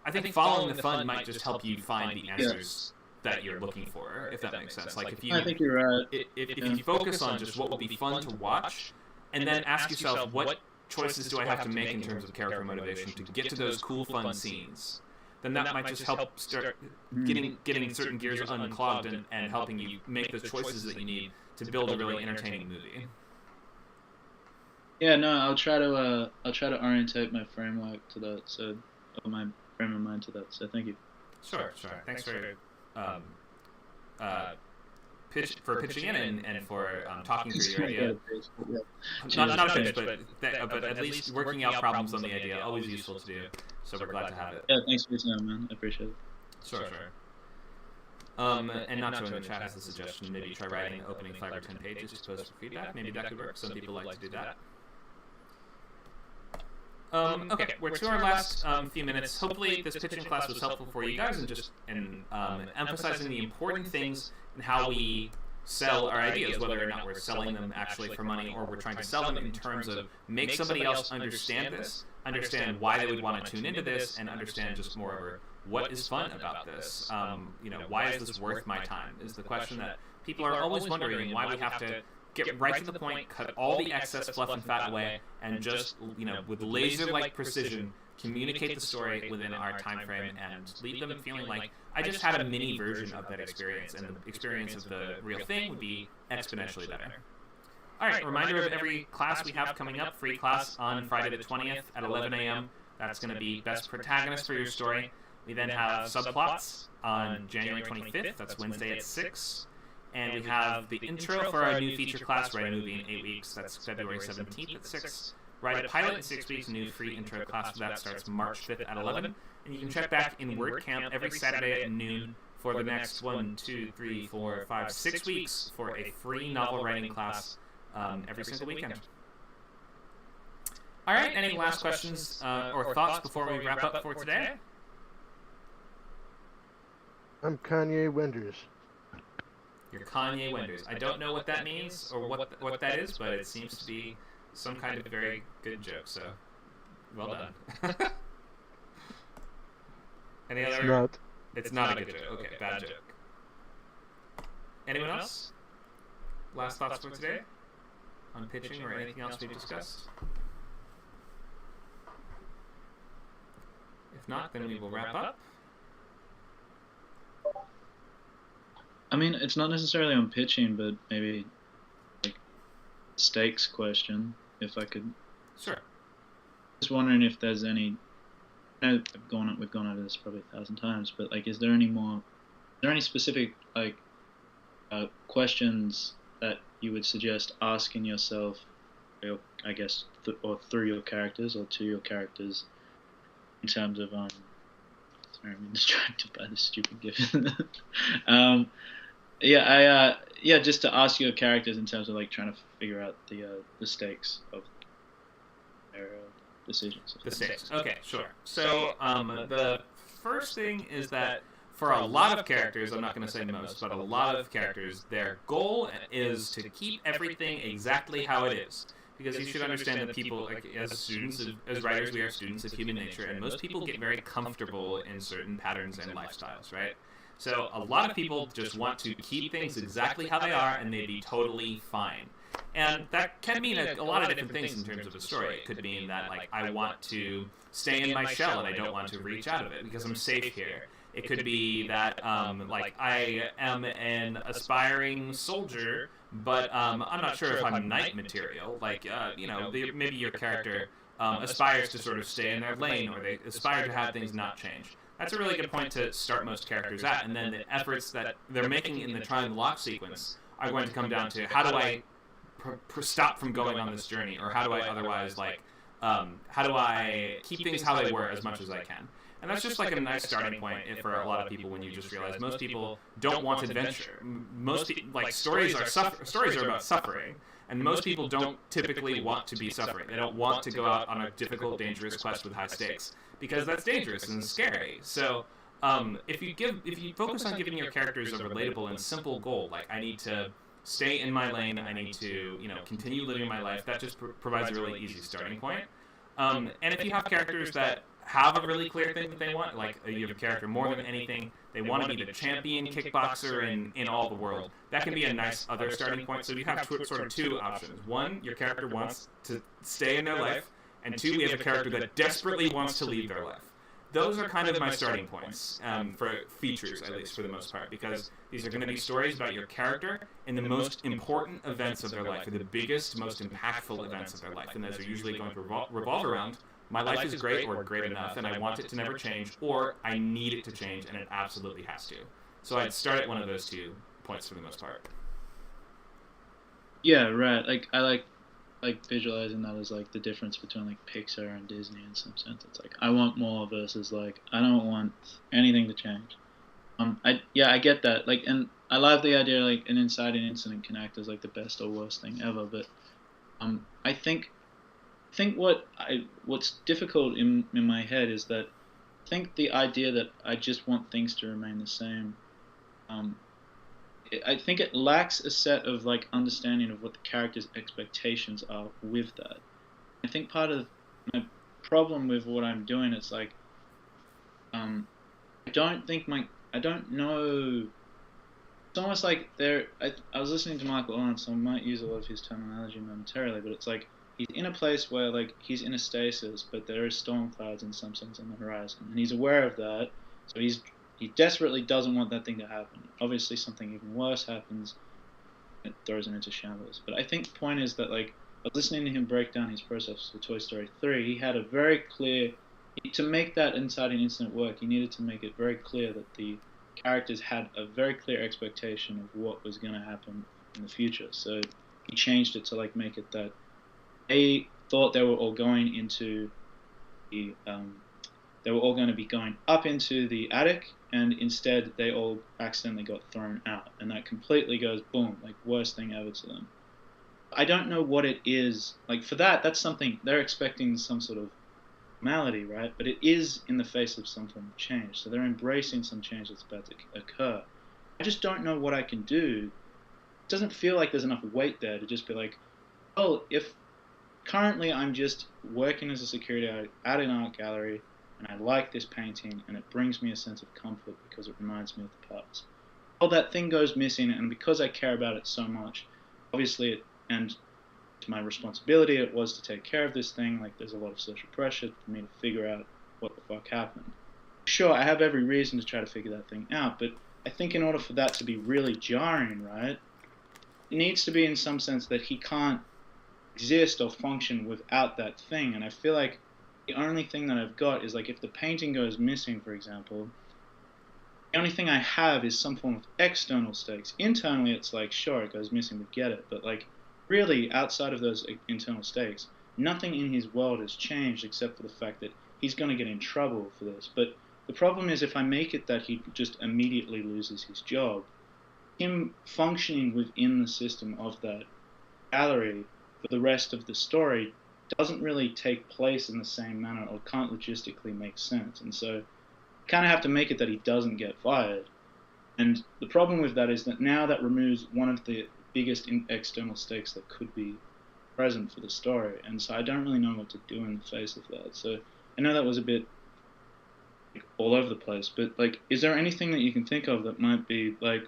A: I think following the fun might just help you find the answers that you're looking for, if that makes sense. Like if you,
E: I think you're right.
A: If you focus on just what would be fun to watch, and then ask yourself what choices do I have to make in terms of character motivation to get to those cool, fun scenes, then that might just help start getting certain gears unclogged and helping you make the choices that you need to build a really entertaining movie.
E: Yeah, no, I'll try to orientate my framework to that, so my frame of mind to that. So thank you.
A: Sure. Thanks for pitching in and for talking through your idea. Not a pitch, but at least working out problems on the idea. Always useful to do. So we're glad to have it.
E: Yeah, thanks for your time, man. I appreciate it.
A: Sure. And not to in the chat has a suggestion. Maybe try writing the opening 5 or 10 pages to post for feedback. Maybe that could work. Some people like to do that. Okay, we're to our last few minutes. Hopefully this pitching class was helpful for you guys and emphasizing the important things in how we sell our ideas, whether or not we're selling them actually for money or we're trying to sell them in terms of make somebody else understand this, understand why they would want to tune into this, and understand just moreover what is fun about this. Why is this worth my time is the question that people are always wondering, why we have to get right to the point, cut all the excess fluff and fat away, and just, with laser-like precision, communicate the story within our time frame and leave them feeling like I just had a mini version of that experience, and the experience of the real thing would be exponentially better. All right, reminder of every class we have coming up. Free class on Friday the 20th at 11 a.m. That's going to be Best Protagonist for your story. We then have subplots on January 25th. That's Wednesday at 6. And we have the intro for our new feature class, Write a Movie in 8 weeks. That's February 17th at 6. Write a Pilot in 6 weeks, a new free intro class for that starts March 5th at 11. And you can check back in WordCamp every Saturday at noon for the next 6 weeks for a free novel writing class every single weekend. All right, any last questions or thoughts before we wrap up for today?
D: I'm Kanye Wenders.
A: You're Kanye Wenders. I don't know what that means or what that is, but it seems to be some kind of very good joke, so well done. Any other? It's not a good joke. Okay, bad joke. Anyone else? Last thoughts for today on pitching or anything else we've discussed? If not, then we will wrap up.
E: I mean, it's not necessarily on pitching, but maybe like stakes question, if I could.
A: Sure.
E: Just wondering if there's any. I know we've gone over this probably 1,000 times, but like, is there any specific like questions that you would suggest asking yourself, I guess, or through your characters or to your characters, in terms of Sorry, I'm distracted by the stupid gift. Just to ask your characters in terms of like trying to figure out the stakes of their decisions.
A: The stakes. Okay, sure. So the first thing is that for a lot of characters, I'm not going to say most, but a lot of characters, their goal is to keep everything exactly how it is. Because you should understand that people, like, as students, as writers, we are students of human nature, and most people get very comfortable in certain patterns and lifestyles, right? So a lot of people just want to keep things exactly how they are, and they'd be totally fine. And that can mean a lot of different things in terms of a story. It could mean that, like, I want to stay in my shell and I don't want to reach out of it because I'm safe here. It could be that, like, I am an aspiring soldier, but I'm not sure if I'm knight material. Like, maybe your character aspires to sort of stay in their lane, or they aspire to have things not change. That's a really good point to start most characters at, and then the efforts that they're making in the try and lock sequence are going to come down to how do I stop from going on this journey, or how do I otherwise, like, how do I keep things how they were as much as I can. And that's just like a nice starting point for a lot of people when you just realize most people don't want adventure. Most people, like, stories are about suffering, and most people don't typically want to be suffering. They don't want to go out on a difficult, dangerous quest with high stakes because that's dangerous and scary. So if you focus on giving your characters a relatable and simple goal, like I need to stay in my lane, I need to continue living my life, that just provides a really easy starting point. And if you have characters that have a really clear thing that they want, like you have a character more than anything, they want to be the champion kickboxer in all the world, that can be a nice other starting point. So you have sort of two options. One, your character wants to stay in their life, and two, we have a character that desperately wants to leave their life. Those are kind of my starting points for features, at least for the most part, because these are going to be stories about your character in the most important events of their life, or the biggest, most impactful events of their life, and those are usually going to revolve around my life is great or great enough, and I want it to never change, or I need it to change, and it absolutely has to. So I'd start at one of those 2 points for the most part.
E: Yeah, right. Like I like visualizing that as like the difference between like Pixar and Disney in some sense. It's like I want more versus like I don't want anything to change. I get that. Like, and I love the idea like an inciting incident can act as like the best or worst thing ever. But I think what's difficult in my head is that I think the idea that I just want things to remain the same. I think it lacks a set of like understanding of what the character's expectations are with that. I think part of my problem with what I'm doing is like I don't know. It's almost like I was listening to Michael Owen, so I might use a lot of his terminology momentarily, but it's like he's in a place where like he's in a stasis, but there is storm clouds in some sense on the horizon, and he's aware of that. So he desperately doesn't want that thing to happen. Obviously, something even worse happens. It throws him into shambles. But I think the point is that like I was listening to him break down his process for Toy Story 3. He had a very clear to make that inciting incident work, he needed to make it very clear that the characters had a very clear expectation of what was going to happen in the future. So he changed it to like make it that they thought they were all going into the they were all going to be going up into the attic, and instead they all accidentally got thrown out, and that completely goes boom, like worst thing ever to them. I don't know what it is. Like for that, that's something they're expecting some sort of malady, right? But it is in the face of some form of change. So they're embracing some change that's about to occur. I just don't know what I can do. It doesn't feel like there's enough weight there to just be like, well, if currently I'm just working as a security at an art gallery and I like this painting and it brings me a sense of comfort because it reminds me of the past. Well, that thing goes missing, and because I care about it so much, obviously, and to my responsibility, it was to take care of this thing. Like, there's a lot of social pressure for me to figure out what the fuck happened. Sure, I have every reason to try to figure that thing out, but I think in order for that to be really jarring, right, it needs to be in some sense that he can't exist or function without that thing. And I feel like the only thing that I've got is, like, if the painting goes missing, for example, the only thing I have is some form of external stakes. Internally, it's like, sure, it goes missing, we get it. But, like, really, outside of those internal stakes, nothing in his world has changed except for the fact that he's going to get in trouble for this. But the problem is, if I make it that he just immediately loses his job, him functioning within the system of that gallery for the rest of the story doesn't really take place in the same manner, or can't logistically make sense. And so you kind of have to make it that he doesn't get fired. And the problem with that is that now that removes one of the biggest external stakes that could be present for the story. And so I don't really know what to do in the face of that. So I know that was a bit all over the place, but like, is there anything that you can think of that might be like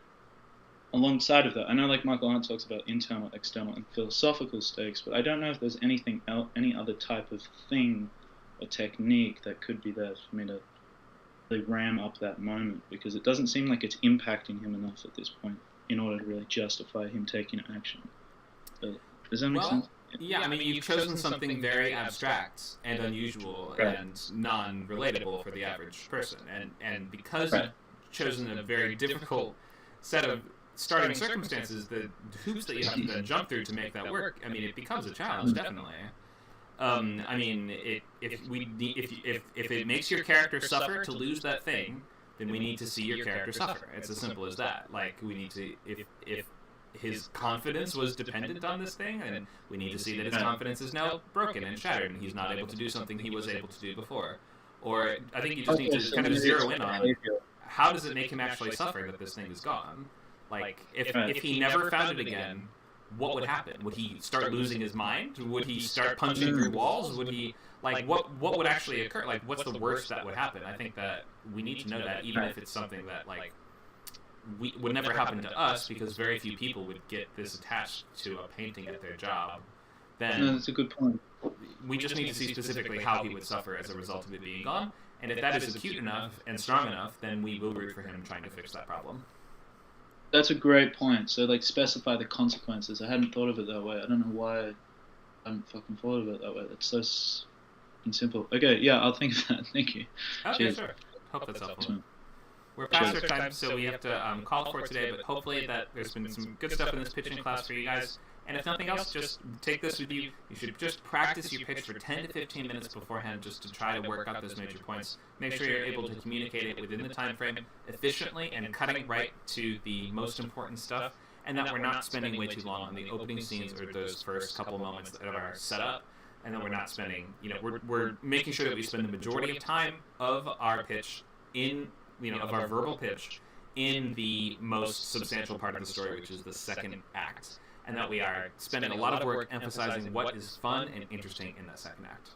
E: alongside of that? I know like Michael Hunt talks about internal, external, and philosophical stakes, but I don't know if there's anything else, any other type of thing or technique that could be there for me to really ram up that moment, because it doesn't seem like it's impacting him enough at this point in order to really justify him taking action. But does that make sense?
A: Yeah, I mean, you've chosen something very abstract and unusual and non-relatable for the average person, and because you've chosen a very difficult set of starting circumstances, the hoops that you have to then jump through to make that work, I mean, it becomes a challenge, definitely. I mean, if it makes your character suffer to lose that thing, then we need to see your character suffer. It's as simple as that. Like, we need to, if his confidence was dependent on this thing, and we need to see that his confidence is now broken and shattered, and he's not able to do something he was able to do before. Or I think you just need to kind of zero in on how does it make him actually suffer that this thing is gone. Like, if he never found it again, what would happen? Would he start losing his mind? Would he start punching through walls? Would he, like, what would actually occur? Like, what's the worst that would happen? I think that we need to know that, even if it's something that, like, would never happen to us, because very few people would get this attached to a painting at their job. Then
E: No, that's a good point.
A: we just need to see specifically how he would suffer as a result of it being gone. And if that is acute enough and strong enough, then we will root for him trying to fix that problem.
E: That's a great point. So, like, specify the consequences. I hadn't thought of it that way. I don't know why I haven't fucking thought of it that way. That's so simple. Okay, yeah, I'll think of that. Thank you.
A: Okay,
E: Cheers.
A: sure. Hope that's helpful. We're past our time, so we have to call for today, but hopefully that there's been some good stuff in this pitching class for you guys. And if nothing else, just take this with you. You should just practice your pitch for 10 to 15 minutes beforehand, just to try to work out those major points. Make sure you're able to communicate it within the time frame efficiently and cutting right to the most important stuff, and that we're not spending way too long on the opening scenes or those first couple moments that are set up, and then we're not spending, we're making sure that we spend the majority of time of our pitch of our verbal pitch in the most substantial part of the story, which is the second act. And that we are spending a lot of work emphasizing what is fun and interesting in that second act.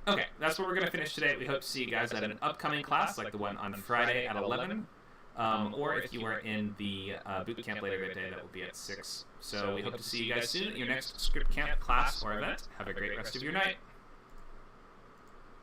A: Okay, that's where we're going to finish today. We hope to see you guys at an upcoming class, like the one on Friday at 11. Or if you are in the boot camp later that day, that will be at 6. So we hope to see you guys soon at your next script camp class or event. Have a great rest of your night.